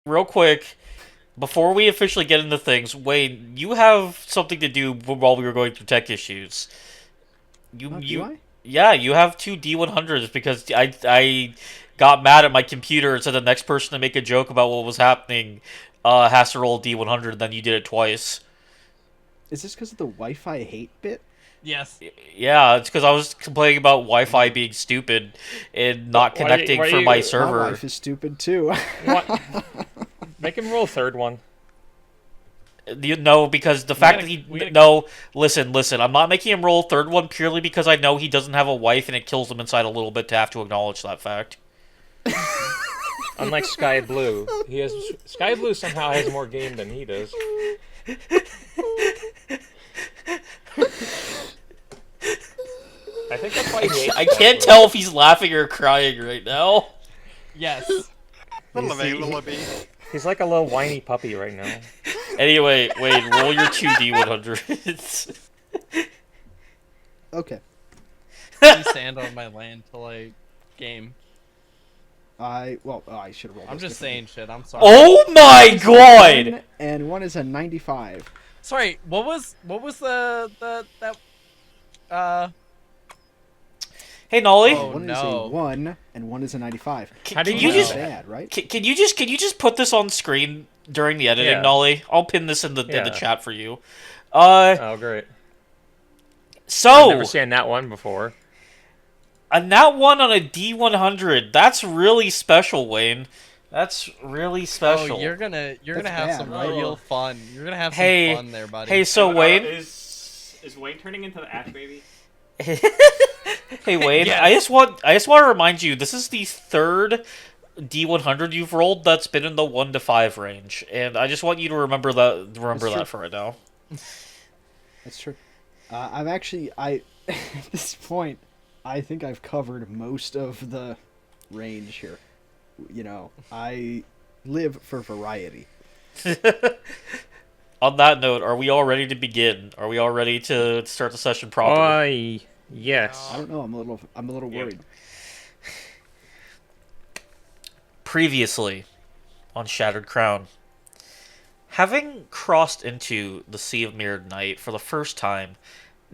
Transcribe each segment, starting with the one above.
real quick, before we officially get into things, Wayne, you have something to do while we were going through tech issues. You Oh, do you I? yeah, you have two D100s because I got mad at my computer and said the next person to make a joke about what was happening has to roll D100. Then you did it twice. Is this because of the Wi-Fi hate bit? Yes. Yeah, it's because I was complaining about Wi-Fi being stupid and not connecting Why for my you My server. wife is stupid too. what? Make him roll a third one. You know, because the fact that he no, listen. I'm not making him roll third one purely because I know he doesn't have a wife and it kills him inside a little bit to have to acknowledge that fact. Unlike Sky Blue, Sky Blue somehow has more game than he does. I think that's why he hates I Sky can't Blue. tell if he's laughing or crying right now. Yes. Willoughby. He's like a little whiny puppy right now. Anyway, wait, roll your 2D100s. Okay. You stand on my land till I game. I should have rolled. I'm this just differently. saying shit. I'm sorry. Oh my god! One and one is a 95. Sorry. What was the that Hey, Nolly, Oh, One is no. a 1 and one is a 95. How do can you you know just Bad, right? can you just put this on screen during the editing, Yeah. Nolly? I'll pin this in the Yeah. chat for you. Oh, great. I've So never seen that one before. a nat one on a D100. That's really special, Wayne. That's really special. Oh, you're gonna have bad, some right? real fun. You're gonna have Hey, some fun there, buddy. Hey, so Wayne. Is Wayne turning into the Ash Baby? Hey Wayne, Yes. I just want to remind you, this is the third D100 you've rolled that's been in the 1 to 5 range, and I just want you to remember That's true. for right now. That's true. I'm actually at this point, I think I've covered most of the range here. You know, I live for variety. On that note, are we all ready to begin? Are we all ready to start the session properly? Yes. I don't know. I'm a little Yep. worried. Previously on Shattered Crown. Having crossed into the Sea of Mirrored Night for the first time,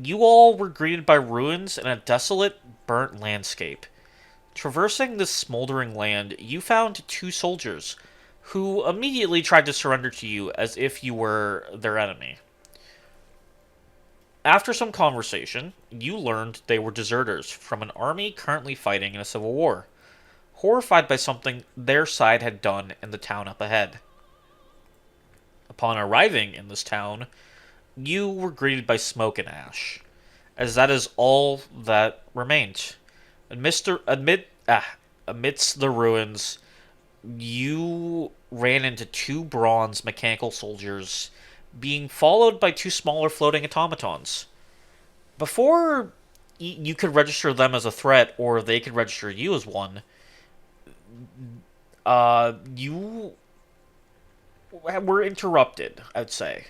you all were greeted by ruins and a desolate, burnt landscape. Traversing this smoldering land, you found two soldiers, who immediately tried to surrender to you as if you were their enemy. After some conversation, you learned they were deserters from an army currently fighting in a civil war, horrified by something their side had done in the town up ahead. Upon arriving in this town, you were greeted by smoke and ash, as that is all that remained. Amidst the ruins, you ran into two bronze mechanical soldiers, being followed by two smaller floating automatons. Before you could register them as a threat, or they could register you as one, you were interrupted, I'd say,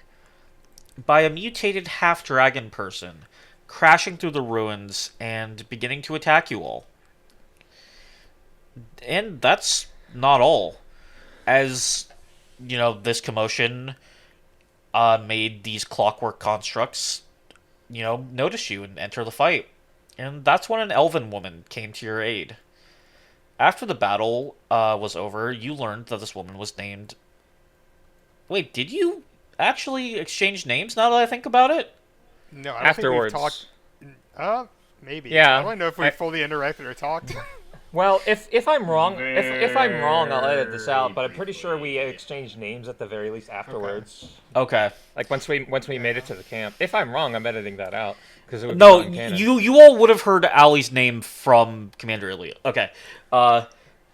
by a mutated half-dragon person crashing through the ruins and beginning to attack you all. And that's not all. As, you know, this commotion made these clockwork constructs, you know, notice you and enter the fight. And that's when an elven woman came to your aid. After the battle was over, you learned that this woman was named... Wait, did you actually exchange names now that I think about it? No, I don't Afterwards. think we've talked. Maybe. Yeah, I don't know if we I- fully interacted or talked. Well, if I'm wrong, if I'm wrong, I'll edit this out. But I'm pretty sure we exchanged names at the very least afterwards. Okay. Like once we made it to the camp. If I'm wrong, I'm editing that out because it would No, be non-canon. you all would have heard Ali's name from Commander Ilya. Okay.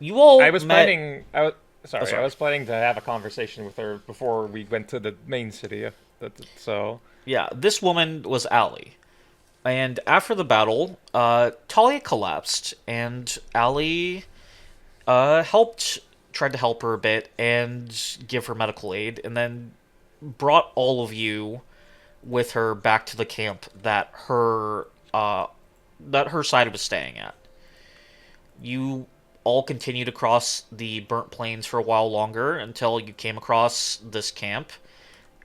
You all I was met... planning. sorry. I was planning to have a conversation with her before we went to the main city. So Yeah, this woman was Ali. And after the battle, Talia collapsed, and Ali tried to help her a bit and give her medical aid, and then brought all of you with her back to the camp that her side was staying at. You all continued across the burnt plains for a while longer until you came across this camp.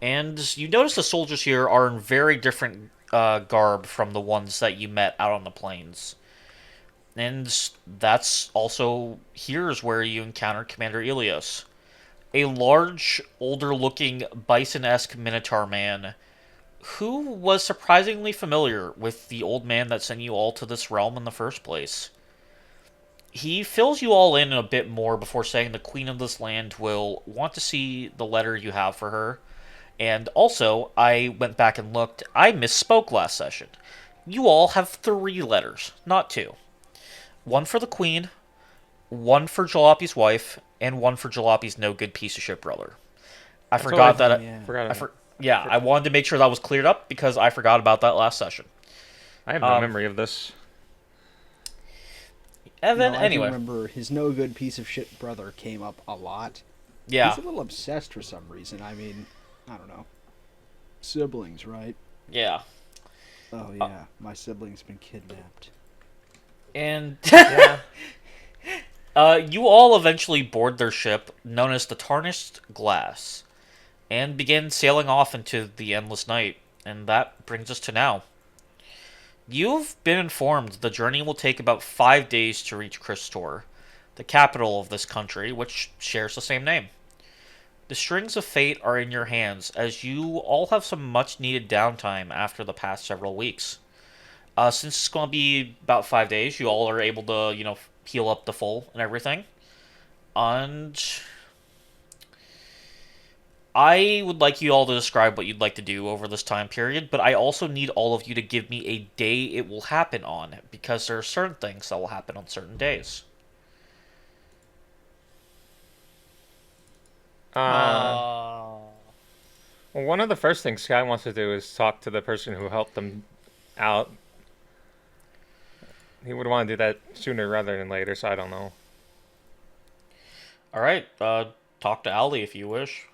And you notice the soldiers here are in very different garb from the ones that you met out on the plains. And that's also here's where you encounter Commander Ilios, a large, older-looking, bison-esque minotaur man who was surprisingly familiar with the old man that sent you all to this realm in the first place. He fills you all in a bit more before saying the queen of this land will want to see the letter you have for her. And also, I went back and looked. I misspoke last session. You all have 3 letters, not 2. One for the queen, one for Jalopi's wife, and one for Jalopi's no good piece of shit brother. I forgot that. Yeah. I wanted to make sure that was cleared up because I forgot about that last session. I have no memory of this. Evan, No, anyway. I do remember his no good piece of shit brother came up a lot. Yeah. He's a little obsessed for some reason. I mean, I don't know. Siblings, right? Yeah. Oh yeah, my sibling's been kidnapped. And Yeah. you all eventually board their ship, known as the Tarnished Glass, and begin sailing off into the endless night. And that brings us to now. You've been informed the journey will take about 5 days to reach Kristor, the capital of this country, which shares the same name. The strings of fate are in your hands, as you all have some much-needed downtime after the past several weeks. Since it's going to be about 5 days, you all are able to, heal up the full and everything. And I would like you all to describe what you'd like to do over this time period, but I also need all of you to give me a day it will happen on, because there are certain things that will happen on certain days. Oh. Well, one of the first things Sky wants to do is talk to the person who helped them out. He would want to do that sooner rather than later, so I don't know. Alright, talk to Ali if you wish.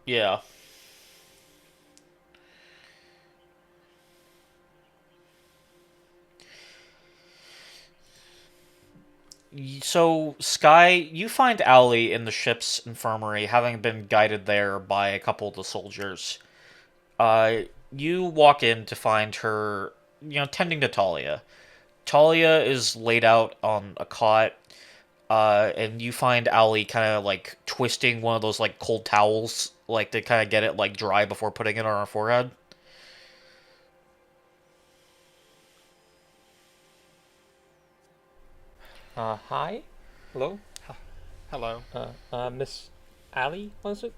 Yeah. So, Sky, you find Owlie in the ship's infirmary, having been guided there by a couple of the soldiers. You walk in to find her, tending to Talia. Talia is laid out on a cot, and you find Owlie kind of, twisting one of those, cold towels, to kind of get it, dry before putting it on her forehead. Hi? Hello? Hello. Miss Allie, was it?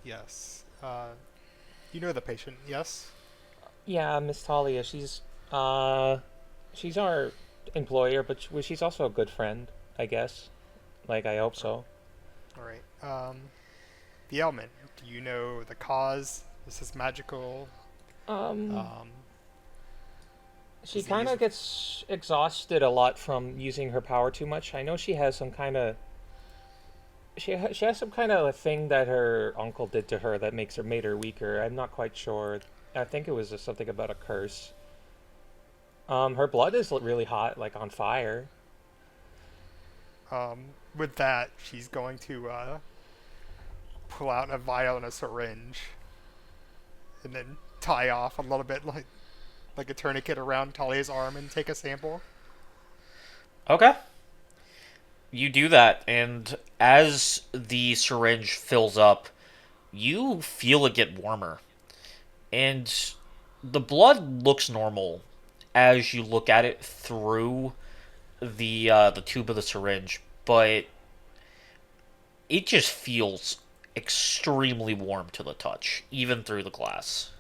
Yes. You know the patient, yes? Yeah, Miss Talia, she's our employer, but she's also a good friend, I guess. I hope so. Alright. The ailment. Do you know the cause? Is this magical? She Is it kind of used- gets exhausted a lot from using her power too much. I know she has some kind of... She has some kind of a thing that her uncle did to her that made her weaker. I'm not quite sure. I think it was just something about a curse. Her blood is really hot, on fire. With that, she's going to pull out a vial and a syringe, and then tie off a little bit like a tourniquet around Talia's arm and take a sample. Okay. You do that, and as the syringe fills up, you feel it get warmer. And the blood looks normal as you look at it through the tube of the syringe, but it just feels extremely warm to the touch, even through the glass.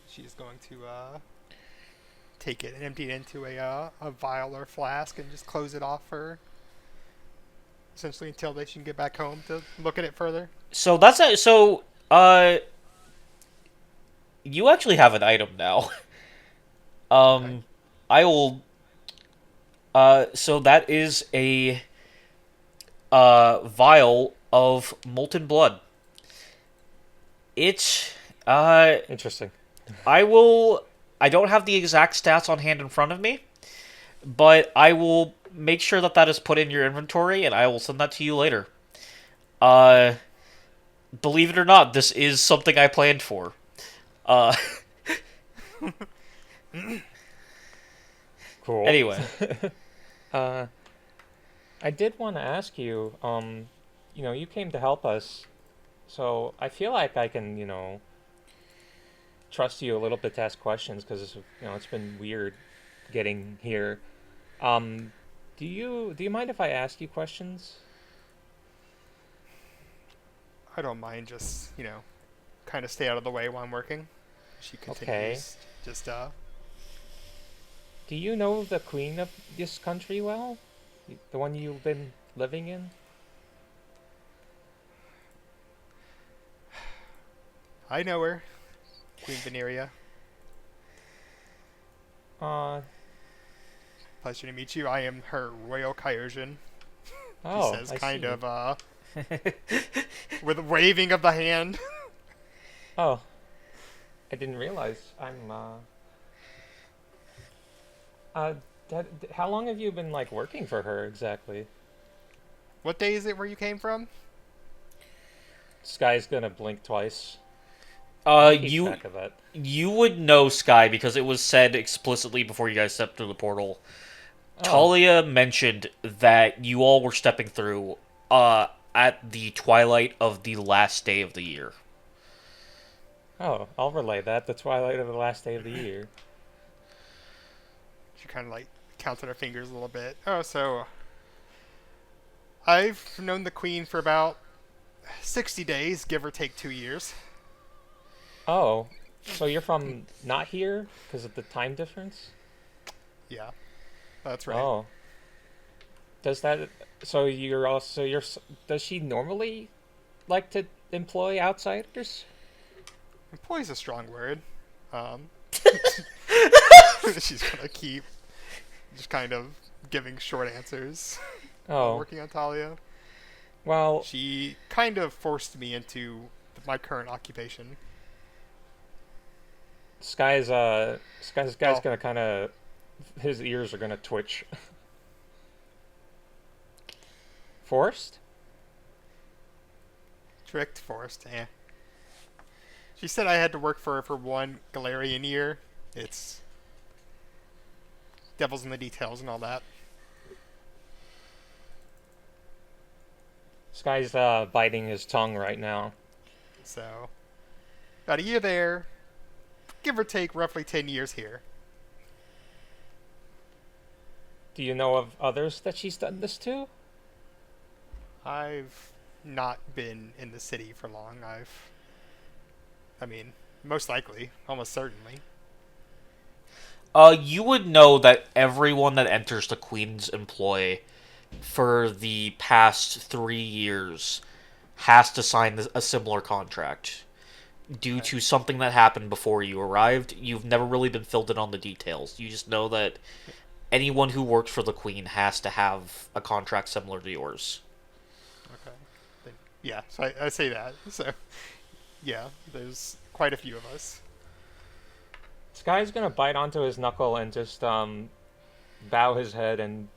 She's going to take it and empty it into a vial or flask and just close it off for essentially until they can get back home to look at it further. So you actually have an item now. Okay. I will So that is a vial of molten blood. It Interesting. I will. I don't have the exact stats on hand in front of me, but I will make sure that that is put in your inventory, and I will send that to you later. Uh, Believe it or not, this is something I planned for. Uh, Cool. anyway, I did want to ask you, you came to help us, so I feel like I can, trust you a little bit to ask questions because, it's been weird getting here. Um, do you mind if I ask you questions? I don't mind, just kind of stay out of the way while I'm working. She Okay. continues. Just Do you know the queen of this country well? The one you've been living in? I know her, Queen Veneria. Uh, Pleasure to meet you. I am her royal Kyosian. He oh, says, I kind see. of with a waving of the hand. Oh, I didn't realize uh, how long have you been like working for her exactly? What day is it where you came from? Sky's gonna blink twice. Keep you track of that. you would know Sky because it was said explicitly before you guys stepped through the portal. Oh, Talia mentioned that you all were stepping through at the twilight of the last day of the year. oh, I'll relay that. The twilight of the last day of the year. She kind of like counts on her fingers a little bit. Oh, so I've known the Queen for about 60 days, give or take 2 years. Oh, so you're from not here because of the time difference? Yeah, that's right. Oh, does that? So you're also does she normally like to employ outsiders? Employee's a strong word. She's gonna keep just kind of giving short answers while Oh, working on Talia. well, She kind of forced me into my current occupation. Sky's Oh, gonna kind of his ears are gonna twitch. Forced? tricked, forced, eh. She said I had to work for her for 1 Galarian year. It's devil's in the details and all that. Sky's biting his tongue right now. So, about a year there, give or take roughly 10 years here. Do you know of others that she's done this to? I've not been in the city for long. I mean, most likely, almost certainly. You would know that everyone that enters the Queen's employ for the past 3 years has to sign a similar contract. Due Okay. to something that happened before you arrived, you've never really been filled in on the details. You just know that anyone who works for the Queen has to have a contract similar to yours. Okay. Yeah, so I say that. So, yeah, there's quite a few of us. Sky's gonna bite onto his knuckle and just bow his head and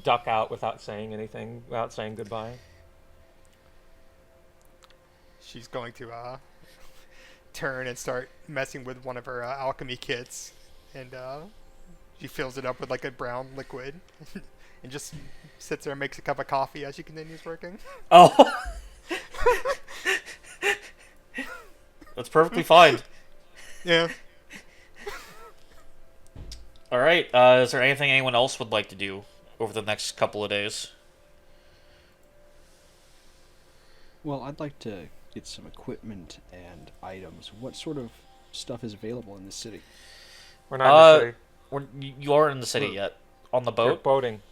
duck out without saying anything, without saying goodbye. She's going to turn and start messing with one of her alchemy kits, and she fills it up with like a brown liquid, and just sits there and makes a cup of coffee as she continues working. Oh, that's perfectly fine. Yeah. All right. Is there anything anyone else would like to do over the next couple of days? Well, I'd like to get some equipment and items. What sort of stuff is available in the city? We're not in the city. You aren't in the city We're- yet. On the You're boat? boating.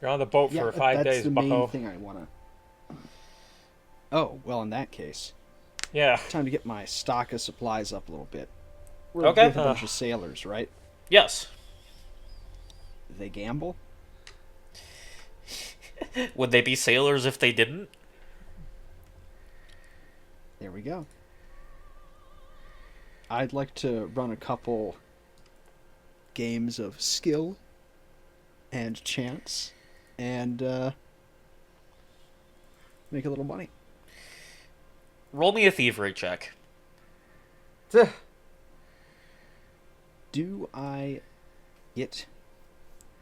You're on the boat Yeah, for 5 that's days, the main bucko. thing I want to... Oh, well, in that case, Yeah. time to get my stock of supplies up a little bit. We're Okay. with a bunch of sailors, right? Yes. they gamble. Would they be sailors if they didn't? There we go. I'd like to run a couple games of skill and chance and make a little money. Roll me a thievery check. Do I get...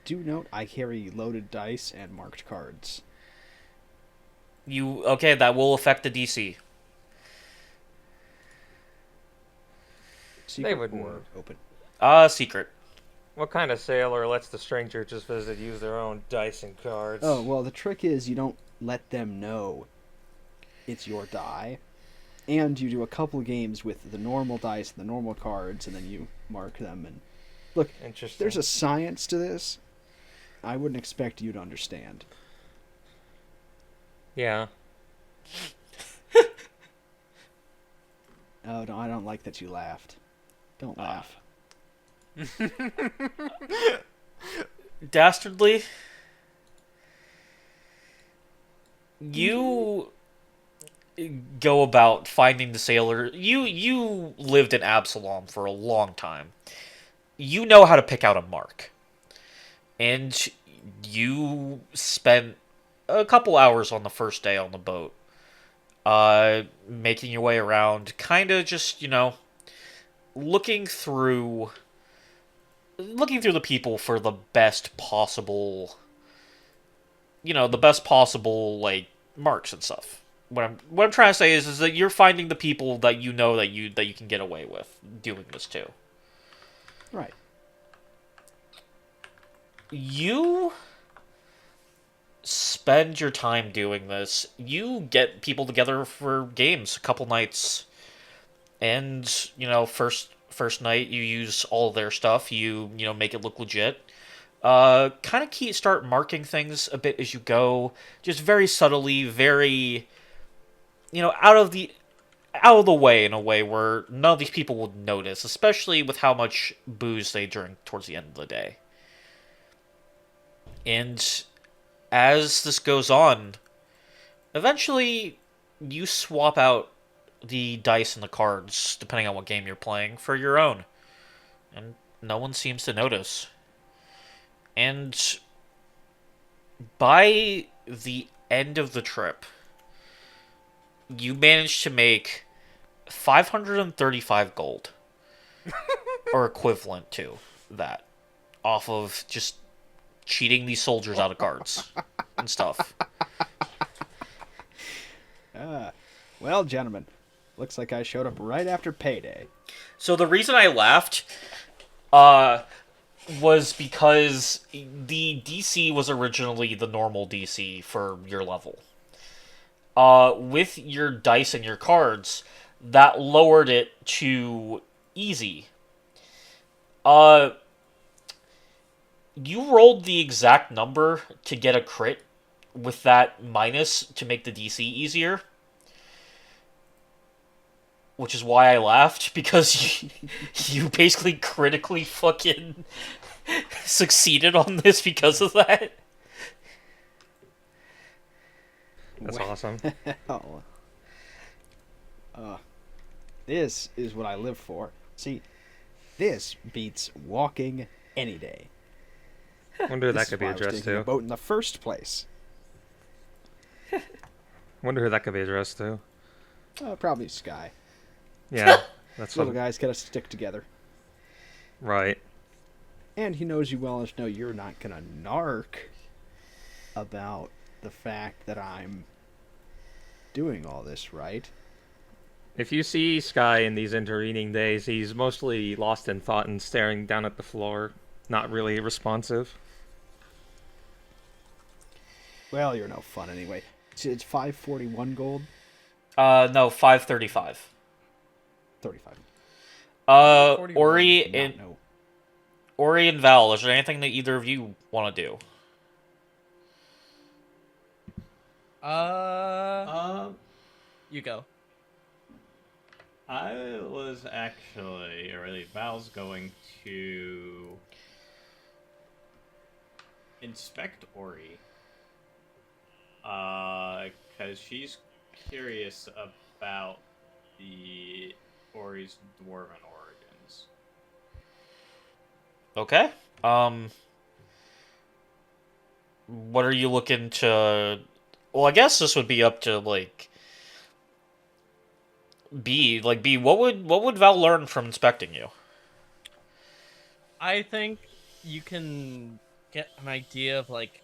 Do note I carry loaded dice and marked cards. Okay, that will affect the DC. Secret wouldn't. or open? Secret. What kind of sailor lets the stranger just visit use their own dice and cards? Oh, well, the trick is you don't let them know it's your die. And you do a couple games with the normal dice and the normal cards, and then you mark them. And look, Interesting. there's a science to this. I wouldn't expect you to understand. Yeah. Oh, no, I don't like that you laughed. Don't laugh. Dastardly, you go about finding the sailor. You lived in Absalom for a long time. You know how to pick out a mark. And you spent a couple hours on the first day on the boat, making your way around, kind of just, looking through the people for the best possible, like marks and stuff. What I'm trying to say is that you're finding the people that you know that you can get away with doing this too. Right. You spend your time doing this. You get people together for games a couple nights. And, first night you use all their stuff. You make it look legit. Kind of start marking things a bit as you go. Just very subtly, very, out of the way in a way where none of these people would notice, especially with how much booze they drink towards the end of the day. And as this goes on, eventually you swap out the dice and the cards, depending on what game you're playing, for your own. And no one seems to notice. And by the end of the trip, you manage to make 535 gold. Or equivalent to that. Off of just cheating these soldiers out of cards and stuff. Well, gentlemen, looks like I showed up right after payday. So the reason I laughed was because the DC was originally the normal DC for your level. With your dice and your cards, that lowered it to easy. You rolled the exact number to get a crit with that minus to make the DC easier. Which is why I laughed, because you basically critically fucking succeeded on this because of that. That's awesome. Oh. This is what I live for. See, this beats walking any day. Wonder who that This is could be why I was addressed taking a to. boat in the first place. Wonder who that could be addressed to. Probably Sky. Yeah, that's Little what. guys gotta stick together. Right. And he knows you well enough to know you're not gonna narc about the fact that I'm doing all this, right? If you see Sky in these intervening days, he's mostly lost in thought and staring down at the floor, not really responsive. Well, you're no fun anyway. It's 541 gold, No, 535. 35. Ori Not and no. Ori and Val, is there anything that either of you want to do? You go. I was actually, or really, Val's going to inspect Ori, because she's curious about the Ori's dwarven origins. Okay. What are you looking to? Well, I guess this would be up to like B. Like B, what would Val learn from inspecting you? I think you can get an idea of like.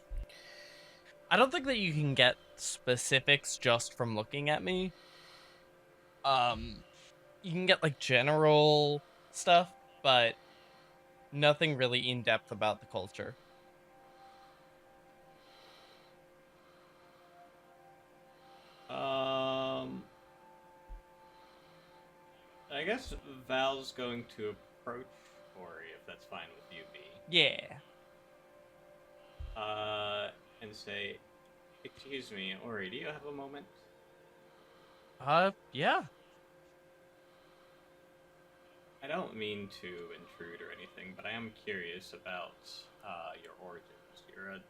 I don't think that you can get specifics just from looking at me. Um, you can get like general stuff, but nothing really in depth about the culture. Um, I guess Val's going to approach Ori if that's fine with you, B. Yeah. Uh, and say, "Excuse me, Ori, do you have a moment?" Yeah. I don't mean to intrude or anything, but I am curious about your origins. You're a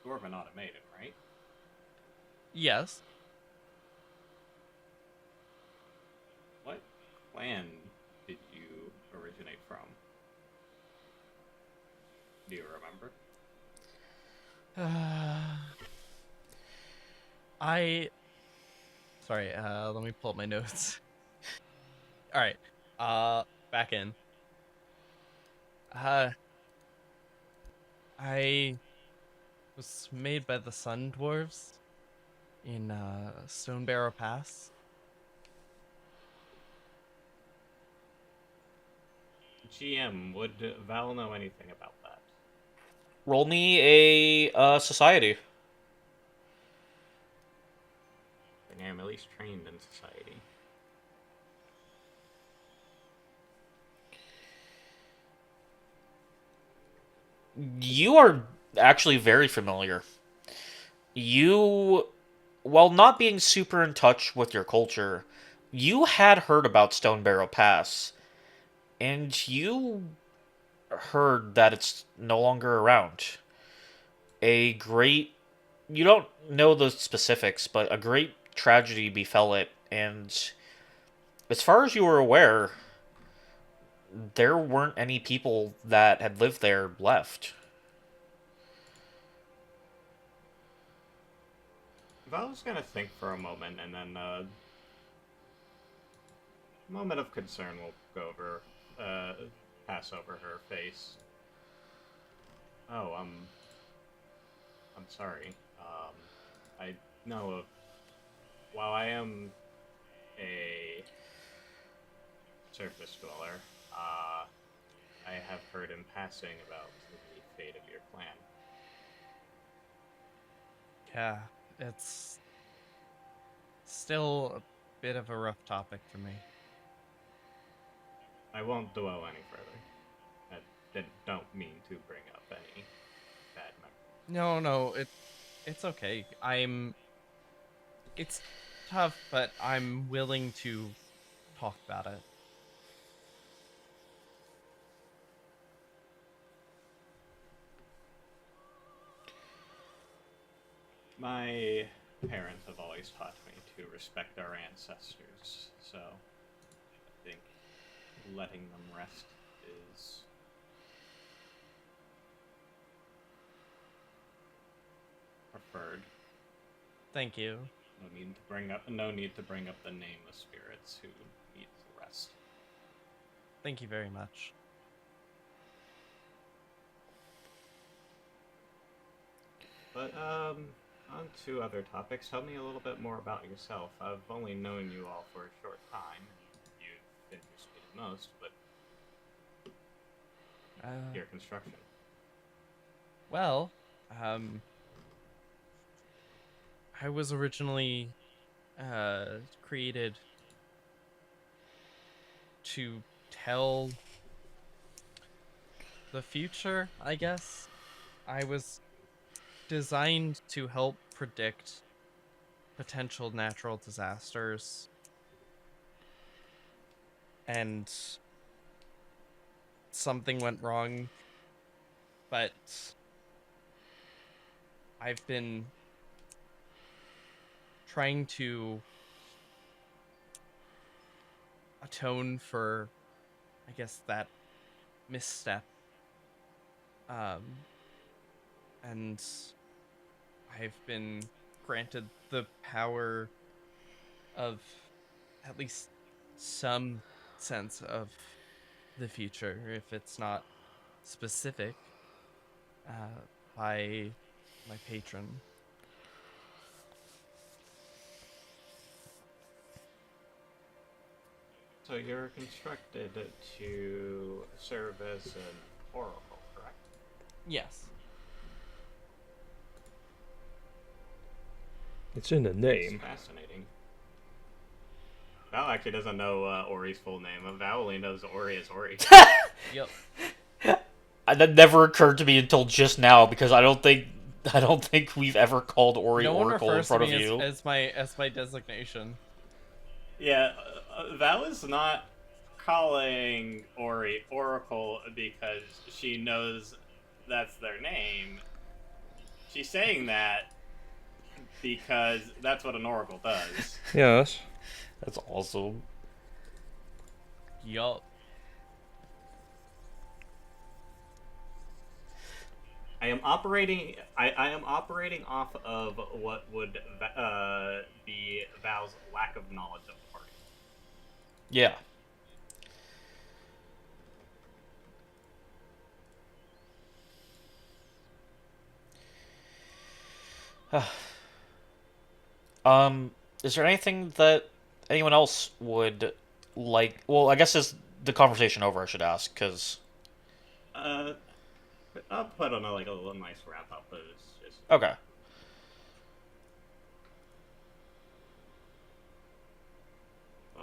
dwarven automaton, right? Yes. What clan did you originate from? Do you remember? I. Sorry. Let me pull up my notes. All right. Back in. Uh, I was made by the Sun Dwarves in Stonebarrow Pass. GM, would Val know anything about that? Roll me a society. I think I am at least trained in society. You are actually very familiar. You, while not being super in touch with your culture, you had heard about Stone Barrow Pass, and you heard that it's no longer around. A great, you don't know the specifics, but a great tragedy befell it, and as far as you were aware, there weren't any people that had lived there left. Val's gonna think for a moment, and then a moment of concern will go over, pass over her face. Oh, I'm sorry. I know of. While I am a surface dweller, I have heard in passing about the fate of your clan. Yeah, it's still a bit of a rough topic for me. I won't dwell any further. Don't mean to bring up any bad memories. No, it's okay. It's tough, but I'm willing to talk about it. My parents have always taught me to respect our ancestors, so I think letting them rest is preferred. Thank you. No need to bring up the nameless spirits who need to rest. Thank you very much. But on to other topics. Tell me a little bit more about yourself. I've only known you all for a short time. You've interested me the most, but your construction. Well, I was originally created to tell the future, I guess. I was designed to help predict potential natural disasters and something went wrong, but I've been trying to atone for, I guess, that misstep. And I've been granted the power of at least some sense of the future, if it's not specific, by my patron. So you're constructed to serve as an oracle, correct? Yes. It's in the It's name. fascinating. Val actually doesn't know Ori's full name. Val only knows Ori as Ori. Yep. That never occurred to me until just now because I don't think we've ever called Ori No one Oracle in refers to front of me you. as my designation. Yeah, Val is not calling Ori Oracle because she knows that's their name. She's saying that because that's what an oracle does. Yes. That's awesome. Yup. I am operating off of what would be Val's lack of knowledge of the party. Yeah. Is there anything that anyone else would like? Well, I guess is the conversation over? I should ask, because I'll put on a little nice wrap up, but it's just okay.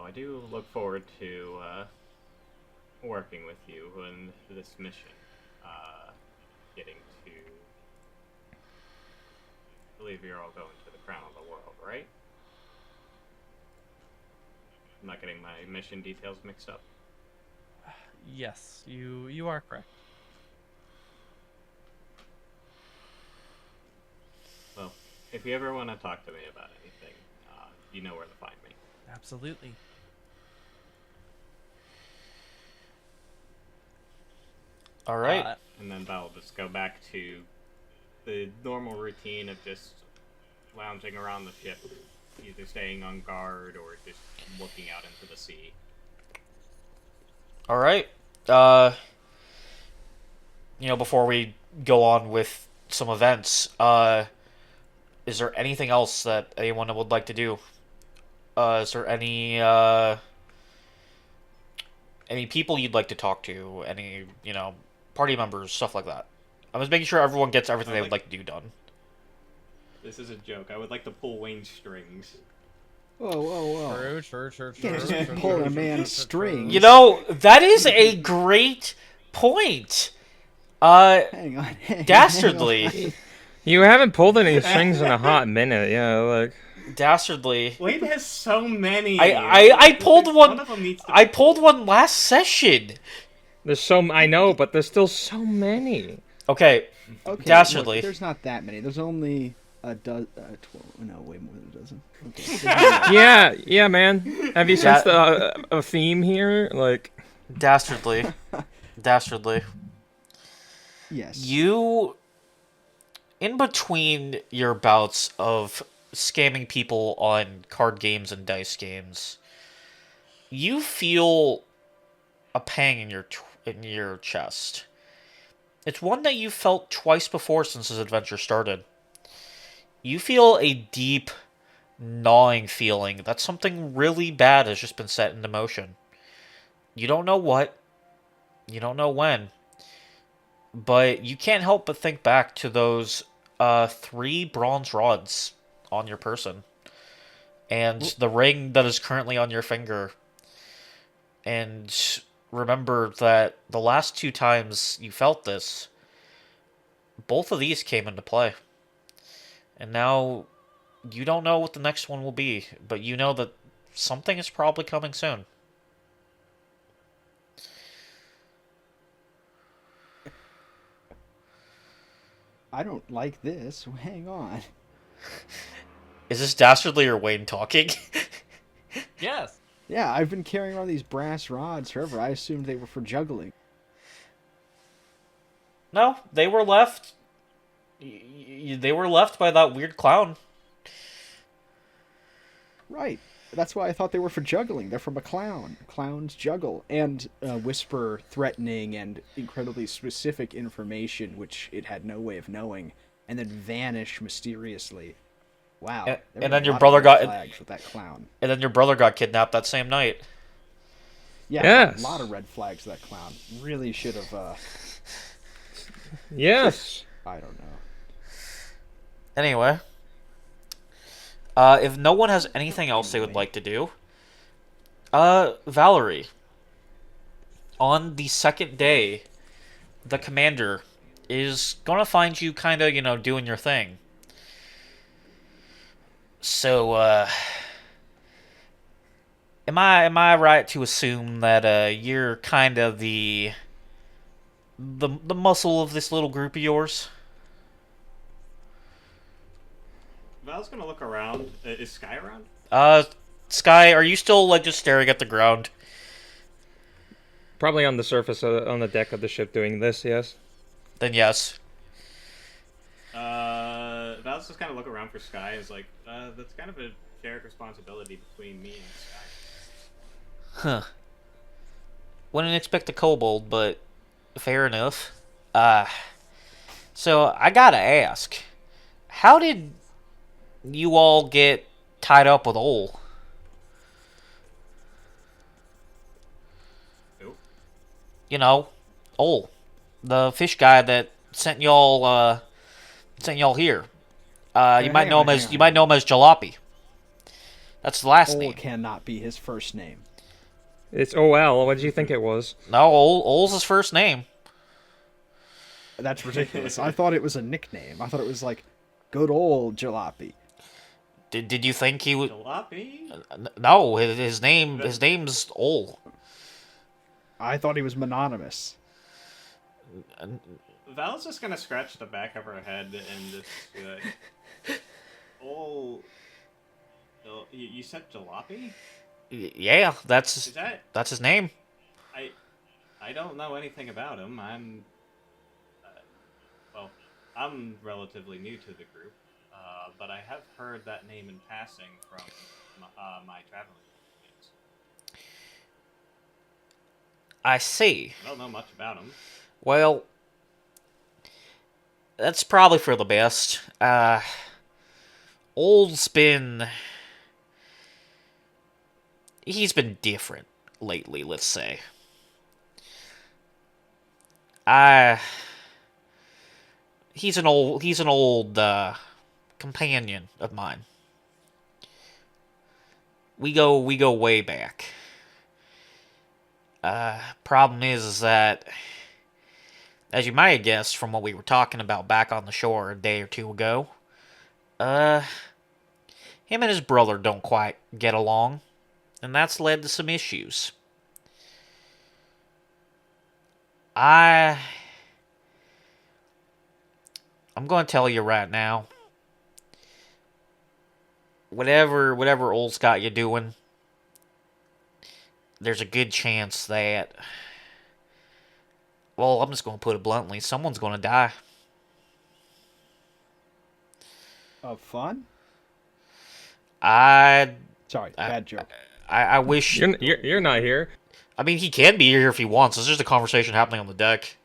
well, I do look forward to working with you in this mission. Getting to, I believe you're all going to the crown of the world, right? I'm not getting my mission details mixed up. Yes, you are correct. Well, if you ever want to talk to me about anything, you know where to find me. Absolutely. All right. And then Val will just go back to the normal routine of just lounging around the ship, either staying on guard or just looking out into the sea. All right. Before we go on with some events, is there anything else that anyone would like to do? Is there any people you'd like to talk to? Any, party members, stuff like that? I'm just making sure everyone gets everything they would like to do done. This is a joke. I would like to pull Wayne's strings. Whoa, whoa, whoa. True. You can't just pull a man's strings. That is a great point. Hang on. Dastardly. You haven't pulled any strings in a hot minute, yeah, like... Dastardly. Wayne has so many. I pulled one. One of them needs to I pulled one last session. There's I know, but there's still so many. Okay, Okay, Dastardly. look, there's not that many. There's only a dozen. 12. No, way more than a dozen. Okay. Yeah, man. Have you sensed a theme here? Like... Dastardly. Dastardly. Yes. You, in between your bouts of scamming people on card games and dice games, you feel a pang in your chest. It's one that you felt twice before since this adventure started. You feel a deep, gnawing feeling that something really bad has just been set into motion. You don't know what, you don't know when, but you can't help but think back to those 3 bronze rods on your person, and the ring that is currently on your finger. And remember that the last 2 times you felt this, both of these came into play. And now you don't know what the next one will be, but you know that something is probably coming soon. I don't like this. Hang on. Is this Dastardly or Wayne talking? Yes. Yeah, I've been carrying around these brass rods forever. I assumed they were for juggling. No, they were left. They were left by that weird clown. Right. That's why I thought they were for juggling. They're from a clown. Clowns juggle. And whisper threatening and incredibly specific information, which it had no way of knowing, and then vanish mysteriously. Wow. And- there and were then a your lot of brother red got- flags with that clown. And then your brother got kidnapped that same night. Yeah, Yes. a lot of red flags with that clown. Really should have, Yes. I don't know. Anyway. If no one has anything else they would like to do, Valerie, on the second day, the commander is gonna find you kind of, doing your thing. So, am I right to assume that you're kind of the muscle of this little group of yours? Val's gonna look around. Is Sky around? Sky, are you still just staring at the ground? Probably on the surface, on the deck of the ship doing this, yes. Then yes. Val's just kind of look around for Sky. Is like, that's kind of a shared responsibility between me and Sky. Huh. Wouldn't expect a kobold, but fair enough. So I gotta ask, how did you all get tied up with Ole? Who? Ole, the fish guy that sent y'all here. You might know him as Jalopy. That's the last Ol name. cannot be his first name. It's OL. What did you think it was? No, Ole's his first name. That's ridiculous. I thought it was a nickname. I thought it was like good old Jalopy. Did you think he would? Jalopy? No, his name's Ole. I thought he was mononymous. Val's just gonna scratch the back of her head and just be like, "Oh, you said Jalopy? Yeah, Is that? that's his name. I don't know anything about him. Well, I'm relatively new to the group, but I have heard that name in passing from my traveling companions. I see. I don't know much about him. Well, that's probably for the best. Ole's been... He's been different lately, let's say. He's an old companion of mine. We go way back. Problem is that, as you might have guessed from what we were talking about back on the shore a day or two ago, him and his brother don't quite get along, and that's led to some issues. I'm going to tell you right now, whatever Ole's got you doing, there's a good chance that, well, I'm just going to put it bluntly, someone's going to die. Of fun? I Sorry, bad joke. wish... You're not here. I mean, he can be here if he wants. There's just a conversation happening on the deck.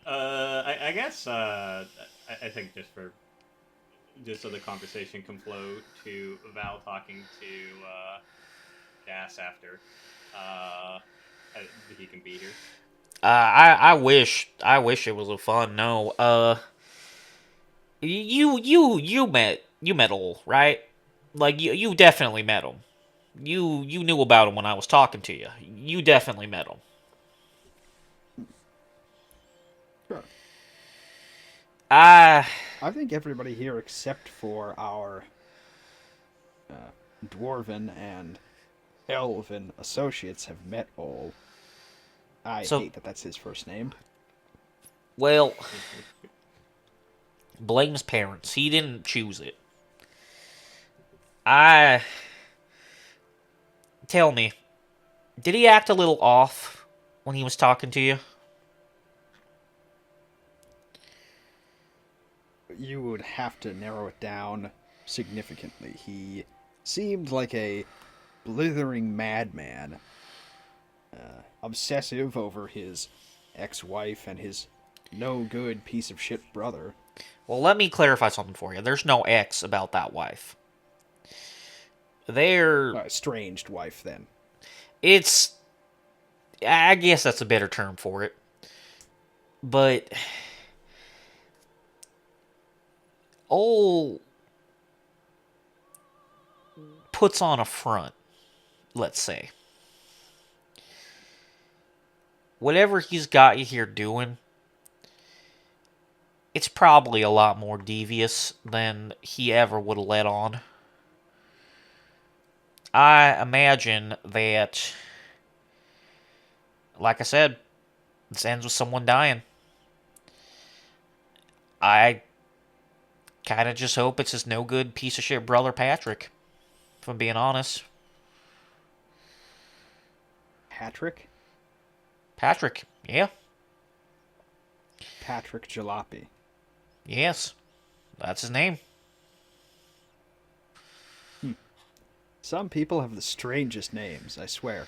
I guess I think just so the conversation can flow to Val talking to Gas after he can be here. I wish it was a fun. No, you met Ole, right? Like you definitely met him. You knew about him when I was talking to you. You definitely met him. Sure. I I think everybody here except for our dwarven and elven associates have met Ol. I So- hate that that's his first name. Well, blame his parents. He didn't choose it. I Tell me, did he act a little off when he was talking to you? You would have to narrow it down significantly. He seemed like a blithering madman, obsessive over his ex-wife and his no-good piece of shit brother. Well, let me clarify something for you. There's no X about that wife. They're Estranged wife, then. It's, I guess that's a better term for it. But old puts on a front, let's say. Whatever he's got you here doing, it's probably a lot more devious than he ever would have let on. I imagine that, like I said, this ends with someone dying. I kind of just hope it's his no good piece of shit brother Patrick, if I'm being honest. Patrick? Patrick, yeah. Patrick Jalopy. Yes. That's his name. Some people have the strangest names, I swear.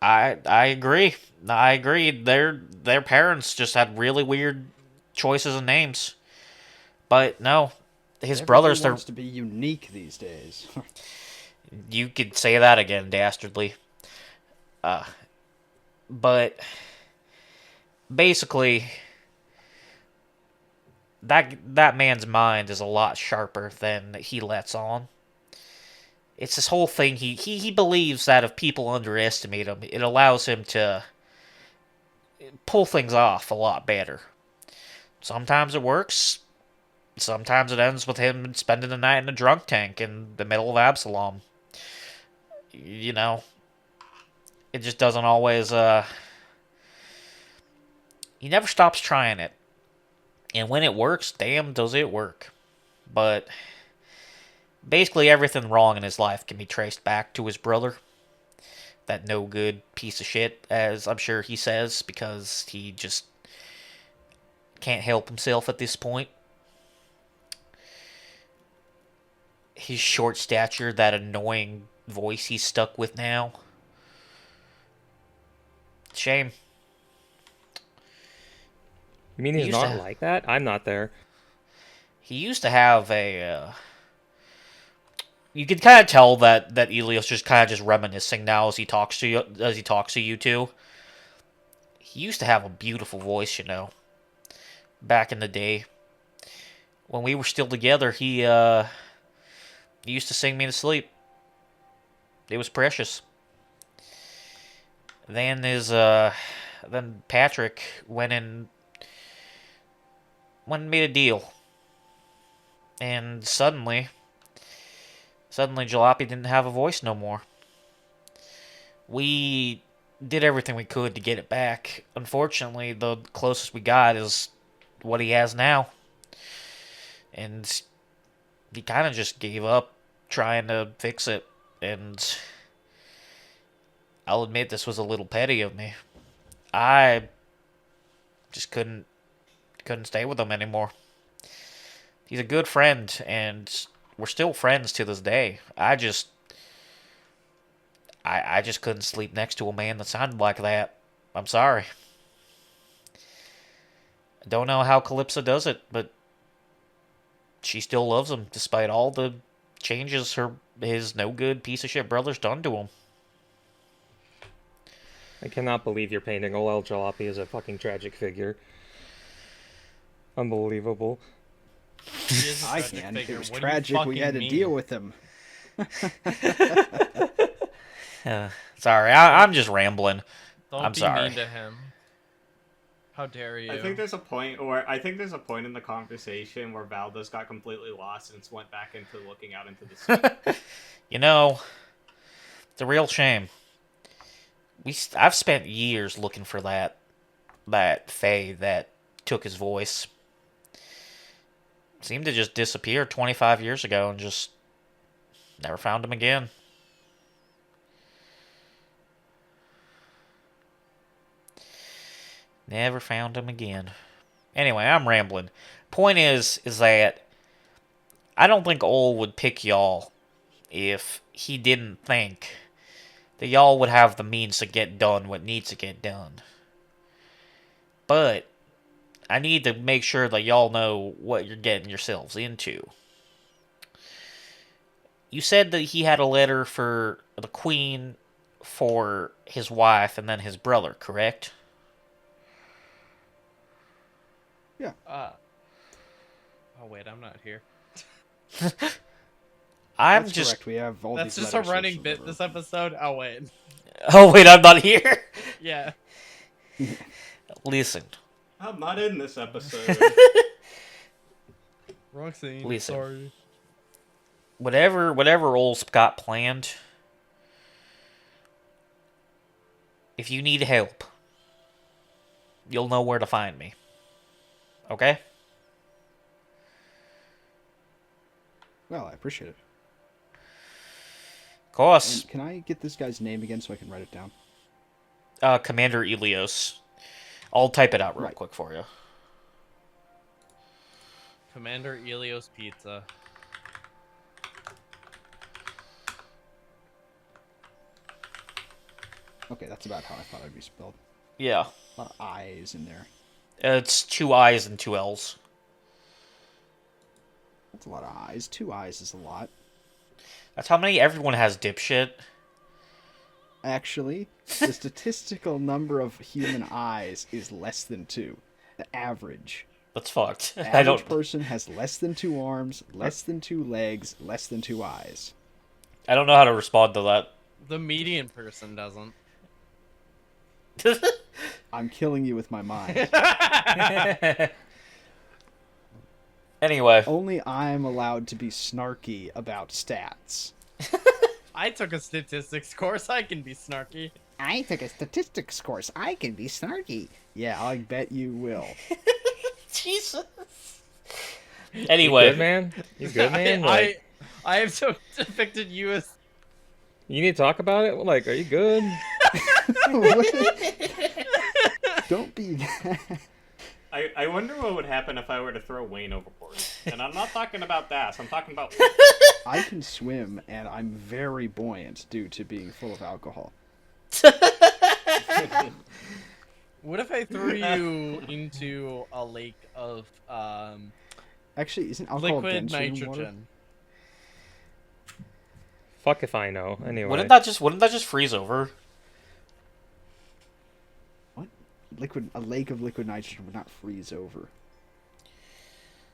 I agree. I agree. Their parents just had really weird choices of names. But no, his Everyone brothers, they're... wants to be unique these days. You could say that again, Dastardly. But basically, that man's mind is a lot sharper than he lets on. It's this whole thing. He believes that if people underestimate him, it allows him to pull things off a lot better. Sometimes it works. Sometimes it ends with him spending the night in a drunk tank in the middle of Absalom. You know, it just doesn't always, he never stops trying it. And when it works, damn, does it work. But basically everything wrong in his life can be traced back to his brother. That no good piece of shit, as I'm sure he says, because he just can't help himself at this point. His short stature, that annoying voice he's stuck with now. Shame. You mean he's not like that? I'm not there. He used to have a... you can kind of tell that Elios just kind of just reminiscing now as he talks to you two. He used to have a beautiful voice, you know. Back in the day, when we were still together, he used to sing me to sleep. It was precious. Then then Patrick went and made a deal, and suddenly Jalopy didn't have a voice no more. We did everything we could to get it back. Unfortunately, the closest we got is what he has now. And he kind of just gave up trying to fix it. And I'll admit this was a little petty of me. I just couldn't stay with him anymore. He's a good friend, and we're still friends to this day. I just couldn't sleep next to a man that sounded like that. I'm sorry. I don't know how Calypso does it, but she still loves him despite all the changes his no good piece of shit brother's done to him. I cannot believe you're painting Ol Jalopy as a fucking tragic figure. Unbelievable. I can. It was tragic we had to deal with him. Sorry, I'm just rambling. Don't I'm be sorry. mean to him. How dare you? I think there's a point in the conversation where Valdez got completely lost and went back into looking out into the sea. You know, it's a real shame. I've spent years looking for that fae that took his voice. Seemed to just disappear 25 years ago and just never found him again. Never found him again. Anyway, I'm rambling. Point is that I don't think Ol would pick y'all if he didn't think that y'all would have the means to get done what needs to get done. But I need to make sure that y'all know what you're getting yourselves into. You said that he had a letter for the Queen, for his wife, and then his brother, correct? Oh wait, I'm not here. I'm That's just... correct. We have all That's these just a letters running searched bit over. this episode. Oh wait. Oh, wait, I'm not here? Yeah. Listen. I'm not in this episode. Wrong scene. Listen. Sorry. Whatever Ol's got planned, if you need help, you'll know where to find me. Okay? Well, I appreciate it. Of course. And can I get this guy's name again so I can write it down? Commander Elios. I'll type it out real Right. quick for you. Commander Elios Pizza. Okay, that's about how I thought it'd be spelled. Yeah. A lot of I's in there. It's 2 I's and 2 L's. That's a lot of I's. 2 I's is a lot. That's how many everyone has, dipshit. Actually, the statistical number of human eyes is less than 2. The average. That's fucked. The I average don't... person has less than 2 arms, less than 2 legs, less than 2 eyes. I don't know how to respond to that. The median person doesn't. I'm killing you with my mind. Anyway. Only I'm allowed to be snarky about stats. I took a statistics course. I can be snarky. I took a statistics course. I can be snarky. Yeah, I bet you will. Jesus. You Anyway. good, man? You good, man? Like, I have so depicted you as. you need to talk about it? Like, are you good? Don't be that. I wonder what would happen if I were to throw Wayne overboard. And I'm not talking about that. I'm talking about... I can swim, and I'm very buoyant due to being full of alcohol. What if I threw you into a lake of Actually, isn't alcohol liquid denser than water? nitrogen? Fuck if I know. Anyway. Wouldn't that just freeze over? What? A lake of liquid nitrogen would not freeze over.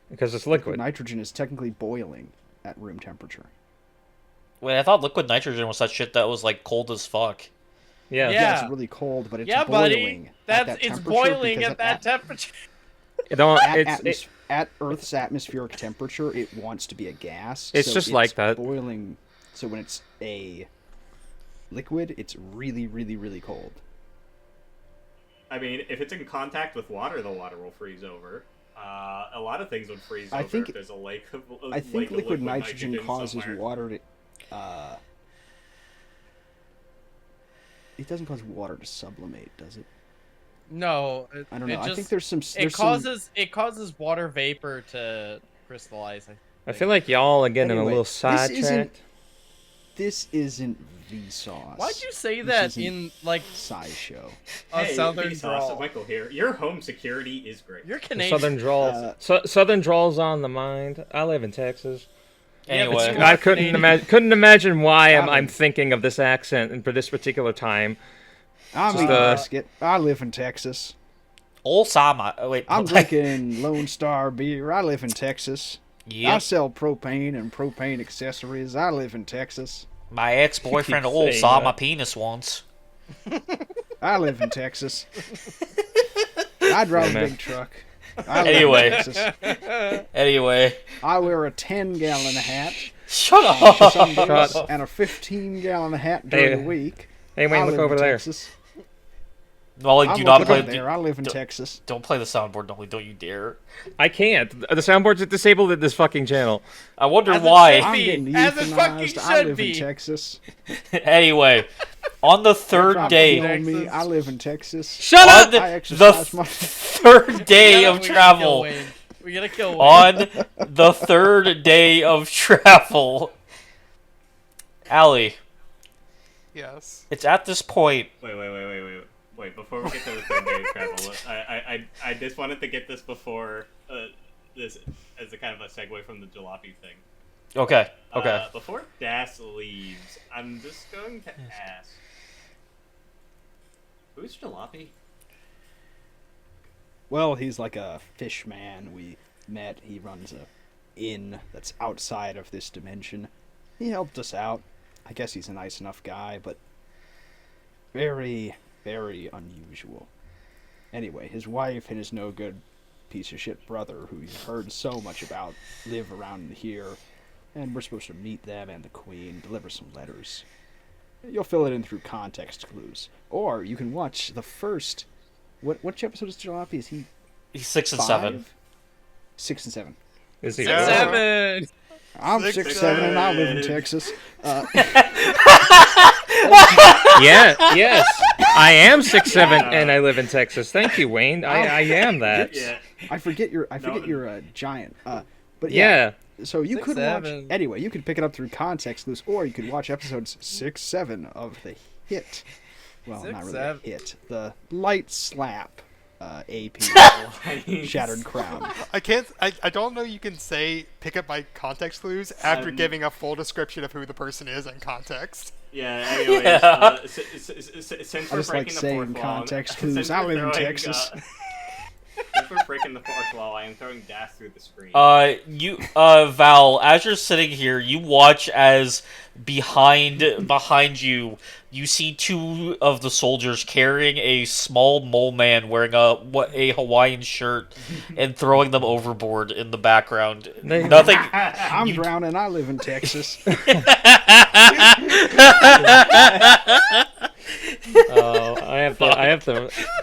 Because it's Liquid liquid. nitrogen is technically boiling at room temperature. Wait, I thought liquid nitrogen was that shit that was like cold as fuck. Yeah. Yeah. It's really cold, but it's Yeah, boiling. buddy. at That's that it's temperature boiling because at that temperature. It don't, at Earth's atmospheric temperature, it wants to be a gas. It's so just like that. Boiling. So when it's a liquid, it's really, really, really cold. I mean, if it's in contact with water, the water will freeze over. A lot of things would freeze I over think- if there's a lake of I think lake of liquid nitrogen causes somewhere. water to. It doesn't cause water to sublimate, does it? No, I don't know. It I just, think there's some. it There's causes water vapor to crystallize. I feel like y'all are getting Anyway, a little this sidetracked. This isn't Vsauce. Why'd you say This that isn't in like SciShow? a Hey, southern Vsauce, drawl? Michael here. Your home security is great. You're The Canadian. Southern drawl. Southern drawls on the mind. I live in Texas. Yeah, but Anyway. you I are Canadian. couldn't imagine why I'm Probably. thinking of this accent and for this particular time. I'm Just, eating brisket. I live in Texas. Old Sama. Wait. I'm drinking Lone Star beer. I live in Texas. I Yep. sell propane and propane accessories. I live in Texas. My ex-boyfriend Keep Old saying saw that. my penis once. I live in Texas. I drive Yeah, a man. big truck. I live Anyway. in Texas. Anyway. I wear a 10-gallon hat Shut some up. days and a 15-gallon hat during Hey, the week. Hey, Wayne, I look live over in there. Texas. Nolly, I'm do not looking play. up there. I live in don't- Texas. Don't play the soundboard, Nolly. Don't you dare. I can't. The soundboards are disabled at this fucking channel. I wonder As it why. should I'm be, getting as it fucking euthanized. I should live in be. Texas. Anyway, on the third Trying to day, kill me. Texas. I live in Texas. Shut on up! the, I the exercise my- third day of We gotta kill travel, Wayne. We gotta kill Wayne. on the third day of travel, Allie, Yes. it's at this point. Wait, before we get to the third day of travel, I just wanted to get this before this as a kind of a segue from the jalopy thing. Okay. Before Das leaves, I'm just going to ask, who's Jalopy? Well, he's like a fish man we met. He runs a inn that's outside of this dimension. He helped us out. I guess he's a nice enough guy, but very, very unusual. Anyway, his wife and his no-good piece of shit brother, who you've heard so much about, live around here, and we're supposed to meet them and the queen, deliver some letters. You'll fill it in through context clues. Or you can watch the first... Which episode is Jalopy? Is he He's 6 and 5? 7. 6 and 7. Is he? 6-7. I'm 6'7" and I live in Texas. Yeah, yes. I am 6'7" and I live in Texas. Thank you, Wayne. I am that. Yeah. I forget you're a giant. But yeah. Yeah. So you could watch 6'7". anyway. You could pick it up through context clues, or you could watch episodes 6, 7 of the hit. Well, not really a 6, 7. hit. The light slap. AP Shattered Crown. I don't know you can say pick up by context clues after Um, giving a full description of who the person is in context. Yeah, anyways, Yeah. Since I we're just like breaking the saying fourth wall, context since clues. I we're live in throwing, Texas. Since we're breaking the fourth wall, I am throwing Das through the screen. Val, as you're sitting here, you watch as behind you, you see two of the soldiers carrying a small mole man wearing a Hawaiian shirt and throwing them overboard in the background. Nothing. I'm drowning. I live in Texas. Oh,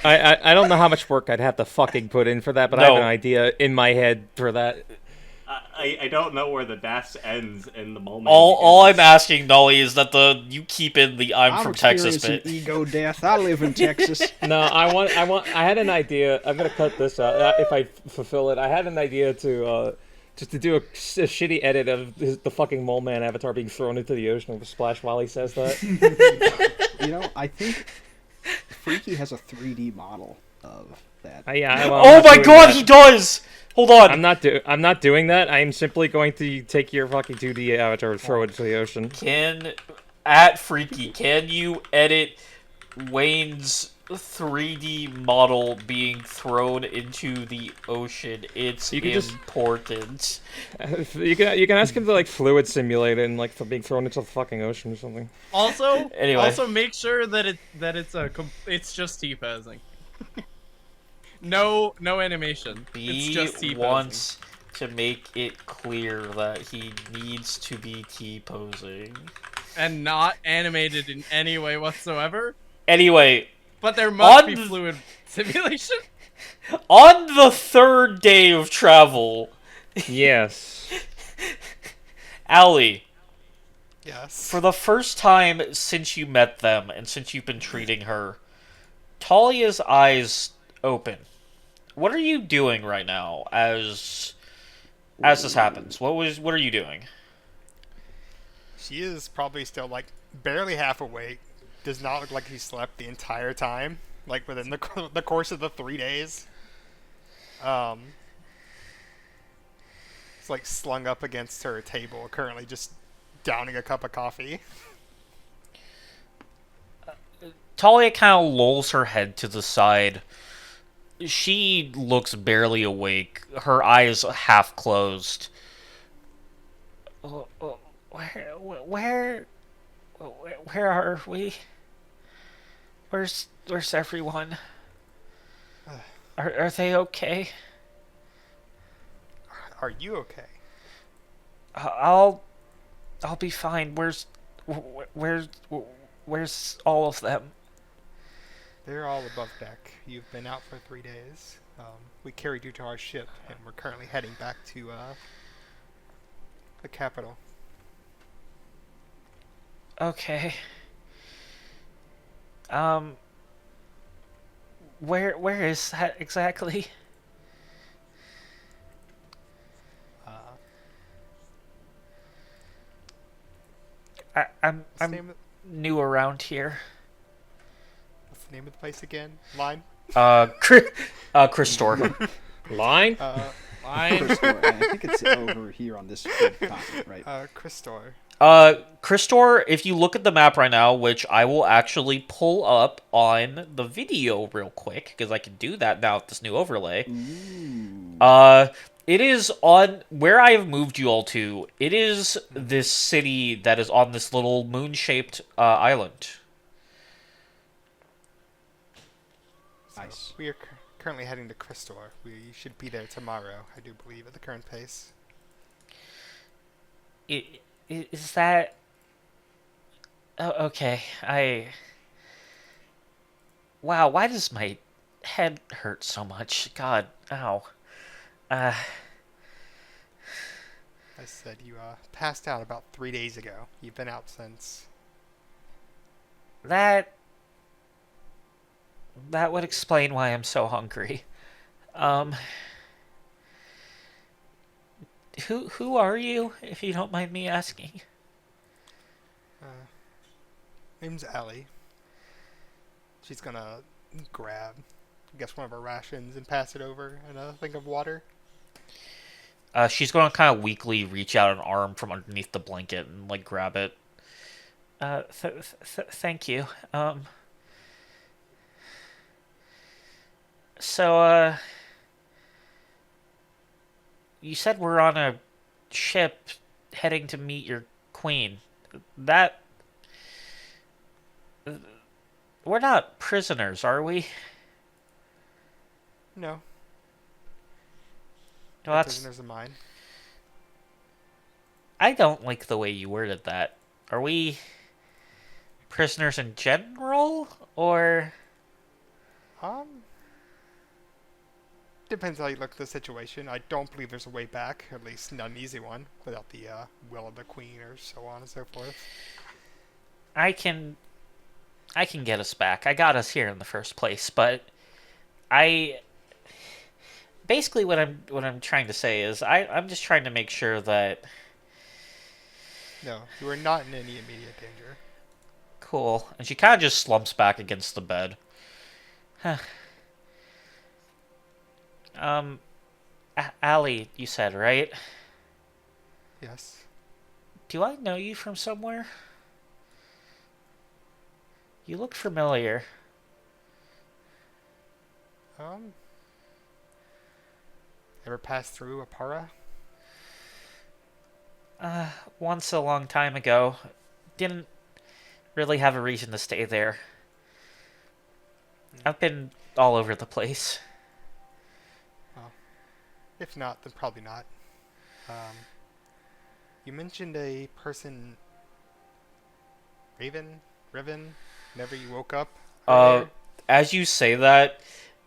I don't know how much work I'd have to fucking put in for that, but I have No. an idea in my head for that. I don't know where the Das ends in the moment. All I'm asking, Nolly, is that you keep in the I'm from Texas experiencing bit. ego death. I live in Texas. No, I had an idea. I'm gonna cut this out if I fulfill it. I had an idea to just to do a shitty edit of the fucking mole man avatar being thrown into the ocean with a splash while he says that. You know, I think Freaky has a 3D model of that. Yeah. Well, I'm Oh not my doing god, that. he does! Hold on. I'm not doing that. I'm simply going to take your fucking 2D avatar and throw it into the ocean. At Freaky, can you edit Wayne's 3D model being thrown into the ocean? It's You can just- important. You can ask him to like fluid simulate it and like for being thrown into the fucking ocean or something. Also, Anyway. make sure that it's just T-posing. No animation. It's just He T-posing. wants to make it clear that he needs to be T-posing. And not animated in any way whatsoever. Anyway, But there must On be the- fluid simulation. on the third day of travel, Yes. Allie, Yes. for the first time since you met them and since you've been treating her, Talia's eyes open. What are you doing right now as this happens? What are you doing? She is probably still like barely half awake. Does not look like he slept the entire time. Like within the course of the 3 days. It's like slung up against her table, currently just downing a cup of coffee. Talia kind of lolls her head to the side. She looks barely awake, her eyes half closed. Where are we? Where's everyone? Are they okay? Are you okay? I'll be fine. Where's all of them? They're all above deck. You've been out for 3 days. We carried you to our ship, and we're currently heading back to the capital. Okay. Um, where is that exactly? Uh, I'm what's, the name of, new around here. what's the name of the place again? Line? Christor. Line? Fine. Crystal, I think it's over here on this big continent, right? Christor. Christor, if you look at the map right now, which I will actually pull up on the video real quick, because I can do that now with this new overlay. Ooh. It is on where I have moved you all to. It is this city that is on this little moon-shaped island. So Nice. we are currently heading to Christor. We should be there tomorrow, I do believe, at the current pace. Is that... Oh, okay, Wow, why does my head hurt so much? God, ow. I said you passed out about 3 days ago. You've been out since. That would explain why I'm so hungry. Who are you, if you don't mind me asking? Name's Ellie. She's gonna grab, I guess, one of her rations and pass it over in a thing of water. She's going to kind of weakly reach out an arm from underneath the blanket and, like, grab it. Thank you. So, you said we're on a ship heading to meet your queen. That... We're not prisoners, are we? No, Well, no that's... prisoners of mine. I don't like the way you worded that. Are we prisoners in general, or... Depends how you look at the situation. I don't believe there's a way back, at least not an easy one, without the will of the queen or so on and so forth. I can get us back. I got us here in the first place, but basically what I'm trying to say is I'm just trying to make sure that... No, you are not in any immediate danger. Cool. And she kind of just slumps back against the bed. Allie, you said, right? Yes. Do I know you from somewhere? You look familiar. Ever passed through Apara? Once a long time ago. Didn't really have a reason to stay there. I've been all over the place. Well, if not, then probably not. You mentioned a person, Riven, whenever you woke up. earlier? As you say that,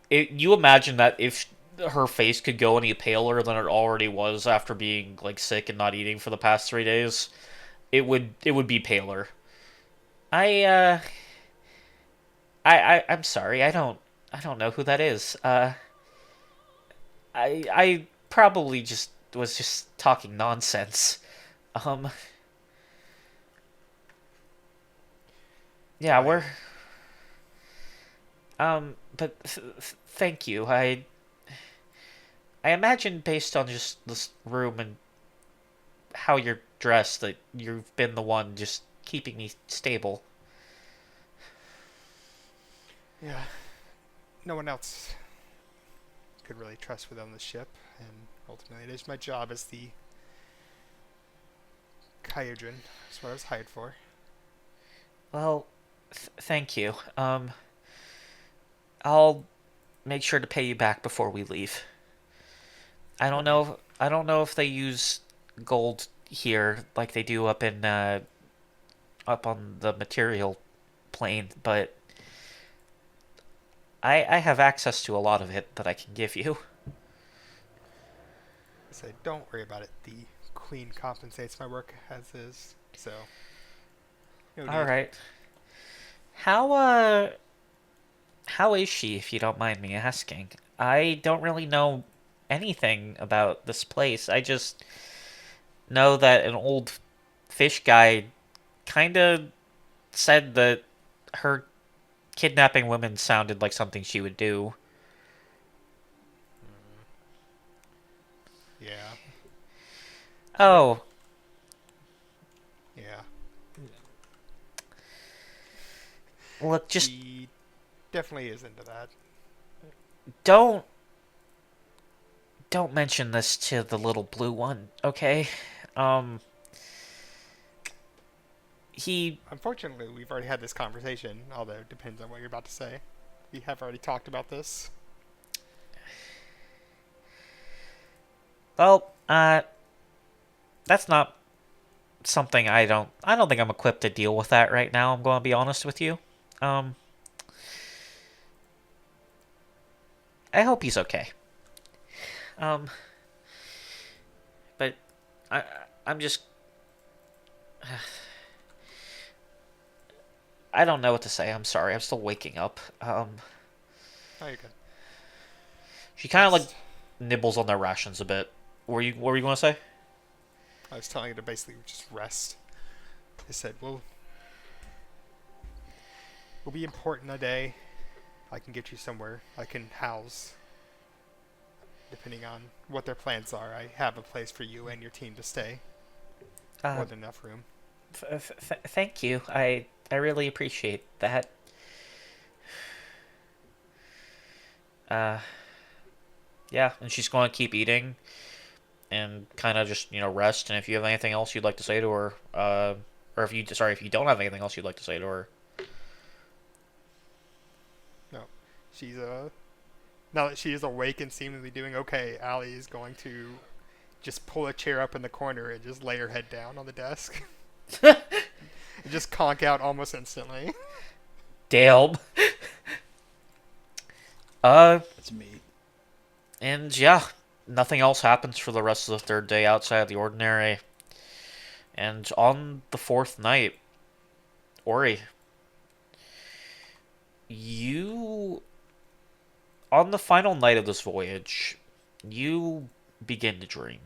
you imagine that if her face could go any paler than it already was after being, like, sick and not eating for the past 3 days, it would be paler. I'm sorry. I don't know who that is. I probably just was just talking nonsense. Yeah, Right. we're but thank you. I imagine based on just this room and how you're dressed that you've been the one just keeping me stable. Yeah. No one else could really trust within the ship, and ultimately it is my job as the Kyodrin. That's what I was hired for. Well, thank you. I'll make sure to pay you back before we leave. I don't know if they use gold here like they do up in up on the material plane, but I have access to a lot of it that I can give you. I say, don't worry about it. The queen compensates my work as is, so no All need. right. How how is she, if you don't mind me asking? I don't really know anything about this place. I just know that an old fish guy kind of said that her kidnapping women sounded like something she would do. Yeah, Oh, yeah. look, just She definitely is into that. don't don't mention this to the little blue one, okay? Um he Unfortunately, we've already had this conversation, although it depends on what you're about to say. We have already talked about this. well, that's not something I don't think I'm equipped to deal with that right now. I'm going to be honest with you. Um I hope he's okay. Um but I I'm just I don't know what to say. I'm sorry. I'm still waking up. Oh, you're good. She kind of like Rest. nibbles on their rations a bit. What were you going to say? I was telling her to basically just rest. I said, well, we'll be important a day. I can get you somewhere I can house. Depending on what their plans are, I have a place for you and your team to stay. More Uh than enough room. thank you. I really appreciate that. Uh yeah, and she's going to keep eating and kind of just, rest, and if you have anything else you'd like to say to her, or if you don't have anything else you'd like to say to her. No, she's now that she is awake and seemingly doing okay, Allie is going to just pull a chair up in the corner and just lay her head down on the desk. And just conk out almost instantly. Damn. That's me. And yeah, nothing else happens for the rest of the third day outside of the ordinary. And on the fourth night, Ori, you, on the final night of this voyage, you begin to dream.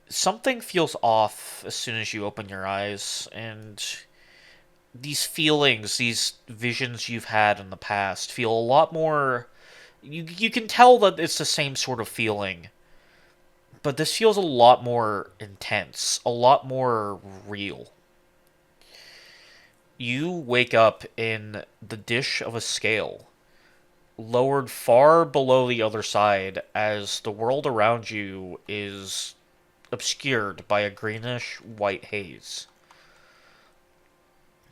Something feels off as soon as you open your eyes, and these feelings, these visions you've had in the past feel a lot more. You can tell that it's the same sort of feeling, but this feels a lot more intense, a lot more real. You wake up in the dish of a scale, lowered far below the other side as the world around you is obscured by a greenish white haze.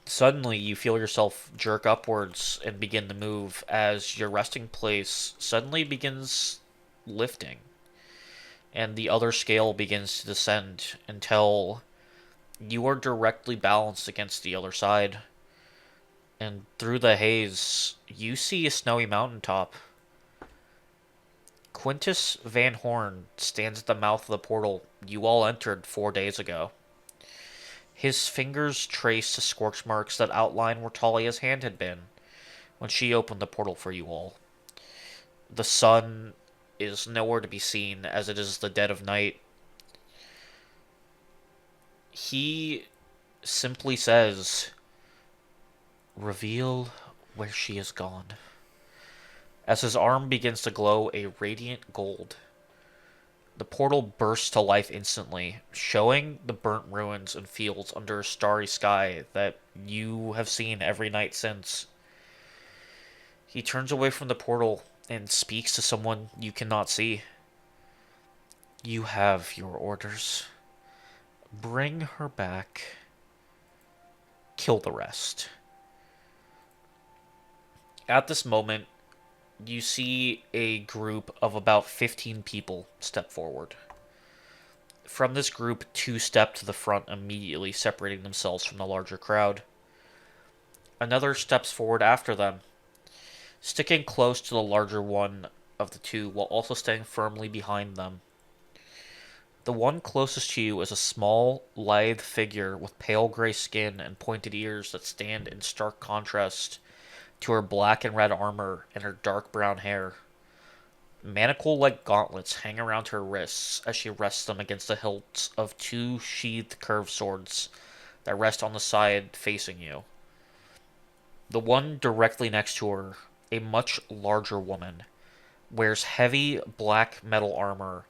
Suddenly, you feel yourself jerk upwards and begin to move as your resting place suddenly begins lifting, and the other scale begins to descend until you are directly balanced against the other side. And through the haze, you see a snowy mountaintop. Quintus Van Horn stands at the mouth of the portal you all entered 4 days ago. His fingers trace the scorch marks that outline where Talia's hand had been when she opened the portal for you all. The sun is nowhere to be seen as it is the dead of night. He simply says, "Reveal where she is gone." As his arm begins to glow a radiant gold, the portal bursts to life instantly, showing the burnt ruins and fields under a starry sky that you have seen every night since. He turns away from the portal and speaks to someone you cannot see. "You have your orders. Bring her back. Kill the rest." At this moment, you see a group of about 15 people step forward. From this group, two step to the front immediately, separating themselves from the larger crowd. Another steps forward after them, sticking close to the larger one of the two while also staying firmly behind them. The one closest to you is a small, lithe figure with pale gray skin and pointed ears that stand in stark contrast to her black and red armor and her dark brown hair. Manacle-like gauntlets hang around her wrists as she rests them against the hilts of two sheathed curved swords that rest on the side facing you. The one directly next to her, a much larger woman, wears heavy black metal armor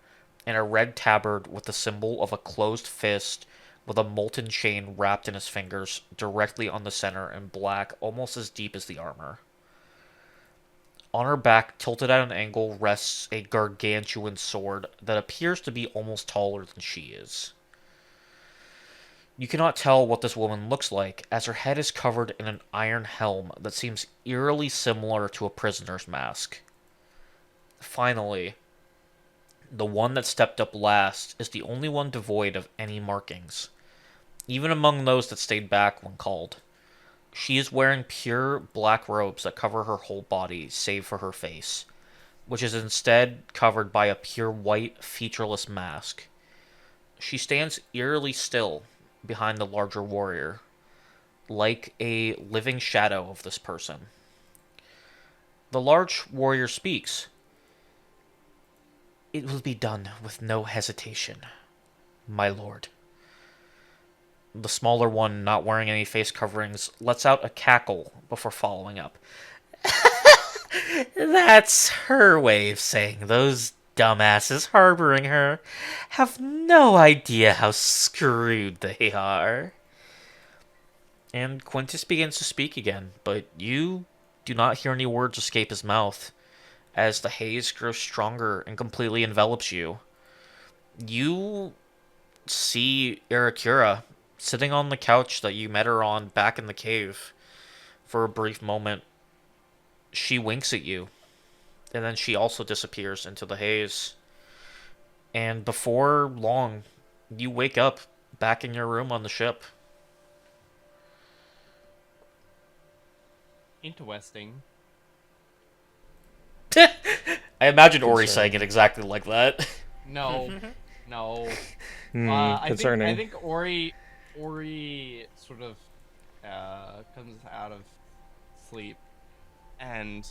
and a red tabard with the symbol of a closed fist with a molten chain wrapped in his fingers directly on the center in black almost as deep as the armor. On her back, tilted at an angle, rests a gargantuan sword that appears to be almost taller than she is. You cannot tell what this woman looks like, as her head is covered in an iron helm that seems eerily similar to a prisoner's mask. Finally, the one that stepped up last is the only one devoid of any markings, even among those that stayed back when called. She is wearing pure black robes that cover her whole body, save for her face, which is instead covered by a pure white, featureless mask. She stands eerily still behind the larger warrior, like a living shadow of this person. The large warrior speaks. "It will be done with no hesitation, my lord." The smaller one, not wearing any face coverings, lets out a cackle before following up. "That's her way of saying those dumbasses harboring her have no idea how screwed they are." And Quintus begins to speak again, but you do not hear any words escape his mouth, as the haze grows stronger and completely envelops you. You see Irakura sitting on the couch that you met her on back in the cave. For a brief moment, she winks at you, and then she also disappears into the haze. And before long, you wake up back in your room on the ship. Interesting. I imagine Ori saying it exactly like that. No, no. Concerning. I think Ori sort of comes out of sleep and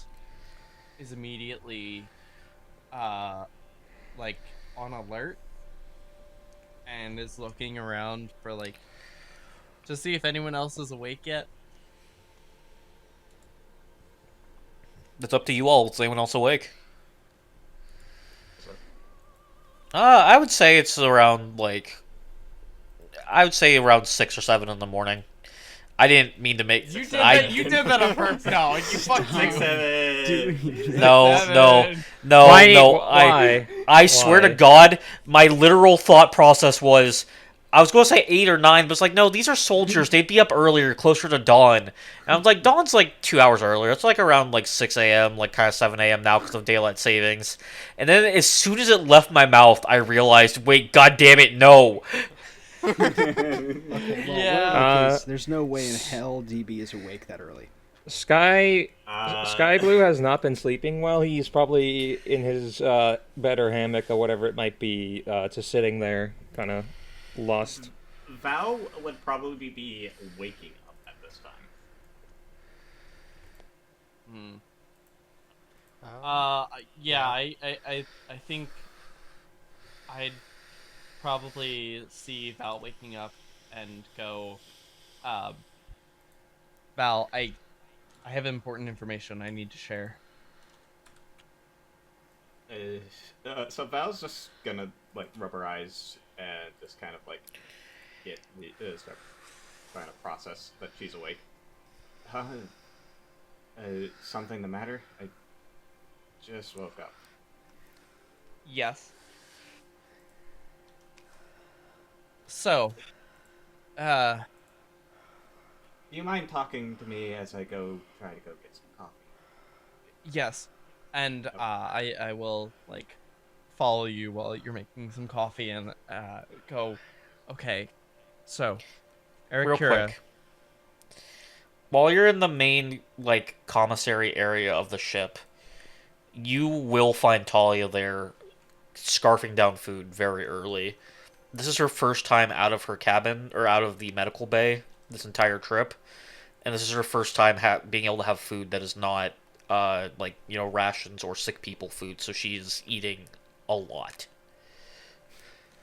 is immediately like on alert and is looking around for like to see if anyone else is awake yet. It's up to you all. Is anyone else awake? I would say it's around, I would say around 6 or 7 in the morning. I didn't mean to make... You did that on purpose. No, you fucking 6-7. No. Why? I swear to God, my literal thought process was... I was going to say 8 or 9, but it's like, no, these are soldiers. They'd be up earlier, closer to dawn. And I was like, dawn's 2 hours earlier. It's around 6 a.m., kind of 7 a.m. now because of daylight savings. And then as soon as it left my mouth, I realized, wait, God damn it, no. Okay, well, Yeah. there's no way in hell DB is awake that early. Sky Blue has not been sleeping well. He's probably in his bed or hammock or whatever it might be, just sitting there, kind of lost. Val would probably be waking up at this time. Yeah, I think I'd probably see Val waking up and go, Val, I have important information I need to share. So Val's just gonna rub her eyes and just kind of start trying to process that she's awake. Something the matter? I just woke up. Yes. So, Do you mind talking to me as I try to go get some coffee? yes, and I will follow you while you're making some coffee and go. Okay, so Real Eric Cura. quick. while you're in the main, like, commissary area of the ship, you will find Talia there scarfing down food very early. This is her first time out of her cabin, or out of the medical bay, this entire trip. And this is her first time being able to have food that is not, like, rations or sick people food, so she's eating a lot.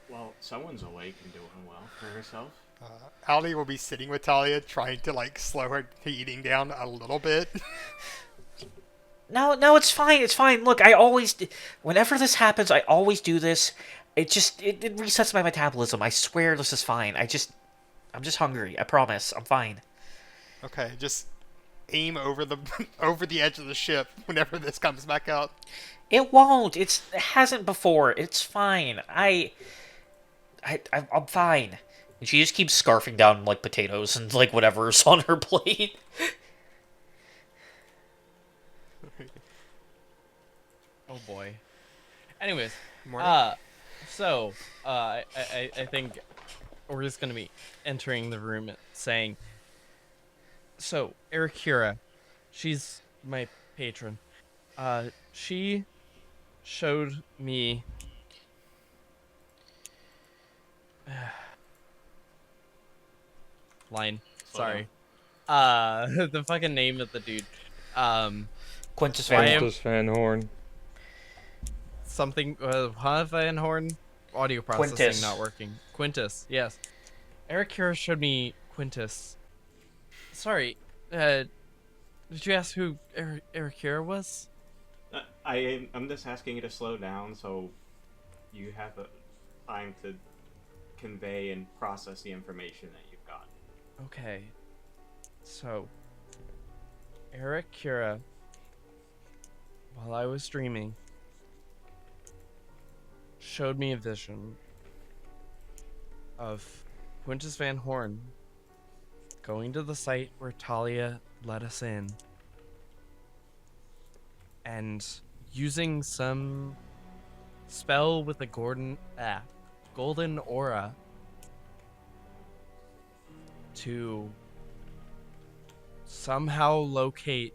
Well, someone's awake and doing well for herself. Allie will be sitting with Talia, trying to like slow her eating down a little bit. No, it's fine, it's fine. Look, whenever this happens, I always do this. It resets my metabolism. I swear this is fine. I'm just hungry. I promise. I'm fine. Okay, just aim over the over the edge of the ship whenever this comes back out. It won't. It hasn't before. It's fine. I'm fine. And she just keeps scarfing down, like, potatoes and, like, whatever's on her plate. Oh boy. Anyways, Morning. I think we're just gonna be entering the room saying, so Ericura, she's my patron. She showed me line. Sorry. The fucking name of the dude. Quintus I Van am- Quintus Van Horn. Something Van Horn audio processing Quintus. not working. Quintus, yes. Eric Kira showed me Quintus. Sorry, did you ask who Eric Kira was? I'm just asking you to slow down so you have time to convey and process the information that you've got. Okay. So Eric Kira, while I was dreaming, showed me a vision of Quintus Van Horn going to the site where Talia let us in and using some spell with a golden aura to somehow locate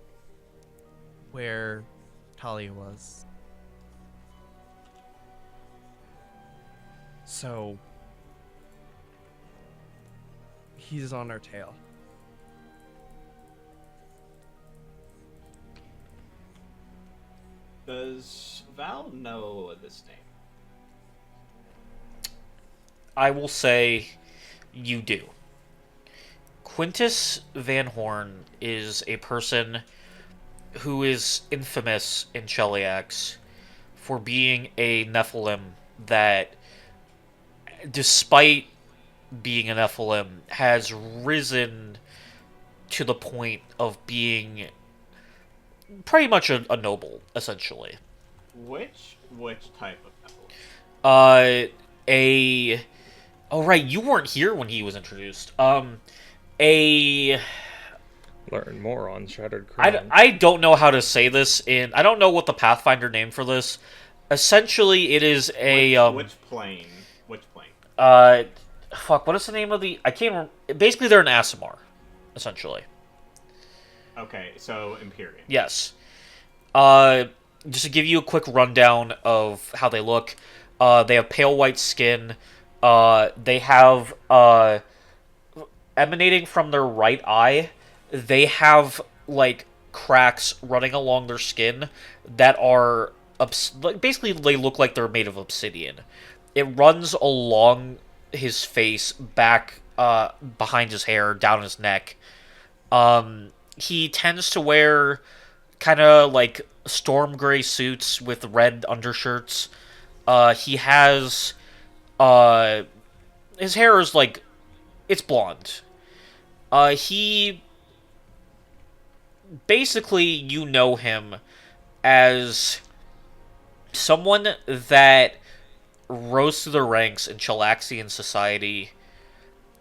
where Talia was. So he's on our tail. Does Val know this name? I will say you do. Quintus Van Horn is a person who is infamous in Cheliax for being a Nephilim that, despite being a Nephilim, has risen to the point of being pretty much a noble, essentially. Which type of Nephilim? Oh right, you weren't here when he was introduced. Learn more on Shattered Crown. I don't know how to say this I don't know what the Pathfinder name for this. Essentially, it is Which plane? fuck, what is the name of I can't remember. Basically, they're an Aasimar, essentially. Okay, so Imperium. Yes. Just to give you a quick rundown of how they look, they have pale white skin. They have, emanating from their right eye, they have, like, cracks running along their skin that are, basically, they look like they're made of obsidian. It runs along his face, back, behind his hair, down his neck. He tends to wear kind of like storm gray suits with red undershirts. He has, his hair is like, it's blonde. He, basically, you know him as someone that rose through the ranks in Chelaxian society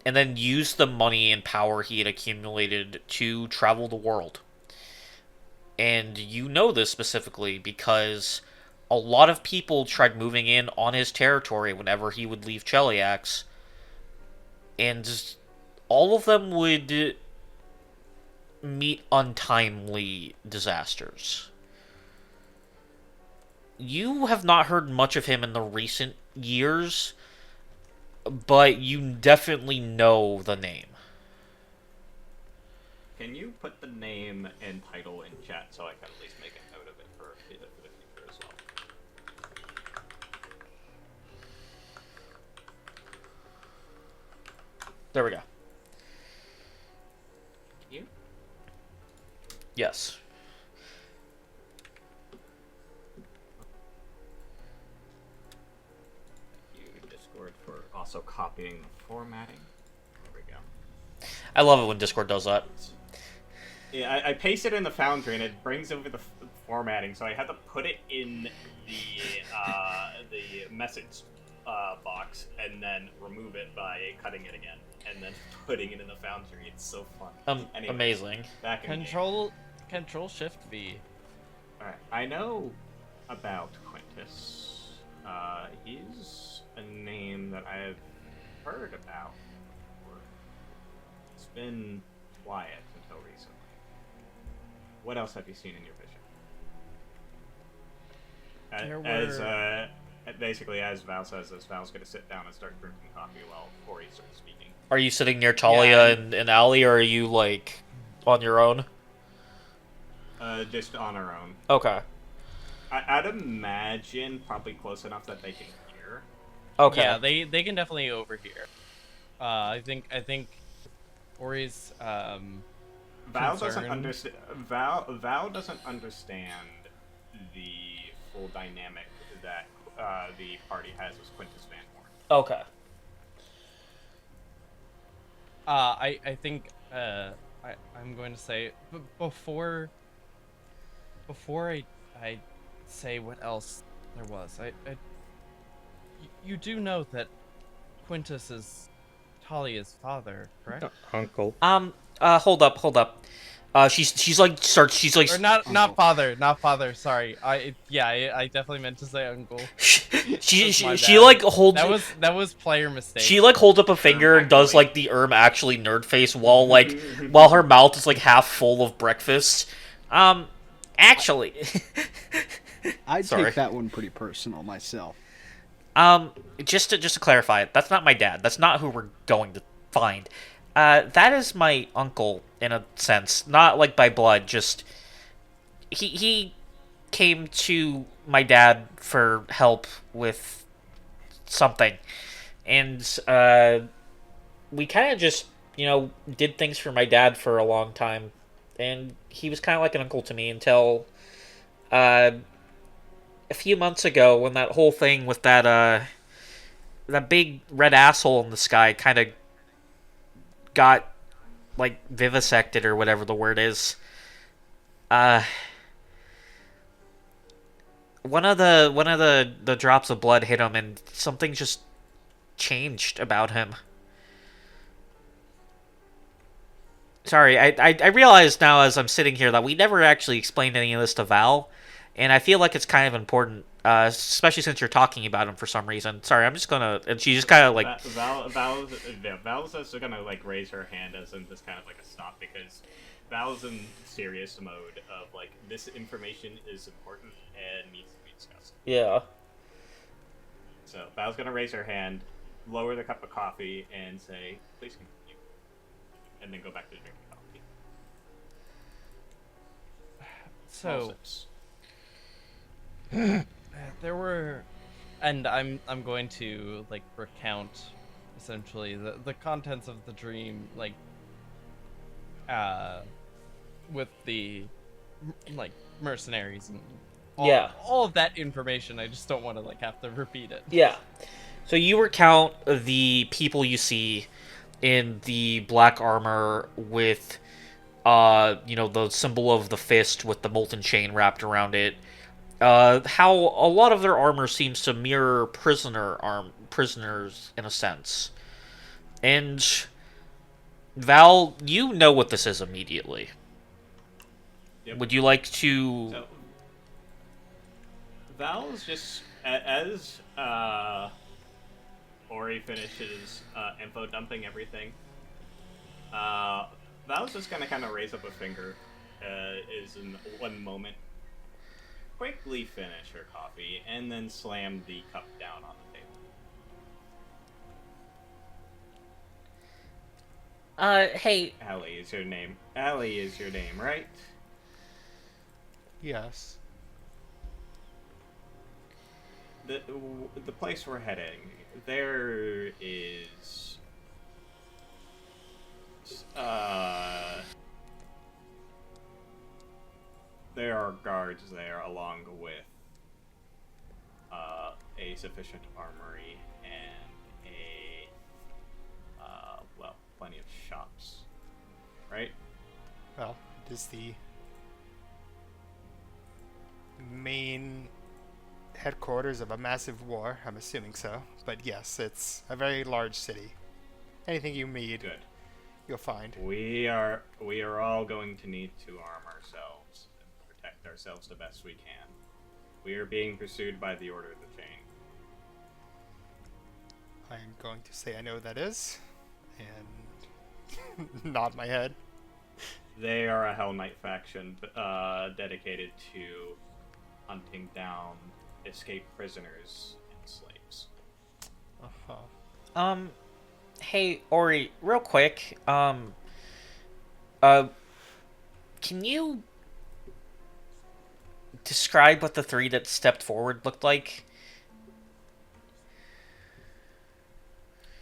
and then used the money and power he had accumulated to travel the world. And you know this specifically because a lot of people tried moving in on his territory whenever he would leave Cheliax, and all of them would meet untimely disasters. You have not heard much of him in the recent years, but you definitely know the name. Can you put the name and title in chat so I can at least make a note of it for the future as well? There we go. You? Yes. You Discord for also copying the formatting. There we go. I love it when Discord does that. Yeah, I paste it in the Foundry and it brings over the formatting, so I had to put it in the message box and then remove it by cutting it again and then putting it in the Foundry. It's so fun. Anyway, Amazing. Back in Control Shift V. Alright, I know about Quintus. He's a name that I've heard about before. It's been quiet until recently. What else have you seen in your vision? Basically, as Val says this, Val's going to sit down and start drinking coffee while Ori starts speaking. Are you sitting near Talia and Allie, or are you, like, on your own? Just on our own. Okay. I'd imagine probably close enough that they can hear. Okay. Yeah, they can definitely overhear. I think Ori's Val doesn't concern. understand. Val doesn't understand the full dynamic that the party has with Quintus Van Horn. Okay. I think I'm going to say before I say what else there was. You do know that Quintus is Talia's father, correct? Uncle. Hold up. She's like Or not father. Sorry. I definitely meant to say uncle. she My bad. like holds That was player mistake. she like holds up a finger and does like the actually nerd face while like while her mouth is like half full of breakfast. Actually, I'd Sorry. take that one pretty personal myself. just to clarify, that's not my dad. That's not who we're going to find. That is my uncle in a sense, not like by blood. Just he came to my dad for help with something, and we kind of just did things for my dad for a long time, and he was kind of like an uncle to me until a few months ago when that whole thing with that big red asshole in the sky kind of got like vivisected or whatever the word is. One of the drops of blood hit him and something just changed about him. Sorry, I realize now as I'm sitting here that we never actually explained any of this to Val, and I feel like it's kind of important, especially since you're talking about him for some reason. Sorry, I'm just gonna... And she just kind of like... Val's just gonna like raise her hand as in just kind of like a stop because Val's in serious mode of like this information is important and needs to be discussed. Yeah. So Val's gonna raise her hand, lower the cup of coffee, and say, "Please continue," and then go back to drinking coffee. So there were, and I'm going to like recount essentially the contents of the dream, like with the like mercenaries and all of that information. I just don't want to like have to repeat it. Yeah. So you recount the people you see in the black armor with, the symbol of the fist with the molten chain wrapped around it. How a lot of their armor seems to mirror prisoners in a sense. And Val, you know what this is immediately. Yep. Would you like to... So, Val's just as Ori finishes info dumping everything. Val Val's just gonna kind of raise up a finger, is in one moment, quickly finish her coffee, and then slam the cup down on the table. Hey, Allie is your name. Allie is your name, right? Yes. The place we're heading, there is there are guards there along with a sufficient armory and well, plenty of shops, right? Well, it is the main headquarters of a massive war. I'm assuming so. But yes, it's a very large city. Anything you need, Good. you'll find. We are all going to need to arm ourselves and protect ourselves the best we can. We are being pursued by the Order of the Chain. I'm going to say I know what that is, and nod my head. They are a Hell Knight faction dedicated to hunting down escaped prisoners and slaves. Uh-huh. Hey, Ori, real quick, can you describe what the three that stepped forward looked like?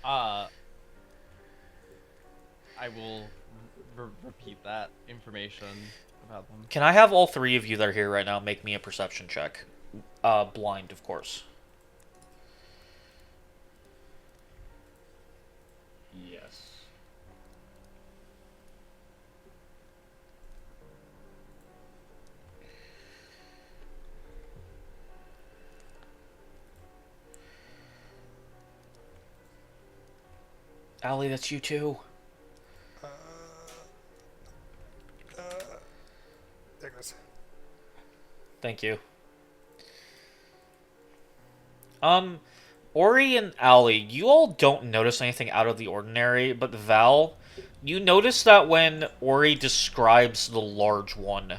I will repeat that information about them. Can I have all three of you that are here right now make me a perception check? Blind, of course. Yes. Allie, that's you too. There goes. Thank you. Ori and Allie, you all don't notice anything out of the ordinary, but Val, you notice that when Ori describes the large one,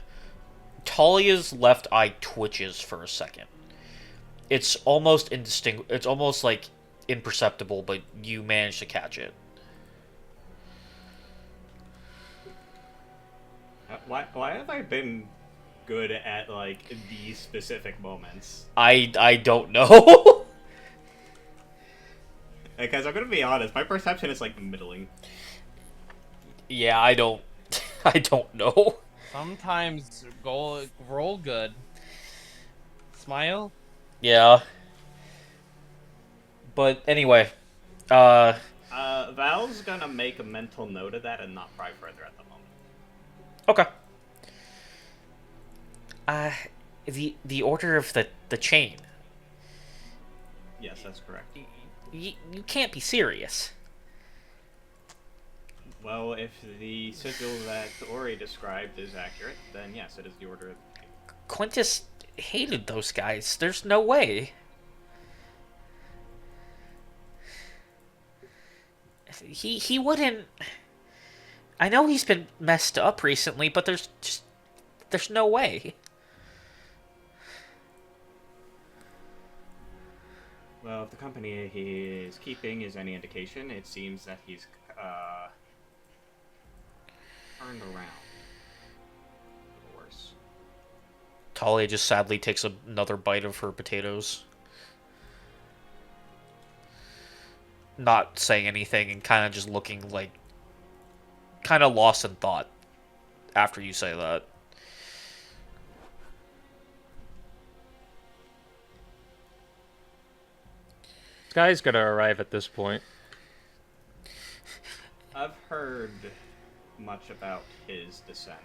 Talia's left eye twitches for a second. It's almost indistinguishable. It's almost like imperceptible, but you manage to catch it. Why have I been good at like these specific moments? I don't know. Because I'm gonna be honest, my perception is like middling. Yeah, I don't know. Sometimes roll good. Smile. Yeah. But anyway, Val's gonna make a mental note of that and not pry further at the moment. okay. The order of the chain. Yes, that's correct. You can't be serious. Well, if the sigil that Ori described is accurate, then yes, it is the Order of the Chain. Quintus hated those guys. There's no way. He wouldn't. I know he's been messed up recently, but there's no way. Well, if the company he is keeping is any indication, it seems that he's turned around. For the worse. Talia just sadly takes another bite of her potatoes. Not saying anything and kind of just looking like kind of lost in thought after you say that. Guy's gonna arrive at this point. I've heard much about his descent.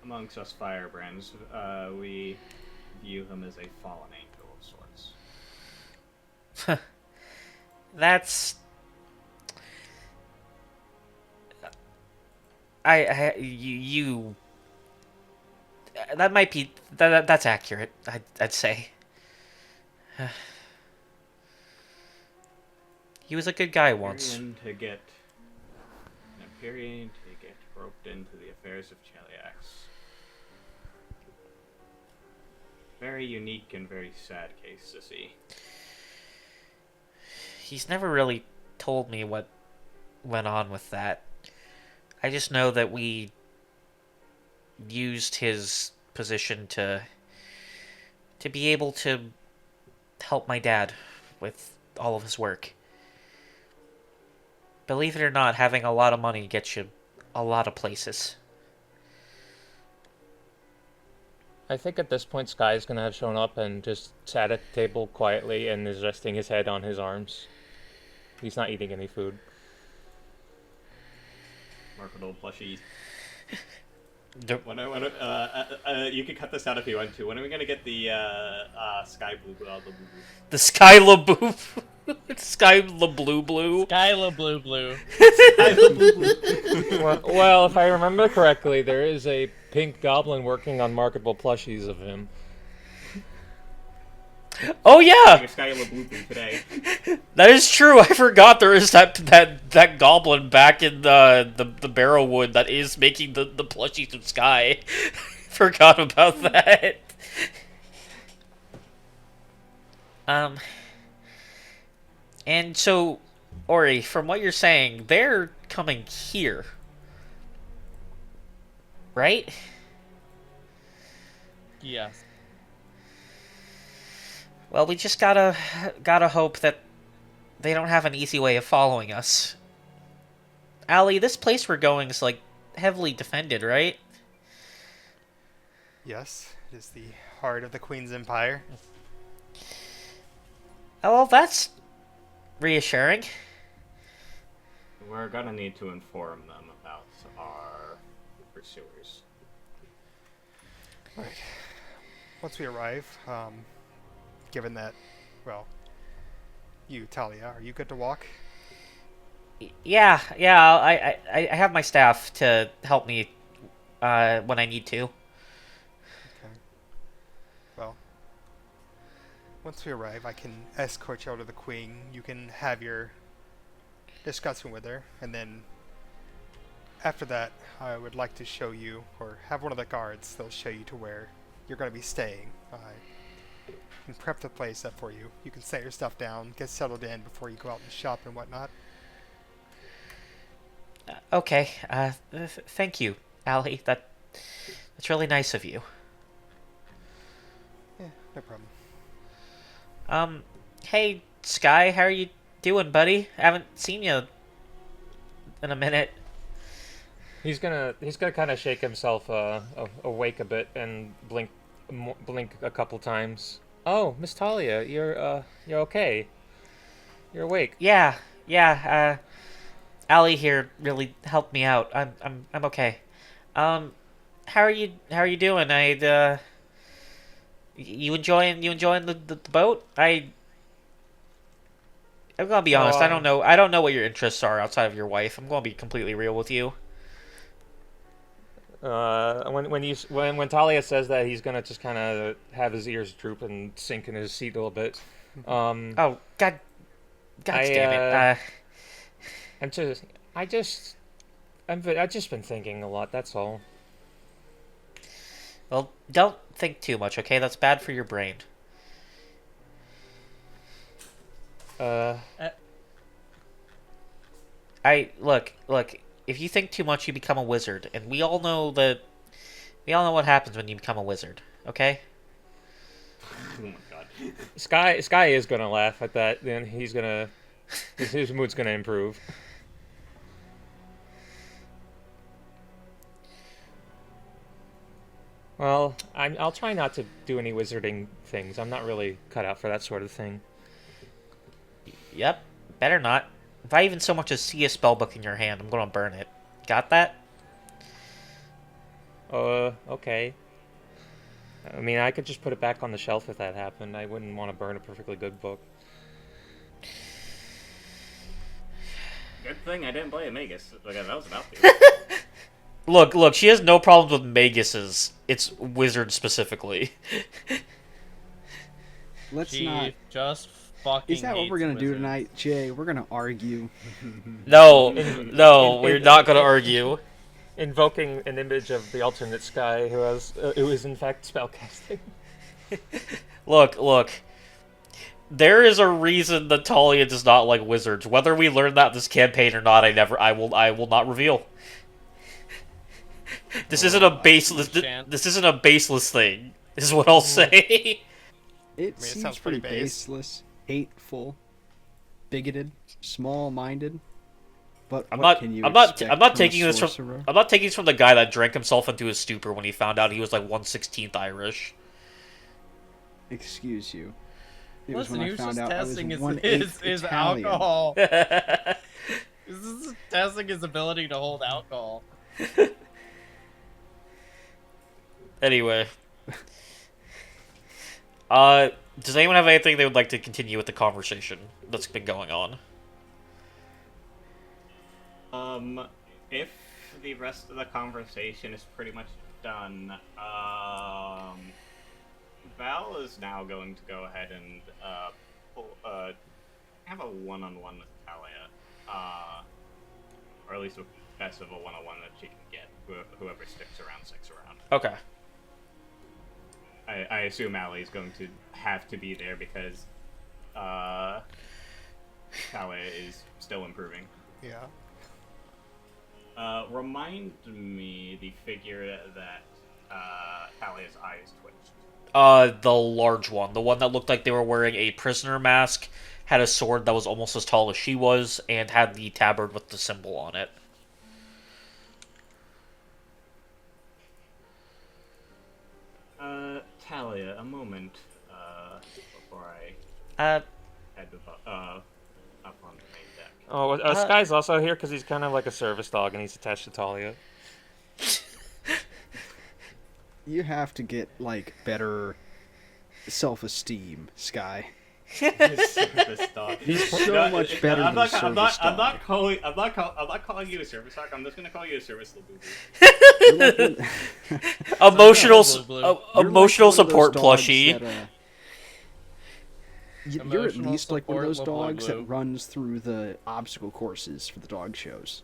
Amongst us firebrands, we view him as a fallen angel of sorts. That's you that might be that's accurate. I'd say. He was a good guy once. Tyrion to get appearing to get roped into the affairs of Cheliax. Very unique and very sad case to see. He's never really told me what went on with that. I just know that we used his position to be able to help my dad with all of his work. Believe it or not, having a lot of money gets you a lot of places. I think at this point Sky is gonna have shown up and just sat at the table quietly and is resting his head on his arms. He's not eating any food. Marketable plushies. D- You can cut this out if you want to. When are we gonna get the sky blue? The Sky LaBoo. Sky LaBlue Blue. Skyla Blue Blue. Well, if I remember correctly, there is a pink goblin working on marketable plushies of him. Oh yeah, Sky blue today. that is true. I forgot there is that goblin back in the Barrowwood that is making the plushies of Sky. Forgot about that. And so, Ori, from what you're saying, they're coming here, right? Yes. Well, we just gotta hope that they don't have an easy way of following us. Allie, this place we're going is, like, heavily defended, right? Yes, it is the heart of the Queen's Empire. Oh, well, that's reassuring. We're gonna need to inform them about our pursuers. Right. Once we arrive, given that, well, you, Talia, are you good to walk? Yeah, I have my staff to help me when I need to. Okay. Well, once we arrive, I can escort you out to the Queen. You can have your discussion with her, and then after that, I would like to show you, or have one of the guards, they'll show you to where you're going to be staying. And prep the place up for you. You can set your stuff down, get settled in before you go out and shop and whatnot. Okay, thank you, Allie. That's really nice of you. Yeah, no problem. Hey, Sky, how are you doing, buddy? I haven't seen you in a minute. He's gonna kind of shake himself awake a bit and blink a couple times. Oh, Miss Talia, you're okay. You're awake. Yeah, Allie here really helped me out. I'm okay. How are you doing? You enjoying the boat? I'm gonna be honest. I don't know what your interests are outside of your wife. I'm gonna be completely real with you. When Talia says that, he's gonna just kind of have his ears droop and sink in his seat a little bit. Oh God damn it! I've just been thinking a lot. That's all. Well, don't think too much, okay? That's bad for your brain. Look. If you think too much, you become a wizard, and we all know what happens when you become a wizard. Okay? Oh my god. Sky is gonna laugh at that. Then his mood's gonna improve. Well, I'll try not to do any wizarding things. I'm not really cut out for that sort of thing. Yep. Better not. If I even so much as see a spellbook in your hand, I'm gonna burn it. Got that? Okay. I mean, I could just put it back on the shelf if that happened. I wouldn't want to burn a perfectly good book. Good thing I didn't play a Magus. Like I was about to. Look, she has no problems with maguses. It's wizards specifically. Let's She not. just fucking Is that what we're hates gonna do wizards. tonight, Jay? We're gonna argue. No, In- no, in- we're in- not gonna in- argue. Invoking an image of the alternate sky who is in fact spellcasting. Look. There is a reason that Talia does not like wizards. Whether we learn that this campaign or not, I will not reveal. This isn't a baseless. This isn't a baseless thing. Is what I'll say. It it seems sounds pretty pretty base. baseless, hateful, bigoted, small-minded. But I'm what not. can you I'm not. expect I'm not from a taking this from. sorcerer? I'm not taking this from the guy that drank himself into a stupor when he found out he was like 1/16th Irish. Excuse you. It was Listen, when he I was found just out I was testing his, 1/8 his Italian. alcohol. This is testing his ability to hold alcohol. Anyway, does anyone have anything they would like to continue with the conversation that's been going on? If the rest of the conversation is pretty much done, Val is now going to go ahead and have a one-on-one with Talia, or at least the best of a one-on-one that she can get. Whoever sticks around, sticks around. Okay. I assume Allie is going to have to be there because Talia is still improving. Yeah. Remind me the figure that Talia's eyes twitched. The large one, the one that looked like they were wearing a prisoner mask, had a sword that was almost as tall as she was, and had the tabard with the symbol on it. Talia, a moment before I Uh, head up on the main deck. Oh, Sky's also here because he's kind of like a service dog and he's attached to Talia. You have to get like better self-esteem, Sky. Service dog. He's so much better than a service I'm dog. not calling you a service dog. I'm just gonna call you a service labubu. emotional You're emotional like one of those support dogs plushie. that, you're at Emotional least like one of those support, dogs that Lub-Lub-Lub. runs through the obstacle courses for the dog shows.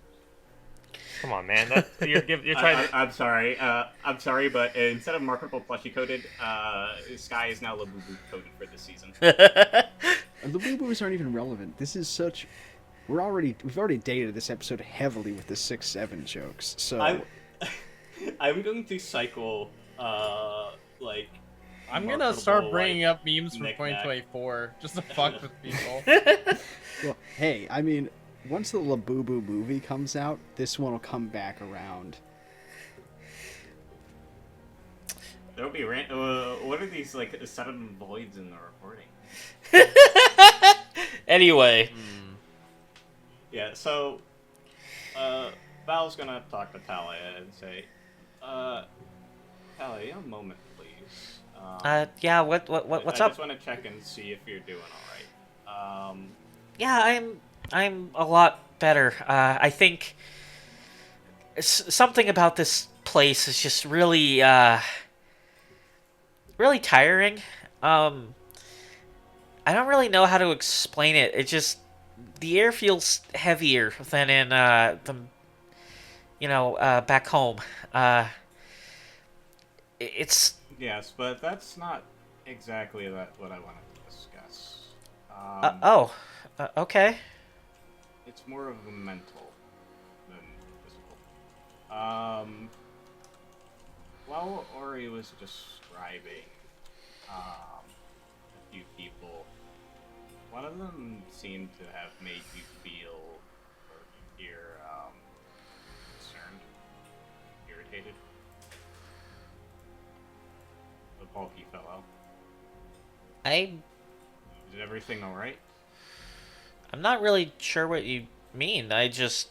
Come on, man. You're trying to... I'm sorry. I'm sorry, but instead of marketable plushie coded, Sky is now labubu coded for this season. And the boo-boos aren't even relevant. This is such... We've already dated this episode heavily with the 6-7 jokes, so... I'm going to cycle, like... I'm gonna start marketable, bringing like, up memes from knick-knack. 2024 just to fuck with people. Well, hey, I mean, once the Labubu movie comes out, this one will come back around. There'll be what are these, like, sudden voids in the recording? Anyway, Yeah, so, Val's gonna talk to Talia and say, Talia, a moment, please. yeah, what's I up? just want to check and see if you're doing all right. Yeah, I'm a lot better. I think something about this place is just really really tiring. I don't really know how to explain it. It just the air feels heavier than in back home. It's Yes, but that's not exactly what I wanted to discuss. okay. It's more of a mental than physical. While Ori was describing a few people, one of them seemed to have made you feel or appear concerned, irritated. The bulky fellow. I'm Is everything alright? not really sure what you mean. I guess,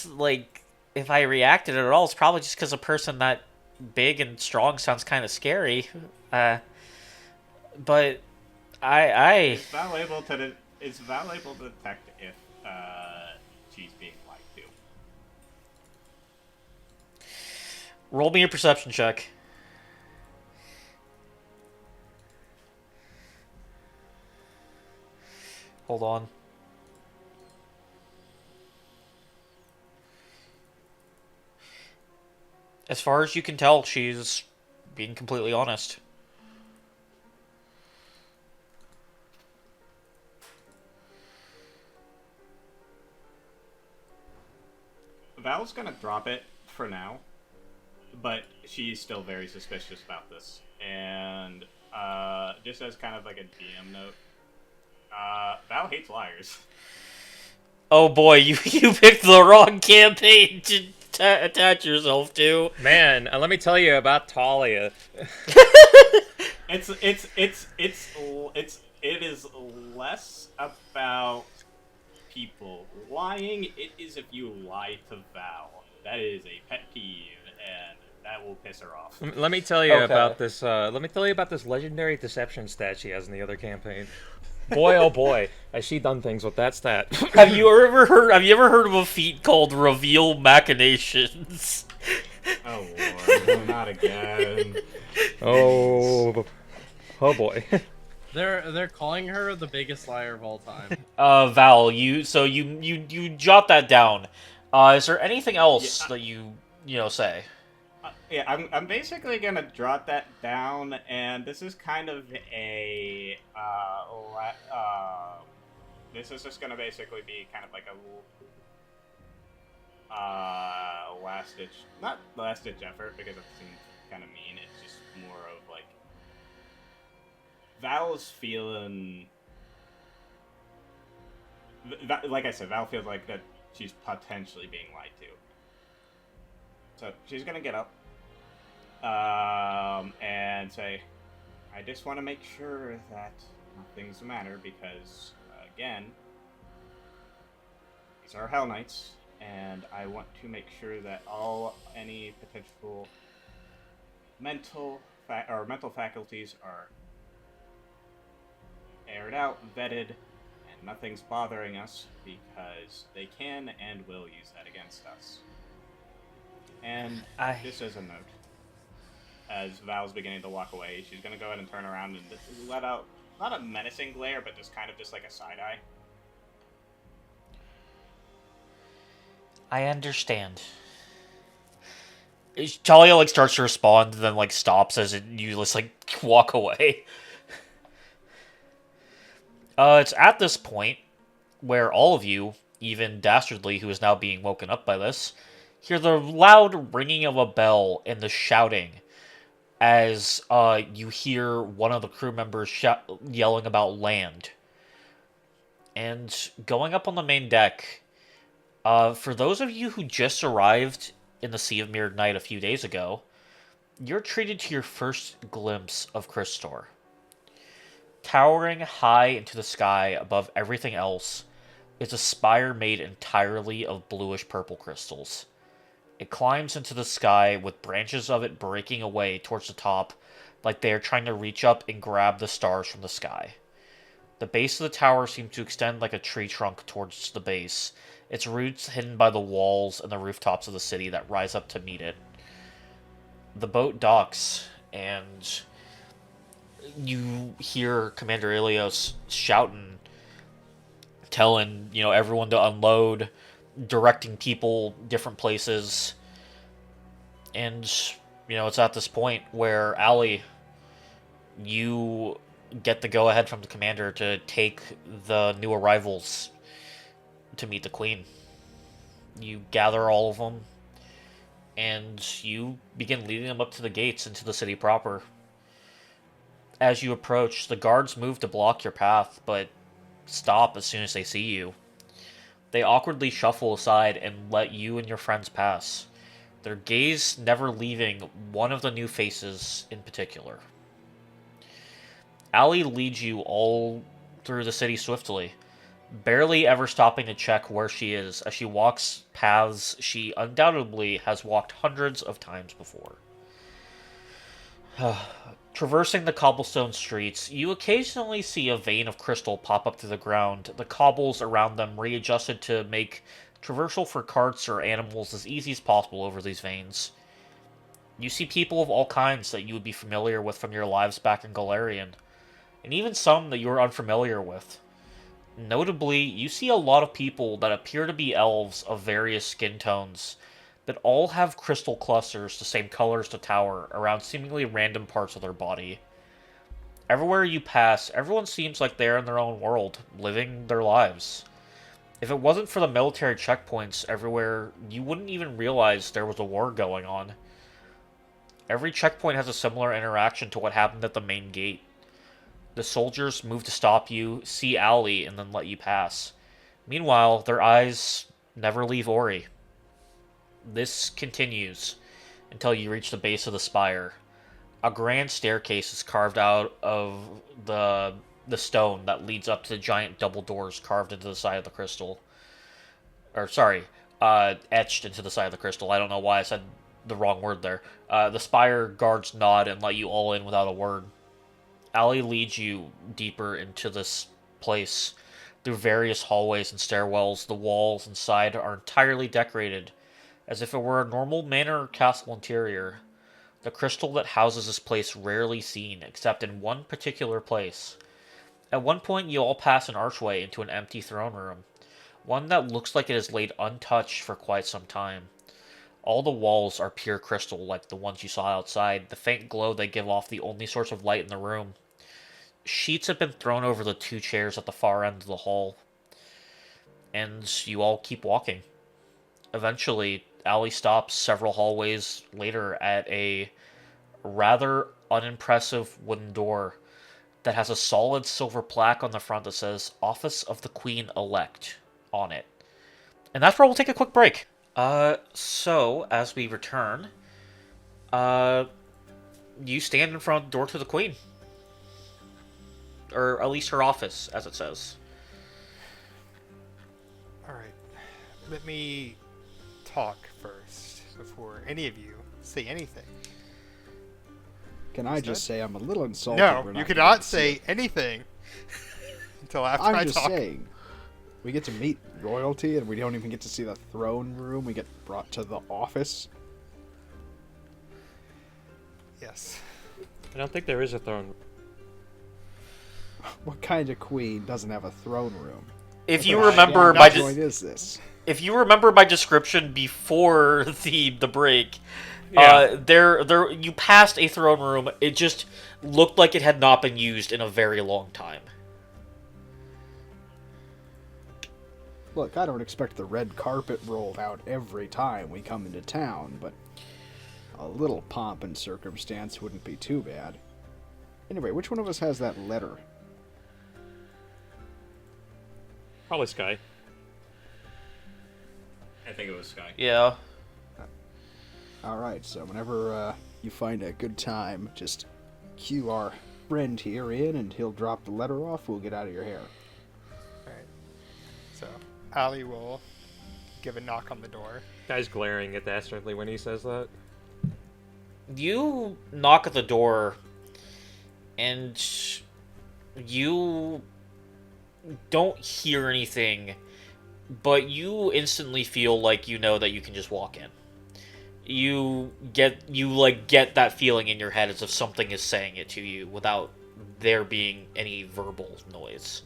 like, if I reacted at all, it's probably just because a person that big and strong sounds kind of scary. But Is Val able to detect if she's being lied to? roll me a perception check. Hold on. As far as you can tell, she's being completely honest. Val's gonna drop it for now, but she's still very suspicious about this. And just as kind of like a DM note, Val hates liars. Oh boy, you picked the wrong campaign to attach yourself to. Man, let me tell you about Talia. It is less about people lying. It is if you lie to Val. That is a pet peeve, and that will piss her off. Let me tell you Okay. about this. Let me tell you about this legendary deception stat she has in the other campaign. Boy, oh boy, has she done things with that stat. Have you ever heard of a feat called reveal machinations? Oh Lord, not again. Oh boy. They're calling her the biggest liar of all time. Val, you jot that down. Is there anything else that you say? Yeah, I'm basically gonna jot that down, and this is kind of a this is just gonna basically be kind of like a not last ditch effort, because it seems kind of mean. It's just more of like Val's feeling. Like I said, Val feels like that she's potentially being lied to. So she's gonna get up and say, I just want to make sure that nothing's the matter, because, again, these are Hell Knights, and I want to make sure that any potential mental faculties are aired out, vetted, and nothing's bothering us, because they can and will use that against us. And just as a note, as Val's beginning to walk away, she's going to go ahead and turn around and let out, not a menacing glare, but just kind of just like a side eye. I understand. Talia starts to respond, and then stops as you just walk away. It's at this point where all of you, even Dastardly, who is now being woken up by this, hear the loud ringing of a bell and the shouting as you hear one of the crew members yelling about land. And going up on the main deck, for those of you who just arrived in the Sea of Mirrored Night a few days ago, you're treated to your first glimpse of Crystor. Towering high into the sky above everything else is a spire made entirely of bluish-purple crystals. It climbs into the sky with branches of it breaking away towards the top like they are trying to reach up and grab the stars from the sky. The base of the tower seems to extend like a tree trunk towards the base, its roots hidden by the walls and the rooftops of the city that rise up to meet it. The boat docks, and you hear Commander Ilios shouting, telling, everyone to unload, directing people different places. And, it's at this point where, Allie, you get the go-ahead from the commander to take the new arrivals to meet the Queen. You gather all of them, and you begin leading them up to the gates into the city proper. As you approach, the guards move to block your path, but stop as soon as they see you. They awkwardly shuffle aside and let you and your friends pass, their gaze never leaving one of the new faces in particular. Allie leads you all through the city swiftly, barely ever stopping to check where she is as she walks paths she undoubtedly has walked hundreds of times before. Traversing the cobblestone streets, you occasionally see a vein of crystal pop up through the ground, the cobbles around them readjusted to make traversal for carts or animals as easy as possible over these veins. You see people of all kinds that you would be familiar with from your lives back in Galarian, and even some that you are unfamiliar with. Notably, you see a lot of people that appear to be elves of various skin tones that all have crystal clusters the same color as the tower around seemingly random parts of their body. Everywhere you pass, everyone seems like they're in their own world, living their lives. If it wasn't for the military checkpoints everywhere, you wouldn't even realize there was a war going on. Every checkpoint has a similar interaction to what happened at the main gate. The soldiers move to stop you, see Allie, and then let you pass. Meanwhile, their eyes never leave Ori. This continues until you reach the base of the spire. A grand staircase is carved out of the stone that leads up to the giant double doors carved into the side of the crystal. Or, sorry, etched into the side of the crystal. I don't know why I said the wrong word there. The spire guards nod and let you all in without a word. Allie leads you deeper into this place. Through various hallways and stairwells, the walls inside are entirely decorated, as if it were a normal manor or castle interior. The crystal that houses this place rarely seen, except in one particular place. At one point, you all pass an archway into an empty throne room, one that looks like it is laid untouched for quite some time. All the walls are pure crystal, like the ones you saw outside, the faint glow they give off the only source of light in the room. Sheets have been thrown over the 2 chairs at the far end of the hall, and you all keep walking. Eventually, Allie stops several hallways later at a rather unimpressive wooden door that has a solid silver plaque on the front that says Office of the Queen Elect on it. And that's where we'll take a quick break. So, as we return, you stand in front of the door to the Queen. Or at least her office, as it says. Alright. Let me talk first before any of you say anything. Can I just say I'm a little insulted? No, we're you not cannot getting to see say it. anything until after I'm I just talk. saying. We get to meet royalty, and we don't even get to see the throne room. We get brought to the office. Yes. I don't think there is a throne. What kind of queen doesn't have a throne room? If you What the remember shit my joint is this? if you remember my description before the break, Yeah. there you passed a throne room. It just looked like it had not been used in a very long time. Look, I don't expect the red carpet rolled out every time we come into town, but a little pomp and circumstance wouldn't be too bad. Anyway, which one of us has that letter? Probably Sky. I think it was Sky. Yeah. Alright, so whenever you find a good time, just cue our friend here in, and he'll drop the letter off. We'll get out of your hair. Alright. So, Allie will give a knock on the door. Guy's glaring at Dastardly when he says that. You knock at the door, and you don't hear anything, but you instantly feel like you know that you can just walk in. You get that feeling in your head as if something is saying it to you without there being any verbal noise.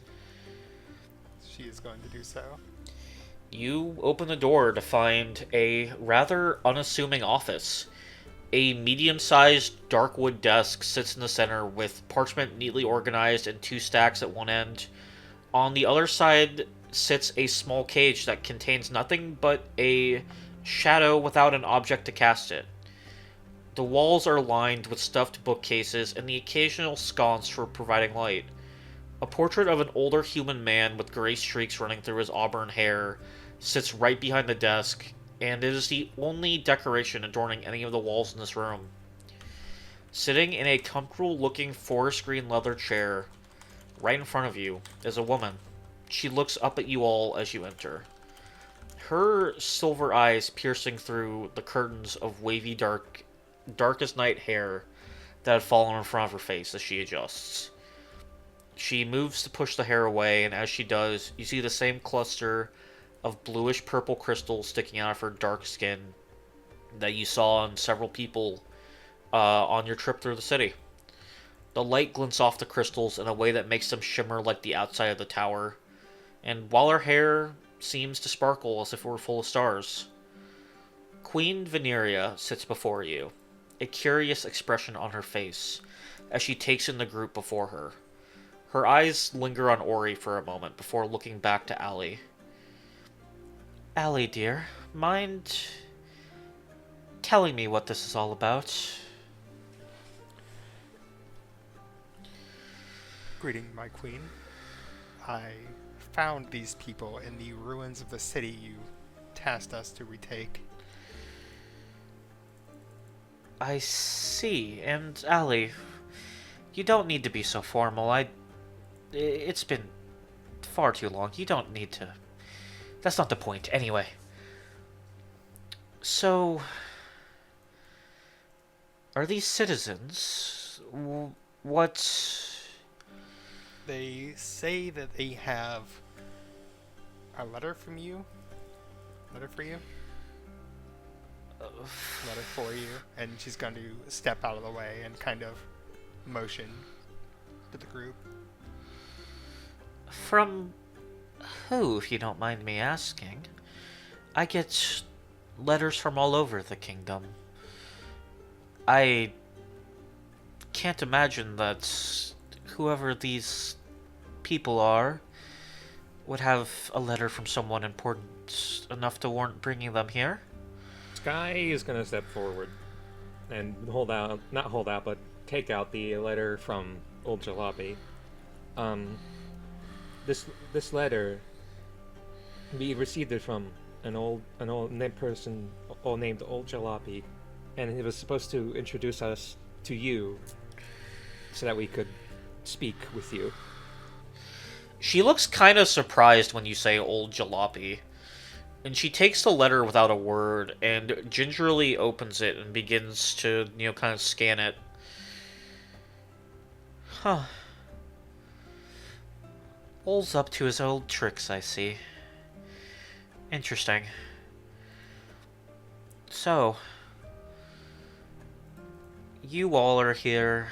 She is going to do so. You open the door to find a rather unassuming office. A medium-sized dark wood desk sits in the center with parchment neatly organized in 2 stacks at one end. On the other side sits a small cage that contains nothing but a shadow without an object to cast it. The walls are lined with stuffed bookcases and the occasional sconce for providing light. A portrait of an older human man with gray streaks running through his auburn hair sits right behind the desk, and it is the only decoration adorning any of the walls in this room. Sitting in a comfortable-looking forest green leather chair, right in front of you, is a woman. She looks up at you all as you enter. Her silver eyes piercing through the curtains of wavy dark as night hair that had fallen in front of her face as she adjusts. She moves to push the hair away, and as she does, you see the same cluster of bluish-purple crystals sticking out of her dark skin that you saw on several people on your trip through the city. The light glints off the crystals in a way that makes them shimmer like the outside of the tower, and while her hair seems to sparkle as if it were full of stars, Queen Veneria sits before you, a curious expression on her face as she takes in the group before her. Her eyes linger on Ori for a moment before looking back to Allie. Allie, dear, mind telling me what this is all about? Greeting, my queen. I found these people in the ruins of the city you tasked us to retake. I see. And Allie, you don't need to be so formal. It's been far too long. You don't need to. That's not the point. Anyway. So, are these citizens? What? They say that they have a letter from you. Letter for you. Letter for you. And she's going to step out of the way and kind of motion to the group. From who, if you don't mind me asking? I get letters from all over the kingdom. I can't imagine that whoever these people are would have a letter from someone important enough to warrant bringing them here. Sky is gonna step forward and not hold out, but take out the letter from Old Jalopy. This letter, we received it from an old person named Old Jalopy, and it was supposed to introduce us to you, so that we could speak with you. She looks kind of surprised when you say Old Jalopy, and she takes the letter without a word and gingerly opens it and begins to, kind of scan it. Huh. Old's up to his old tricks, I see. Interesting. So, you all are here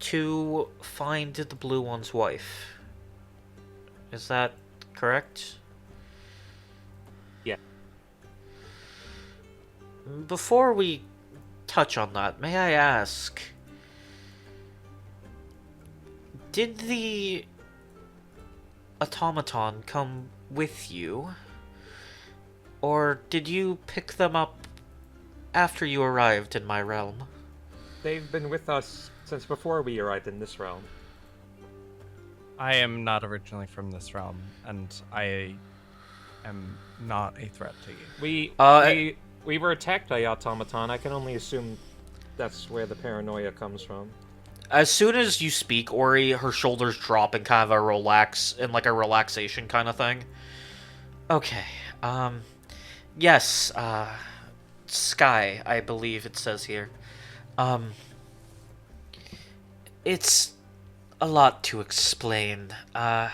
to find the Blue One's wife. Is that correct? Yeah. Before we touch on that, may I ask, did the automaton come with you? Or did you pick them up after you arrived in my realm? They've been with us since before we arrived in this realm. I am not originally from this realm, and I am not a threat to you. We were attacked by automaton. I can only assume that's where the paranoia comes from. As soon as you speak, Ori, her shoulders drop in kind of a relaxation kind of thing. Okay, yes, Sky, I believe it says here. It's a lot to explain. The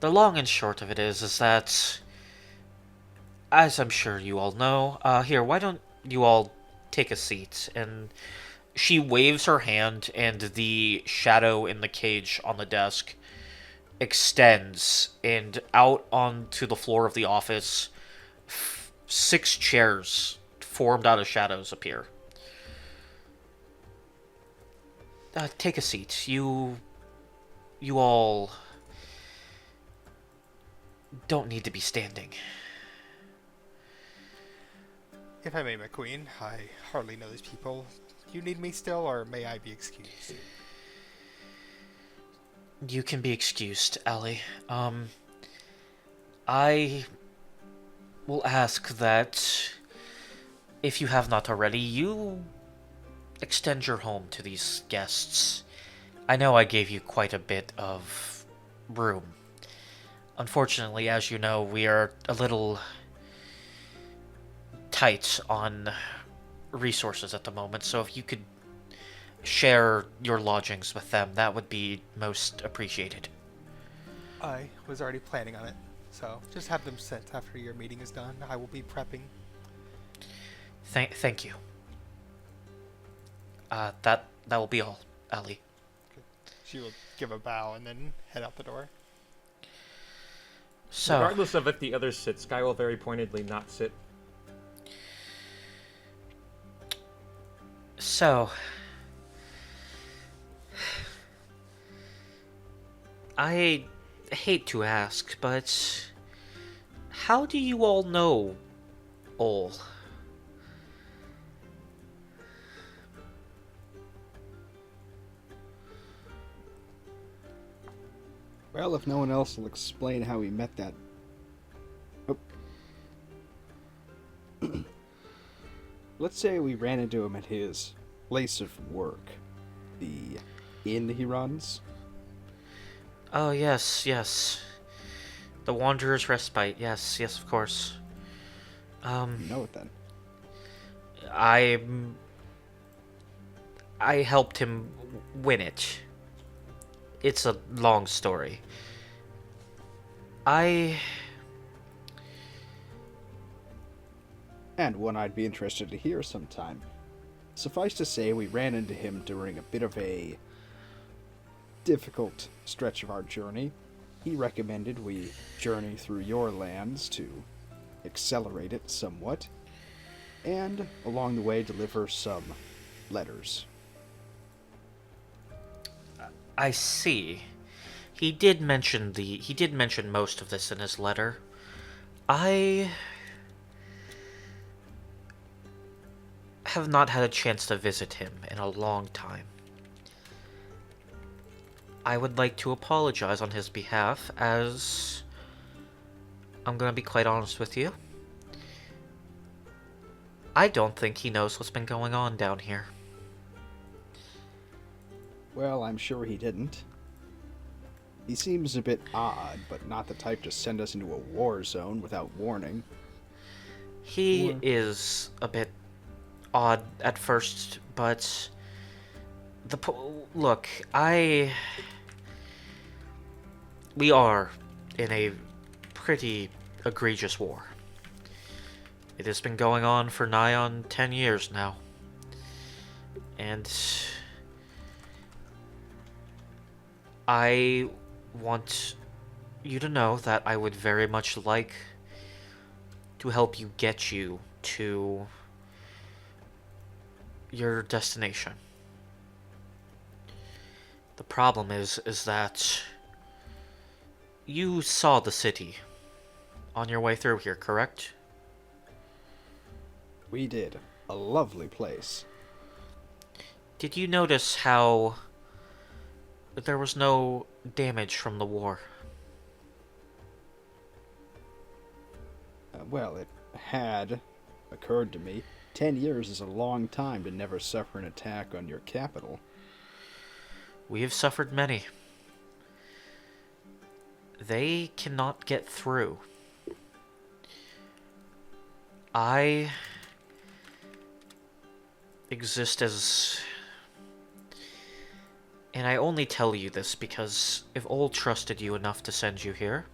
long and short of it is that, as I'm sure you all know, here, why don't you all take a seat? And she waves her hand, and the shadow in the cage on the desk extends, and out onto the floor of the office, 6 chairs formed out of shadows appear. Take a seat. You all don't need to be standing. If I may, my queen, I hardly know these people. Do you need me still, or may I be excused? You can be excused, Allie. I will ask that, if you have not already, you extend your home to these guests. I know I gave you quite a bit of room. Unfortunately, as you know, we are a little tight on resources at the moment, so if you could share your lodgings with them, that would be most appreciated. I was already planning on it, so just have them sent after your meeting is done. I will be prepping. Thank you. That will be all, Allie. She will give a bow and then head out the door. So, Regardless of if the others sit, Sky will very pointedly not sit. so, I hate to ask, but how do you all know Ol? Well, if no one else will explain how he met that. Oh. Let's say we ran into him at his place of work. The inn he runs. Oh, yes, yes. The Wanderer's Respite, yes, yes, of course. You know it then. I helped him win it. It's a long story. And one I'd be interested to hear sometime. Suffice to say, we ran into him during a bit of a difficult stretch of our journey. He recommended we journey through your lands to accelerate it somewhat, and along the way deliver some letters. I see. He did mention most of this in his letter. I have not had a chance to visit him in a long time. I would like to apologize on his behalf, as I'm gonna be quite honest with you. I don't think he knows what's been going on down here. Well, I'm sure he didn't. He seems a bit odd, but not the type to send us into a war zone without warning. He Or- is a bit odd at first, but look, we are in a pretty egregious war. It has been going on for nigh on 10 years now. And I want you to know that I would very much like to help you get you to your destination. The problem is that you saw the city on your way through here, correct? We did. A lovely place. Did you notice how there was no damage from the war? Well, it had occurred to me. 10 years is a long time to never suffer an attack on your capital. We have suffered many. They cannot get through. I exist as... And I only tell you this because if Ol trusted you enough to send you here,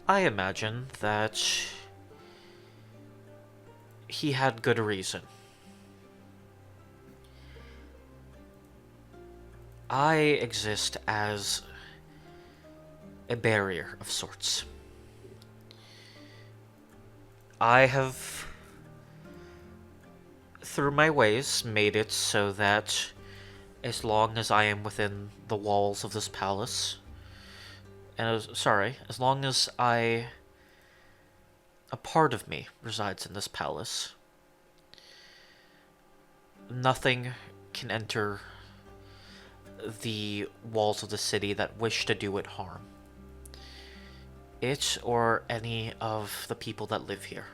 I imagine that he had good reason. I exist as a barrier of sorts. I have, through my ways, made it so that as long as I am within the walls of this palace, as long as a part of me resides in this palace, nothing can enter the walls of the city that wish to do it harm. It or any of the people that live here.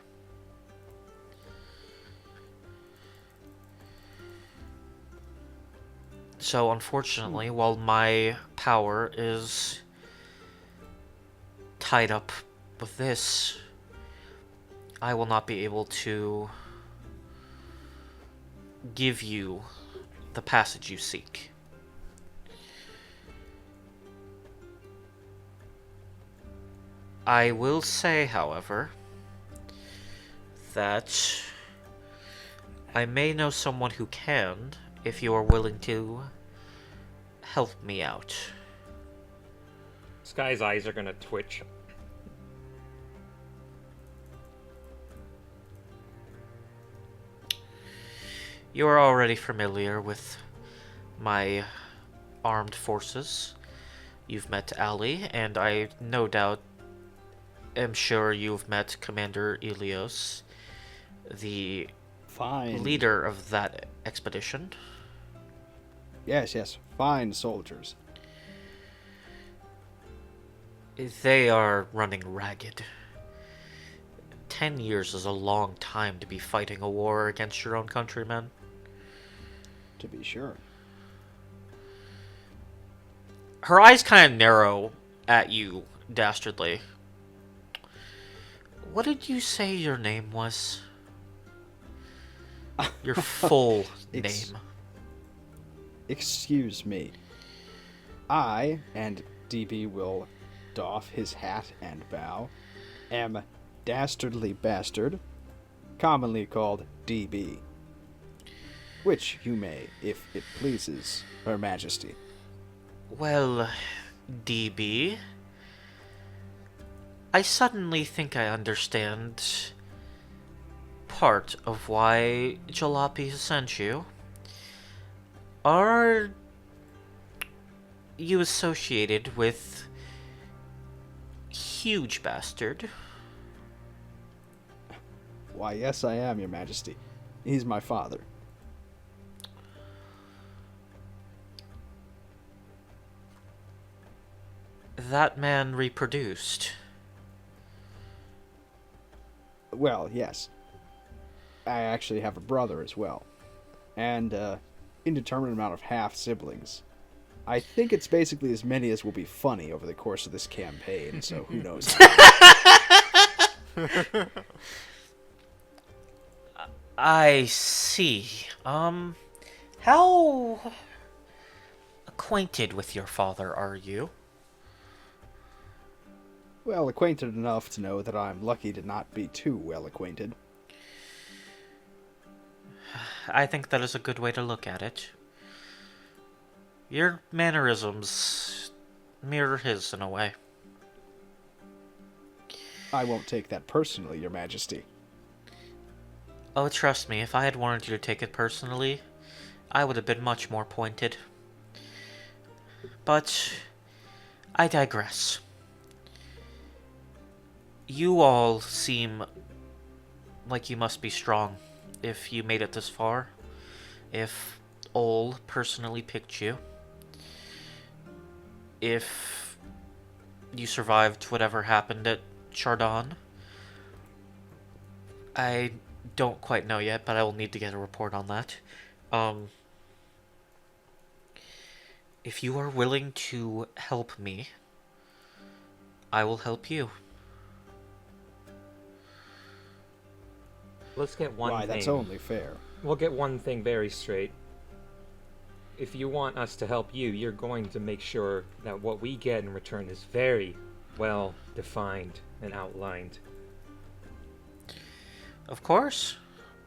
So unfortunately, while my power is tied up with this, I will not be able to give you the passage you seek. I will say, however, that I may know someone who can, if you are willing to help me out. Sky's eyes are gonna twitch. You are already familiar with my armed forces. You've met Ali, and I no doubt am sure you've met Commander Elios, the Fine. leader of that expedition. Yes, fine soldiers. They are running ragged. 10 years is a long time to be fighting a war against your own countrymen. To be sure. Her eyes kind of narrow at you, Dastardly. What did you say your name was? Your full name. Excuse me. I, and DB will doff his hat and bow, am Dastardly Bastard, commonly called DB. Which you may, if it pleases Her Majesty. Well, DB, I suddenly think I understand part of why Jalopy sent you. Are you associated with Huge Bastard? Why, yes, I am, Your Majesty. He's my father. That man reproduced. Well, yes. I actually have a brother as well. And, indeterminate amount of half-siblings. I think it's basically as many as will be funny over the course of this campaign, so who knows. I see. How acquainted with your father are you? Well acquainted enough to know that I'm lucky to not be too well acquainted. I think that is a good way to look at it. Your mannerisms mirror his in a way. I won't take that personally, Your Majesty. Oh, trust me, if I had wanted you to take it personally, I would have been much more pointed. But I digress. You all seem like you must be strong if you made it this far. If Ol personally picked you. If you survived whatever happened at Chardon. I don't quite know yet, but I will need to get a report on that. If you are willing to help me, I will help you. Let's get one Why, thing. that's only fair. We'll get one thing very straight. If you want us to help you, you're going to make sure that what we get in return is very well defined and outlined. Of course.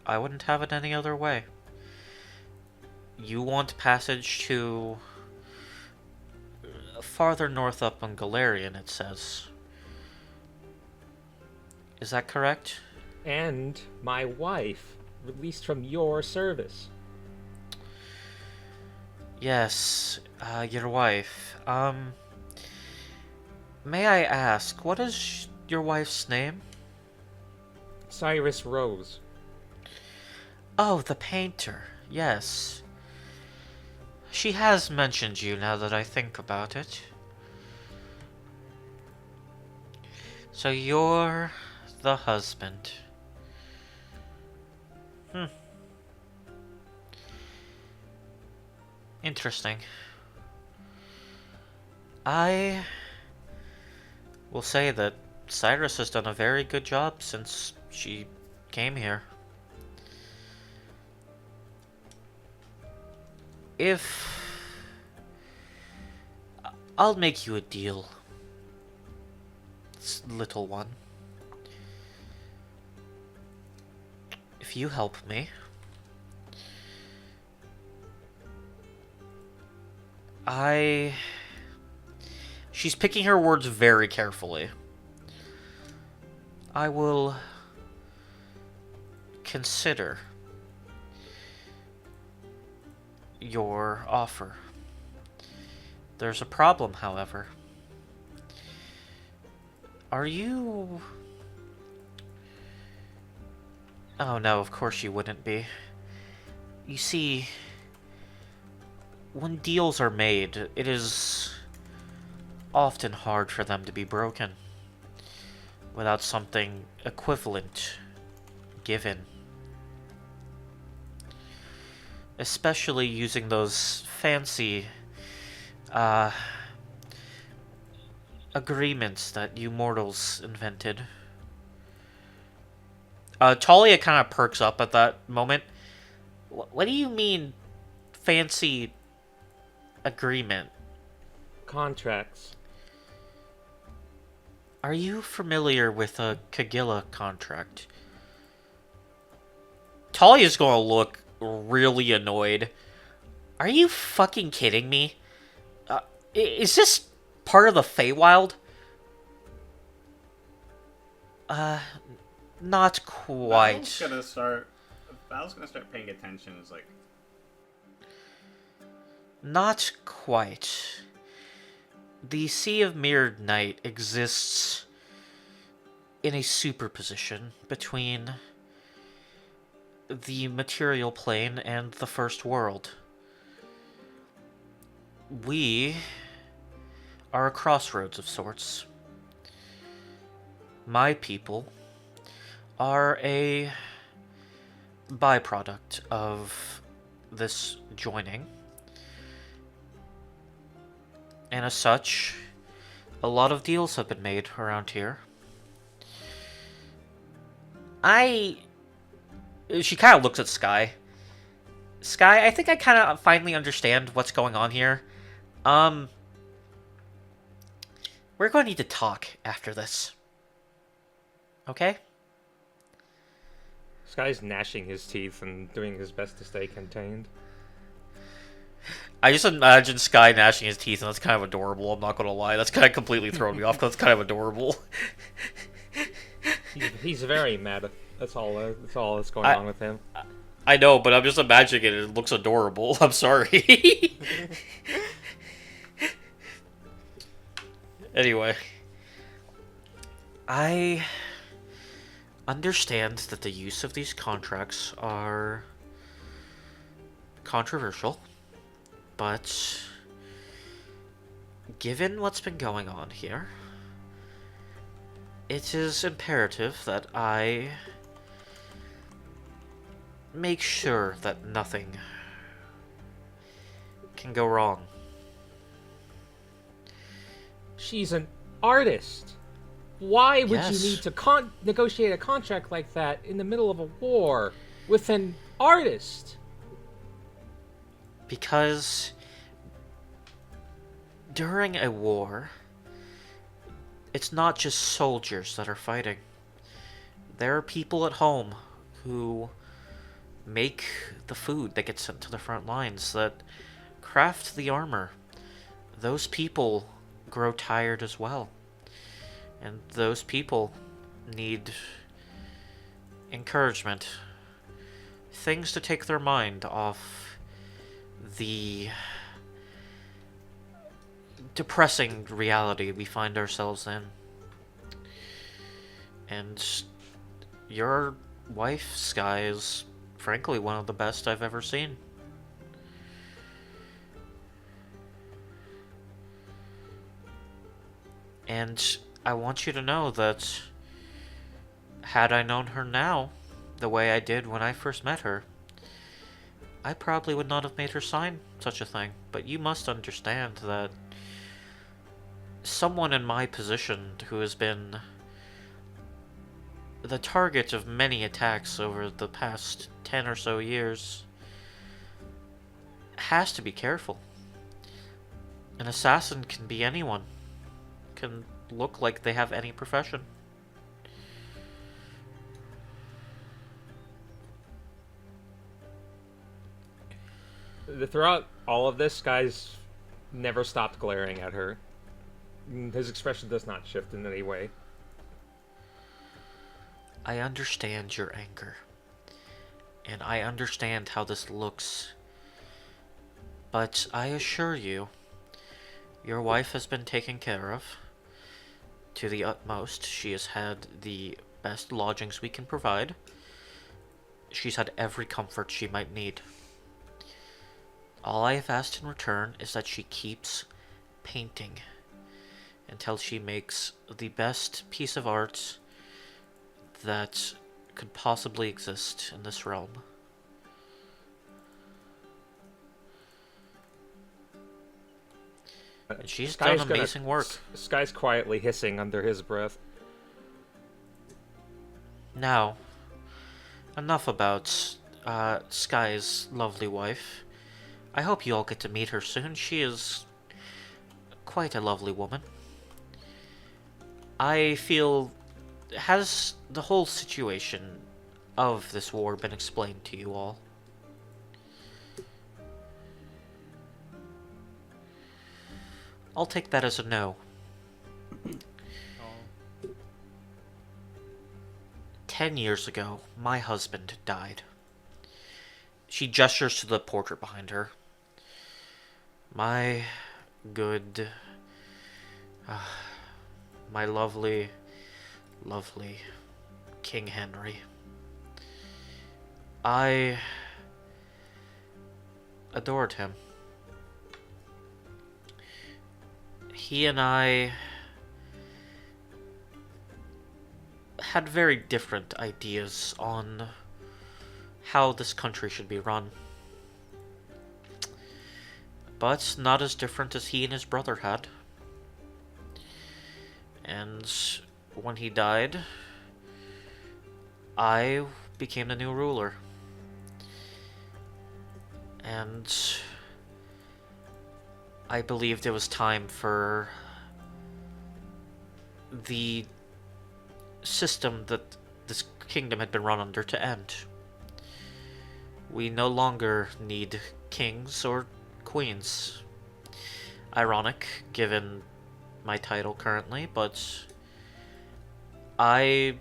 I wouldn't have it any other way. You want passage to farther north up on Galarian, it says. Is that correct? And my wife, released from your service. Yes, your wife. May I ask, what is your wife's name? Cyrus Rose. Oh, the painter. Yes. She has mentioned you now that I think about it. So you're the husband. Interesting. I will say that Cyrus has done a very good job since she came here. If I'll make you a deal, little one. If you help me, I... She's picking her words very carefully. I will consider your offer. There's a problem, however. Are you... Oh no, of course you wouldn't be. You see, when deals are made, it is often hard for them to be broken without something equivalent given. Especially using those fancy agreements that you mortals invented. Talia kind of perks up at that moment. What do you mean, fancy agreement? Contracts. Are you familiar with a Kagilla contract? Talia's gonna look really annoyed. Are you fucking kidding me? Is this part of the Feywild? Not quite. Val's gonna start paying attention. It's like, Not quite. The Sea of Mirrored Night exists in a superposition between the material plane and the first world. We are a crossroads of sorts. My people are a byproduct of this joining. And as such, a lot of deals have been made around here. She kind of looks at Sky. Sky, I think I kind of finally understand what's going on here. We're going to need to talk after this. Okay? Sky's gnashing his teeth and doing his best to stay contained. I just imagine Sky gnashing his teeth, and that's kind of adorable, I'm not going to lie. That's kind of completely thrown me off, because it's kind of adorable. He's very mad. That's all that's going on with him. I know, but I'm just imagining it. It looks adorable. I'm sorry. Anyway. I understand that the use of these contracts are controversial, but given what's been going on here, it is imperative that I make sure that nothing can go wrong. She's an artist. Why would Yes. you need to negotiate a contract like that in the middle of a war with an artist? Because during a war, it's not just soldiers that are fighting. There are people at home who make the food that gets sent to the front lines, that craft the armor. Those people grow tired as well. And those people need encouragement. Things to take their mind off the depressing reality we find ourselves in. And your wife, Sky, is frankly one of the best I've ever seen. And I want you to know that had I known her now the way I did when I first met her, I probably would not have made her sign such a thing. But you must understand that someone in my position who has been the target of many attacks over the past 10 or so years has to be careful. An assassin can be anyone. Can look like they have any profession. Throughout all of this, Sky's never stopped glaring at her. His expression does not shift in any way. I understand your anger. And I understand how this looks. But I assure you, your wife has been taken care of to the utmost. She has had the best lodgings we can provide. She's had every comfort she might need. All I have asked in return is that she keeps painting until she makes the best piece of art that could possibly exist in this realm. And she's done amazing work. Sky's quietly hissing under his breath. Now, enough about Sky's lovely wife. I hope you all get to meet her soon. She is quite a lovely woman. I feel... Has the whole situation of this war been explained to you all? I'll take that as a no. 10 years ago, my husband died. She gestures to the portrait behind her. My good... my lovely King Henry. I adored him. He and I had very different ideas on how this country should be run. But not as different as he and his brother had. And when he died, I became the new ruler. And I believed it was time for the system that this kingdom had been run under to end. We no longer need kings or queens. Ironic, given my title currently, but I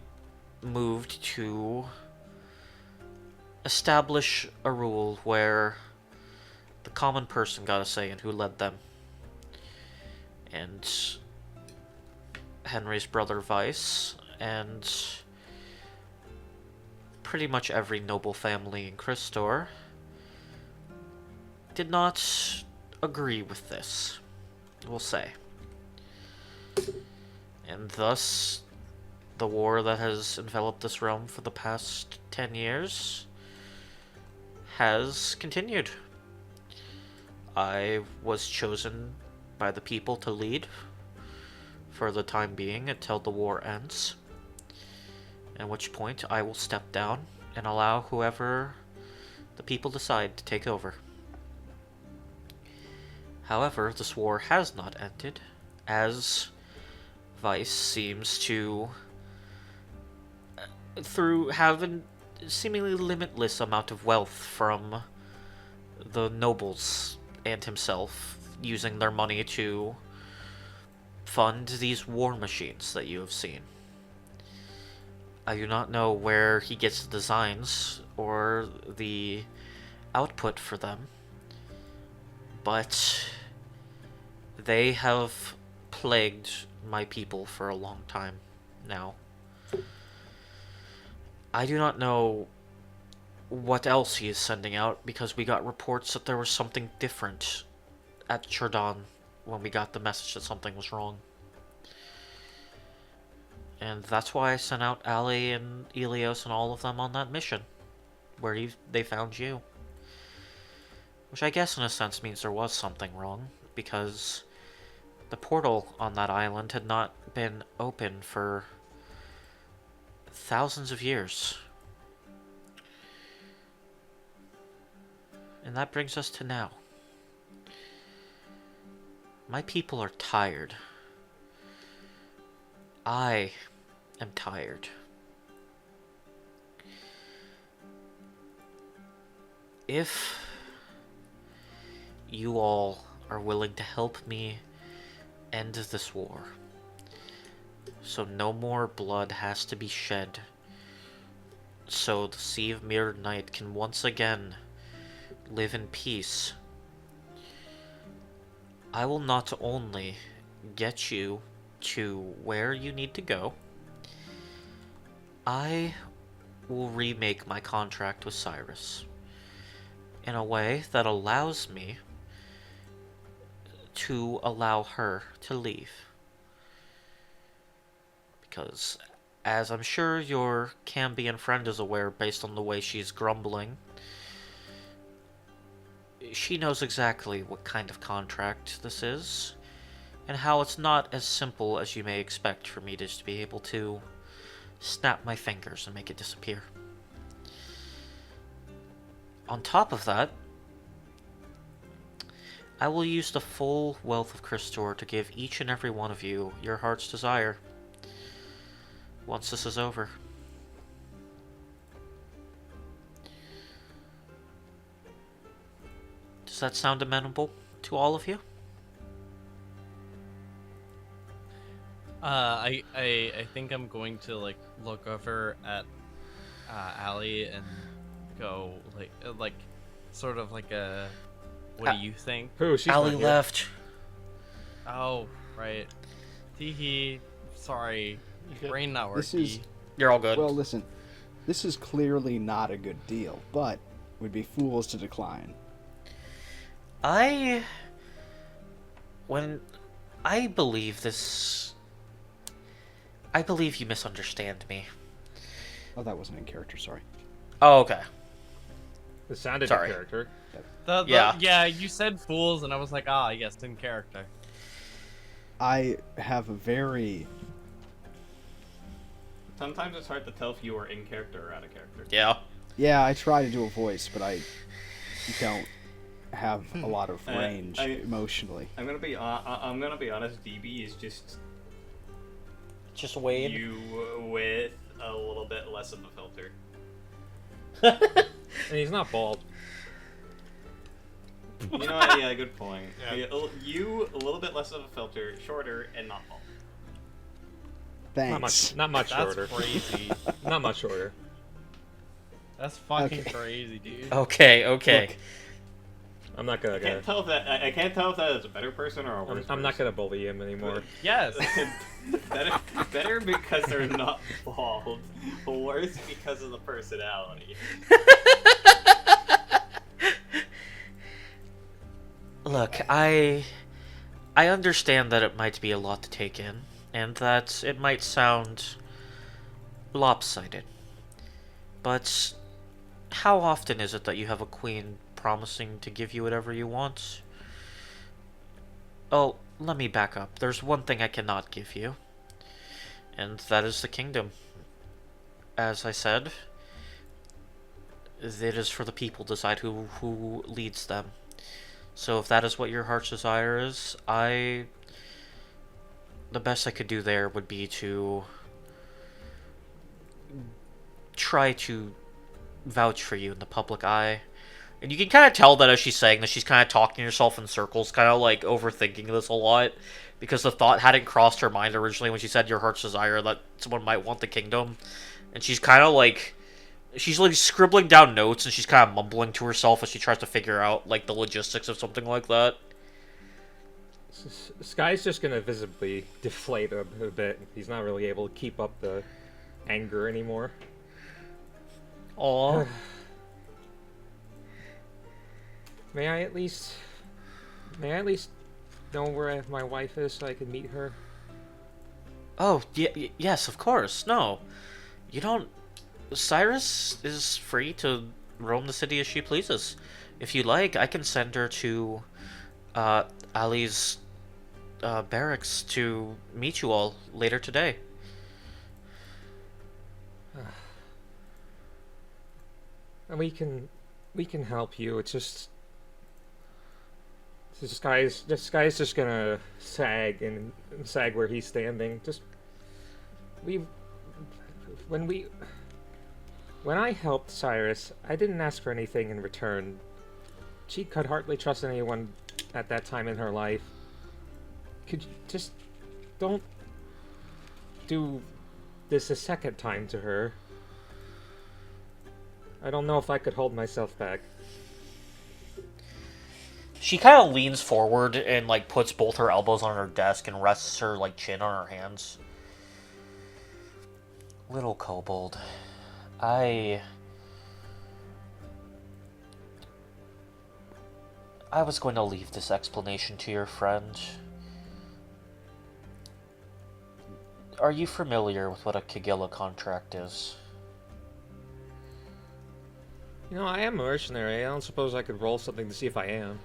moved to establish a rule where the common person got a say in who led them. And Henry's brother Vice, and pretty much every noble family in Crystor did not agree with this, we'll say. And thus, the war that has enveloped this realm for the past 10 years has continued. I was chosen by the people to lead for the time being until the war ends, at which point I will step down and allow whoever the people decide to take over. However, this war has not ended, as Vice seems to, through having seemingly limitless amount of wealth from the nobles and himself, using their money to fund these war machines that you have seen. I do not know where he gets the designs or the output for them, but they have plagued my people for a long time now. I do not know what else he is sending out, because we got reports that there was something different at Chardon when we got the message that something was wrong. And that's why I sent out Ali and Elios and all of them on that mission, where they found you. Which I guess in a sense means there was something wrong, because the portal on that island had not been open for thousands of years. And that brings us to now. My people are tired. I am tired. If you all are willing to help me end this war. So no more blood has to be shed. So the Sea of Mirrored Night can once again live in peace. I will not only get you to where you need to go, I will remake my contract with Cyrus in a way that allows me to allow her to leave. Because, as I'm sure your Cambian friend is aware based on the way she's grumbling, she knows exactly what kind of contract this is, and how it's not as simple as you may expect for me to just be able to snap my fingers and make it disappear. On top of that, I will use the full wealth of Crystor to give each and every one of you your heart's desire once this is over. Does that sound amenable to all of you? I think I'm going to like look over at Allie and go like sort of like a what do you think? Who? She's Allie not here. left. Oh, right. Teehee. Sorry. good? Brain not This working. is You're all good. well. Listen, this is clearly not a good deal, but we'd be fools to decline. I believe you misunderstand me. Oh, that wasn't in character. Sorry. Oh, okay. It sounded Sorry. in character. Yeah, you said fools, and I was like, yes, in character. I have a very Sometimes it's hard to tell if you are in character or out of character. Yeah. I try to do a voice, but I don't have a lot of range emotionally. I'm gonna be honest. DB is just Just Wade. you with a little bit less of a filter. And he's not bald. You know what? Yeah, good point. Yeah. You a little bit less of a filter, shorter, and not bald. Thanks. Not much That's shorter. crazy. Not much shorter. That's fucking Okay. crazy, dude. Okay. Look, I'm not gonna. I can't tell if that is a better person or a worse. I'm not gonna bully him anymore. Yes. better because they're not bald. Worse because of the personality. Look, I understand that it might be a lot to take in, and that it might sound lopsided. But how often is it that you have a queen promising to give you whatever you want? Oh, let me back up. There's one thing I cannot give you, and that is the kingdom. As I said, it is for the people to decide who leads them. So if that is what your heart's desire is, the best I could do there would be to try to vouch for you in the public eye. And you can kind of tell that as she's saying this, she's kind of talking to herself in circles, kind of like overthinking this a lot, because the thought hadn't crossed her mind originally when she said your heart's desire that someone might want the kingdom. And she's kind of like, she's like scribbling down notes, and she's kind of mumbling to herself as she tries to figure out like the logistics of something like that. Sky's just gonna visibly deflate a bit. He's not really able to keep up the anger anymore. Aww. May I at least know where my wife is so I can meet her? Oh, yes, of course. No. You don't... Cyrus is free to roam the city as she pleases. If you like, I can send her to Ali's barracks to meet you all later today. And we can help you. It's just this guy's just gonna sag where he's standing. When I helped Cyrus, I didn't ask for anything in return. She could hardly trust anyone at that time in her life. Could you just don't do this a second time to her? I don't know if I could hold myself back. She kind of leans forward and, like, puts both her elbows on her desk and rests her, like, chin on her hands. Little kobold, I was going to leave this explanation to your friend. Are you familiar with what a Kagilla contract is? You know, I am a mercenary. I don't suppose I could roll something to see if I am.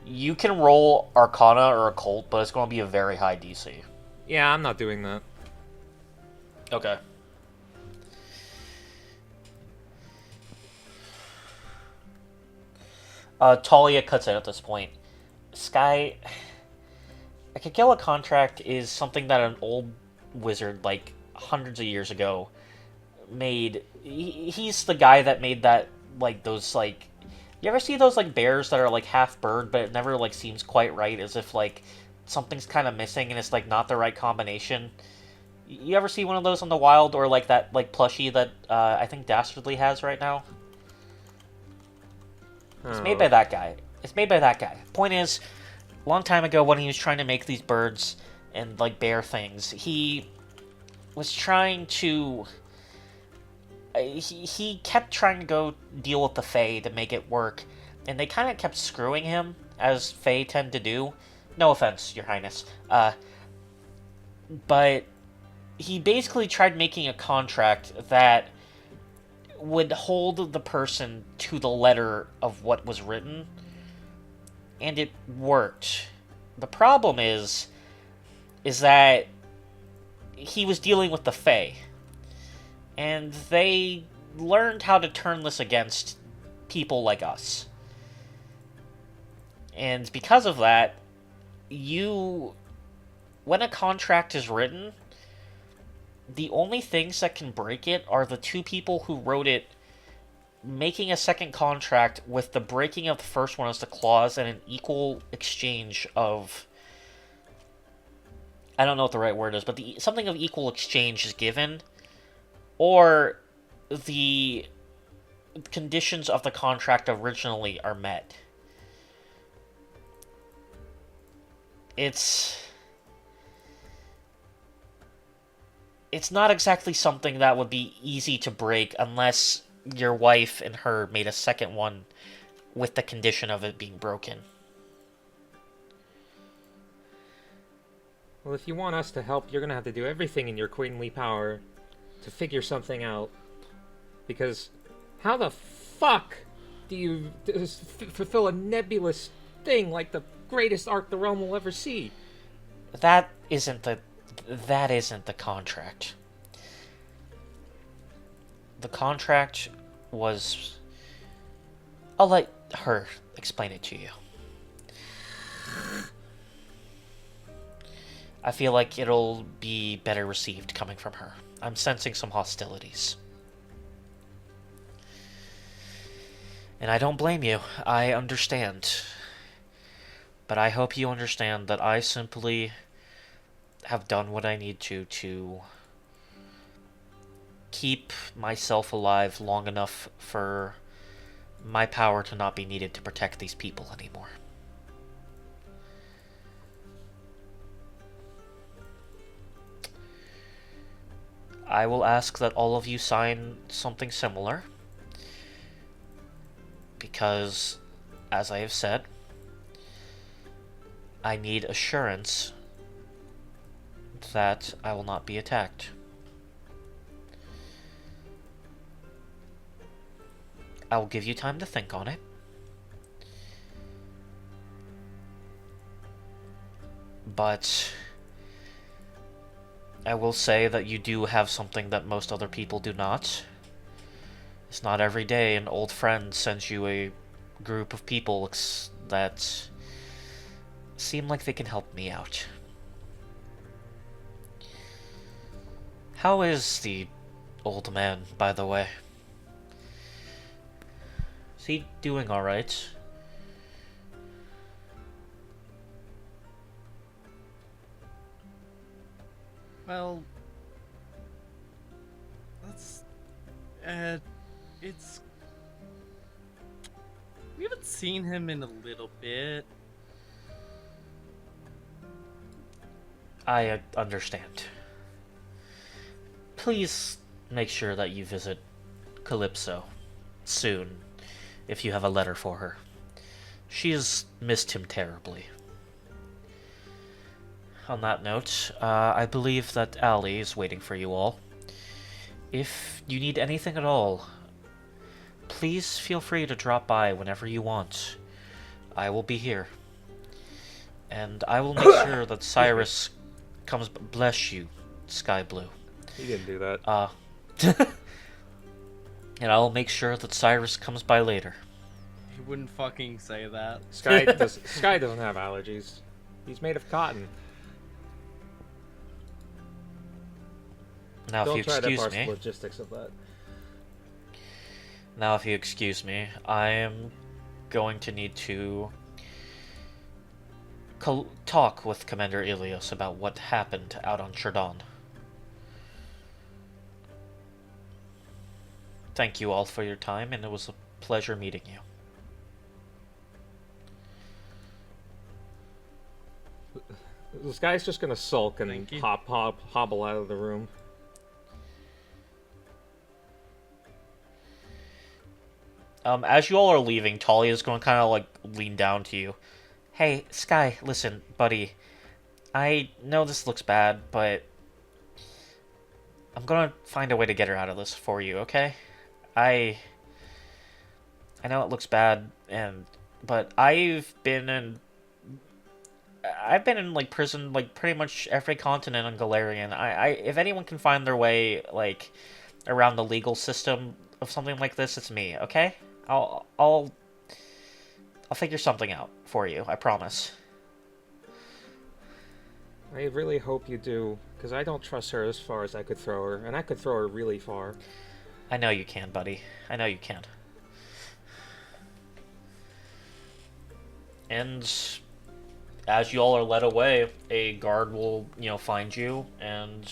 You can roll Arcana or Occult, but it's going to be a very high DC. Yeah, I'm not doing that. Okay. Talia cuts in at this point. Sky, a Kagilla contract is something that an old wizard, like, hundreds of years ago, made. He's the guy that made that, like, those, like... You ever see those, like, bears that are, like, half bird, but it never, like, seems quite right, as if, like, something's kind of missing and it's, like, not the right combination? You ever see one of those in the wild, or, like, that, like, plushie that, I think Dastardly has right now? It's made by that guy. It's made by that guy. Point is, a long time ago when he was trying to make these birds and, like, bear things, he was trying to... He kept trying to go deal with the Fae to make it work, and they kind of kept screwing him, as Fae tend to do. No offense, Your Highness. But he basically tried making a contract that would hold the person to the letter of what was written, and it worked. The problem is that he was dealing with the Fae, and they learned how to turn this against people like us. And because of that, when a contract is written, the only things that can break it are the two people who wrote it making a second contract with the breaking of the first one as the clause and an equal exchange of... I don't know what the right word is, but something of equal exchange is given, or the conditions of the contract originally are met. It's not exactly something that would be easy to break unless your wife and her made a second one with the condition of it being broken. Well, if you want us to help, you're gonna have to do everything in your queenly power to figure something out. Because how the fuck do you fulfill a nebulous thing like the greatest arc the realm will ever see? That isn't the contract. The contract was... I'll let her explain it to you. I feel like it'll be better received coming from her. I'm sensing some hostilities. And I don't blame you. I understand. But I hope you understand that I simply have done what I need to keep myself alive long enough for my power to not be needed to protect these people anymore. I will ask that all of you sign something similar, because, as I have said, I need assurance that I will not be attacked. I will give you time to think on it. But I will say that you do have something that most other people do not. It's not every day an old friend sends you a group of people that seem like they can help me out. How is the old man, by the way? Is he doing alright? Well, that's it's we haven't seen him in a little bit. I understand. Please make sure that you visit Calypso soon if you have a letter for her. She has missed him terribly. On that note, I believe that Allie is waiting for you all. If you need anything at all, please feel free to drop by whenever you want. I will be here. And I will make sure that Cyrus comes... Bless you, Sky Blue. He didn't do that. And I'll make sure that Cyrus comes by later. He wouldn't fucking say that. Sky doesn't have allergies. He's made of cotton. Now, Don't if try you to excuse parse the me... logistics of that. Now, if you excuse me, I am going to need to talk with Commander Ilios about what happened out on Chardon. Thank you all for your time, and it was a pleasure meeting you. This guy's just gonna sulk and Thank you. hobble out of the room. As you all are leaving, Talia is going to kind of like lean down to you. Hey, Sky, listen, buddy. I know this looks bad, but I'm gonna find a way to get her out of this for you, okay? I know it looks bad, but I've been in like prison like pretty much every continent on Galarian. If anyone can find their way like around the legal system of something like this, it's me, okay? I'll figure something out for you, I promise. I really hope you do, because I don't trust her as far as I could throw her, and I could throw her really far. I know you can, buddy. I know you can. And as you all are led away, a guard will, find you and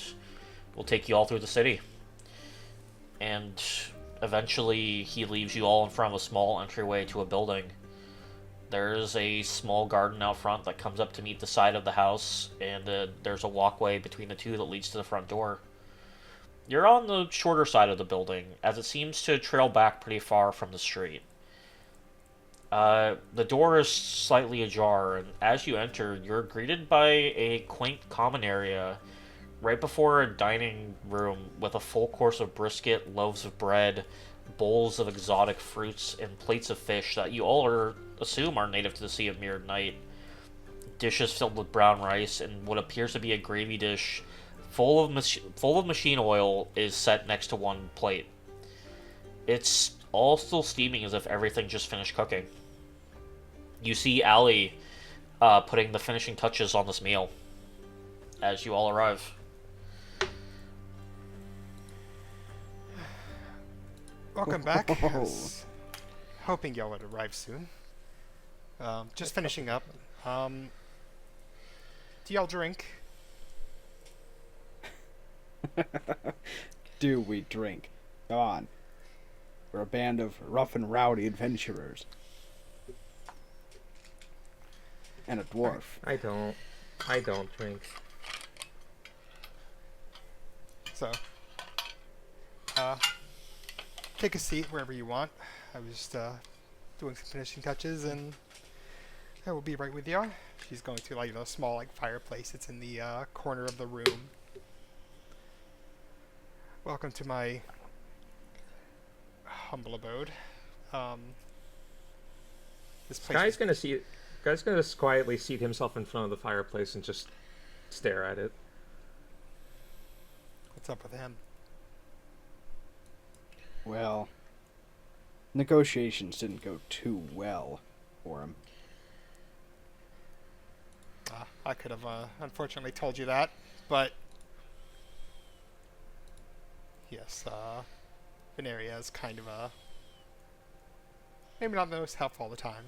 will take you all through the city. And eventually he leaves you all in front of a small entryway to a building. There's a small garden out front that comes up to meet the side of the house, and there's a walkway between the two that leads to the front door. You're on the shorter side of the building, as it seems to trail back pretty far from the street. The door is slightly ajar, and as you enter, you're greeted by a quaint common area right before a dining room with a full course of brisket, loaves of bread, bowls of exotic fruits, and plates of fish that you all assume are native to the Sea of Mirrored Night. Dishes filled with brown rice and what appears to be a gravy dish full of machine oil is set next to one plate. It's all still steaming as if everything just finished cooking. You see Allie putting the finishing touches on this meal as you all arrive. Welcome back. I was hoping y'all would arrive soon. Just finishing up. Do y'all drink? Do we drink? Go on. We're a band of rough and rowdy adventurers. And a dwarf. I don't drink. So, take a seat wherever you want. I was just doing some finishing touches, and I will be right with you. She's going to light a small fireplace. It's in the corner of the room. Welcome to my humble abode. This place. Guy's gonna just quietly seat himself in front of the fireplace and just stare at it. What's up with him? Well, negotiations didn't go too well for him. I could have unfortunately told you that, but yes, Veneria is kind of maybe not the most helpful all the time.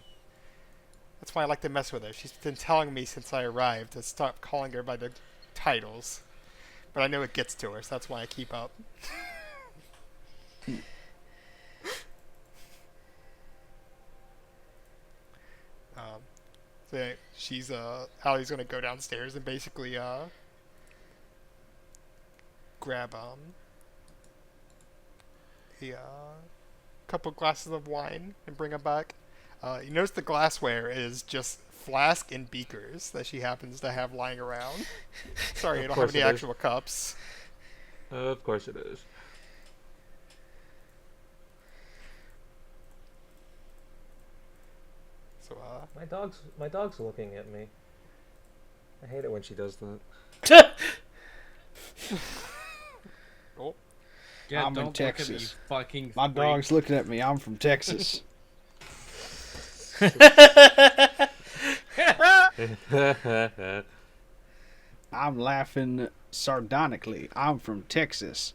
That's why I like to mess with her. She's been telling me since I arrived to stop calling her by the titles, but I know it gets to her, so that's why I keep up. So yeah, she's Hallie's gonna go downstairs and basically grab a couple glasses of wine and bring them back. You notice the glassware is just flask and beakers that she happens to have lying around. Sorry, I don't have any actual cups. Of course it is. So My dog's looking at me. I hate it when she does that. oh, Yeah, I'm don't in look at me, Texas. you fucking My freak. dog's looking at me. I'm from Texas. I'm laughing sardonically. I'm from Texas.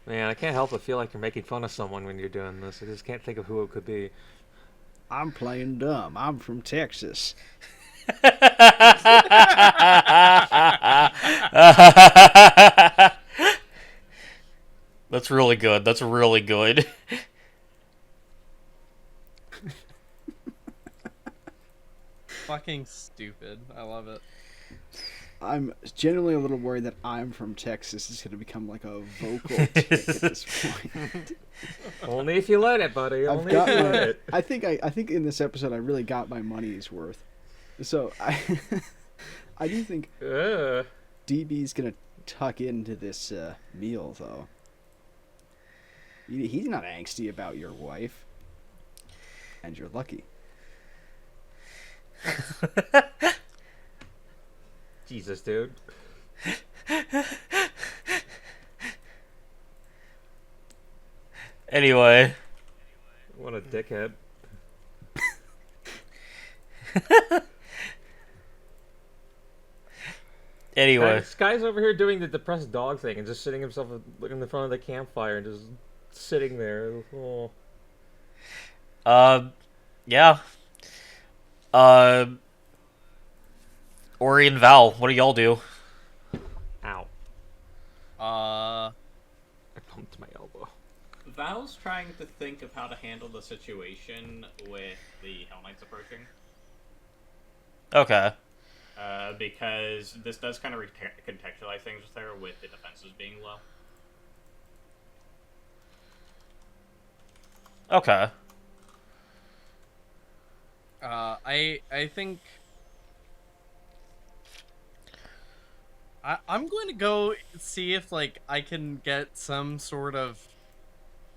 Man, I can't help but feel like you're making fun of someone when you're doing this. I just can't think of who it could be. I'm playing dumb. I'm from Texas. That's really good. That's really good. Fucking stupid. I love it. I'm genuinely a little worried that I'm from Texas is going to become like a vocal tick at this point. Only if you let it, buddy. I've Only got if you let my, it. I think in this episode I really got my money's worth. So I do think DB's going to tuck into this meal though. He's not angsty about your wife. And you're lucky. Jesus, dude. Anyway. What a dickhead. Anyway. This guy's over here doing the depressed dog thing and just sitting himself in the front of the campfire and just sitting there. Oh. Yeah. Ori and Val, what do y'all do? Ow. Uh, I bumped my elbow. Val's trying to think of how to handle the situation with the Hell Knights approaching. Okay. Because this does kind of contextualize things with her, with the defenses being low. Okay. I think I'm going to go see if like I can get some sort of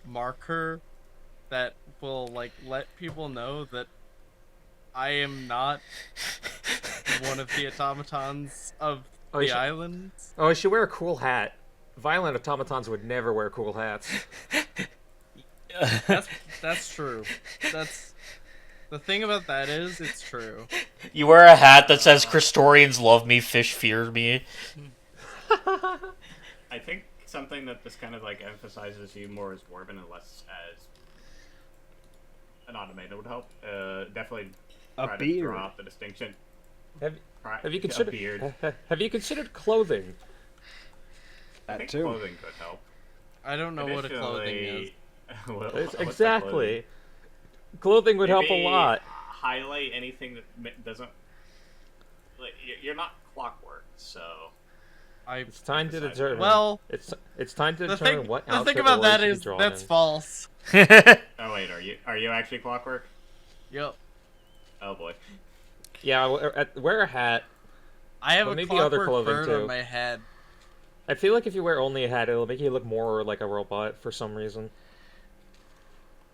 marker that will like let people know that I am not one of the automatons of the island. Oh, you should wear a cool hat. Violent automatons would never wear cool hats. That's true. That's the thing about that is it's true. You wear a hat that says Christorians love me, fish fear me. I think something that this kind of like emphasizes you more as dwarven and less as an automaton would help. Definitely try to beard. draw out the distinction. Have you A considered beard. Have you considered clothing? I That think too. clothing could help. I don't know what a clothing is. Well, It's what's that exactly. Clothing would help a Maybe lot. Highlight anything that doesn't. Like, you're not clockwork, so. It's time to Besides- determine. Well, it's time to the determine thing, what the outfit thing about Roy that should be is drawn that's in. false. Oh wait, are you actually clockwork? Yep. Oh boy. Yeah, wear a hat. I have But a maybe other clockwork clothing, bird too. on my head. I feel like if you wear only a hat, it'll make you look more like a robot for some reason.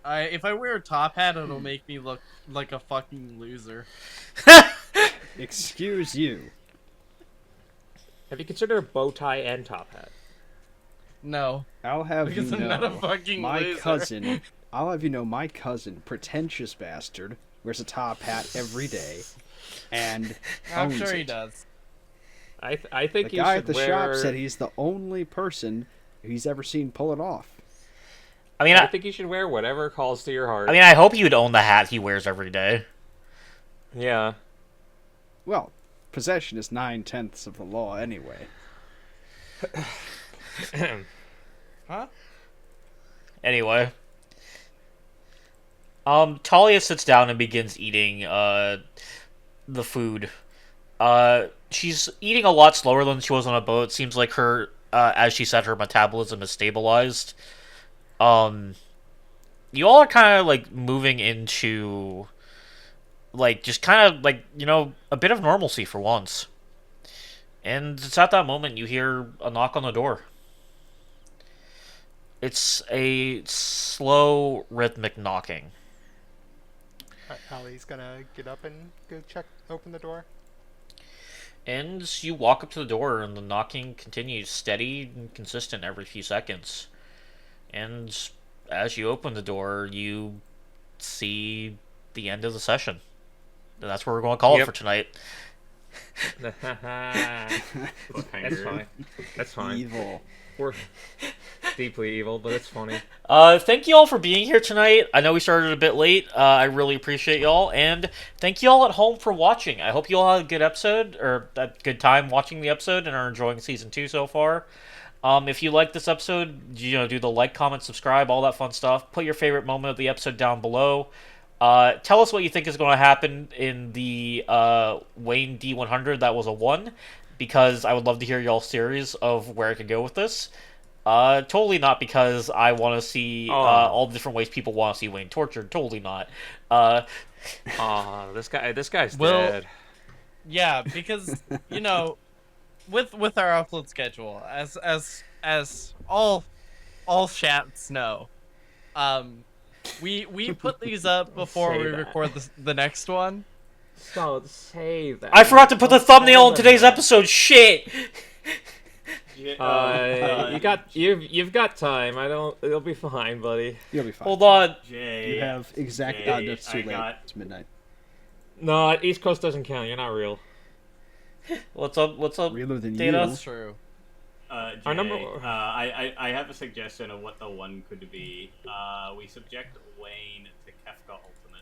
If I wear a top hat, it'll make me look like a fucking loser. Excuse you. Have you considered a bow tie and top hat? No. I'll have Because you I'm not a know, fucking my loser. cousin. I'll have you know, my cousin, pretentious bastard, wears a top hat every day, and I'm owns sure he it. does. I think The you guy should at the wear... shop said he's the only person he's ever seen pull it off. I mean, I think you should wear whatever calls to your heart. I mean, I hope you'd own the hat he wears every day. Yeah. Well, possession is 9/10 of the law anyway. Huh? Anyway, Talia sits down and begins eating the food. She's eating a lot slower than she was on a boat. It seems like her, as she said, her metabolism is stabilized. You all are kind of like moving into, like, just kind of like, a bit of normalcy for once. And it's at that moment you hear a knock on the door. It's a slow, rhythmic knocking. Allie's gonna get up and go open the door. And you walk up to the door, and the knocking continues steady and consistent every few seconds. And as you open the door, you see the end of the session. And that's what we're going to call it for tonight. That's fine. That's fine. Evil. We're deeply evil, but it's funny. Thank you all for being here tonight. I know we started a bit late. I really appreciate y'all, and thank you all at home for watching. I hope you all had a good episode, or a good time watching the episode, and are enjoying season 2 so far. If you like this episode, do the like, comment, subscribe, all that fun stuff. Put your favorite moment of the episode down below. Tell us what you think is going to happen in the Wayne D100 that was a 1, because I would love to hear y'all's theories of where it could go with this. Totally not because I want to see all the different ways people want to see Wayne tortured. Totally not. This guy's dead. Yeah, because with our upload schedule, as all chats know, we put these up before we record the next one. Don't say that. I forgot to put the thumbnail in today's episode. Shit. You've got time. It'll be fine, buddy. You'll be fine. Hold on. Jay, You have exact. Jay, It's too I late. got- It's midnight. No, East Coast doesn't count. You're not real. What's up? Realer than Data? you. That's true. Jay, Our number- I have a suggestion of what the 1 could be. We subject Wayne to Kefka Ultimate.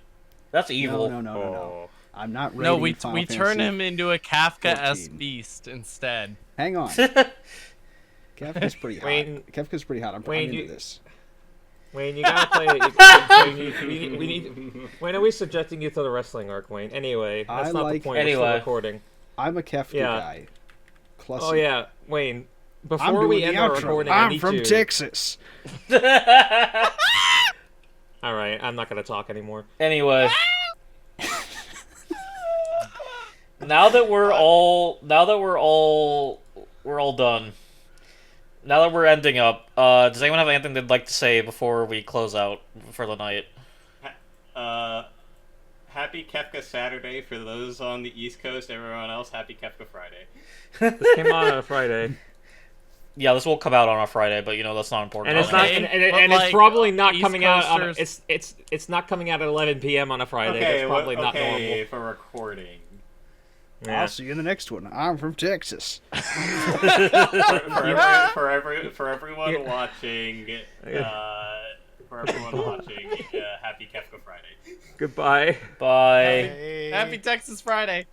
That's evil. No. I'm not ready. No, we turn him into a Kafka-esque 14. beast instead. Hang on. Kefka's pretty hot. Wayne- Kefka's pretty hot. I'm Wayne, into you- this. Wayne, you gotta play it. We need. Wayne, are we subjecting you to the wrestling arc, Wayne? Anyway, that's I not like- the point. We're still Anyway. recording. I'm a Kefka Yeah. guy. Clussy. Oh yeah, Wayne. I'm Before doing we the end our outro. recording, I I'm need from you. Texas. All right, I'm not gonna talk anymore. Anyway. Now that we're all done. Now that we're ending up, does anyone have anything they'd like to say before we close out for the night? Happy Kefka Saturday for those on the East Coast. Everyone else, happy Kefka Friday. This came out on a Friday, Yeah, this will come out on a Friday, but that's not important. and it's Okay. not, But, and it's like, probably not East coming out on. Coasters- It's not coming out at 11 p.m. on a Friday. Okay, That's probably not okay, normal. for recording. Yeah. I'll see you in the next one. I'm from Texas. For everyone watching, happy Kefka Friday. Goodbye. Bye. Hey. Happy Texas Friday.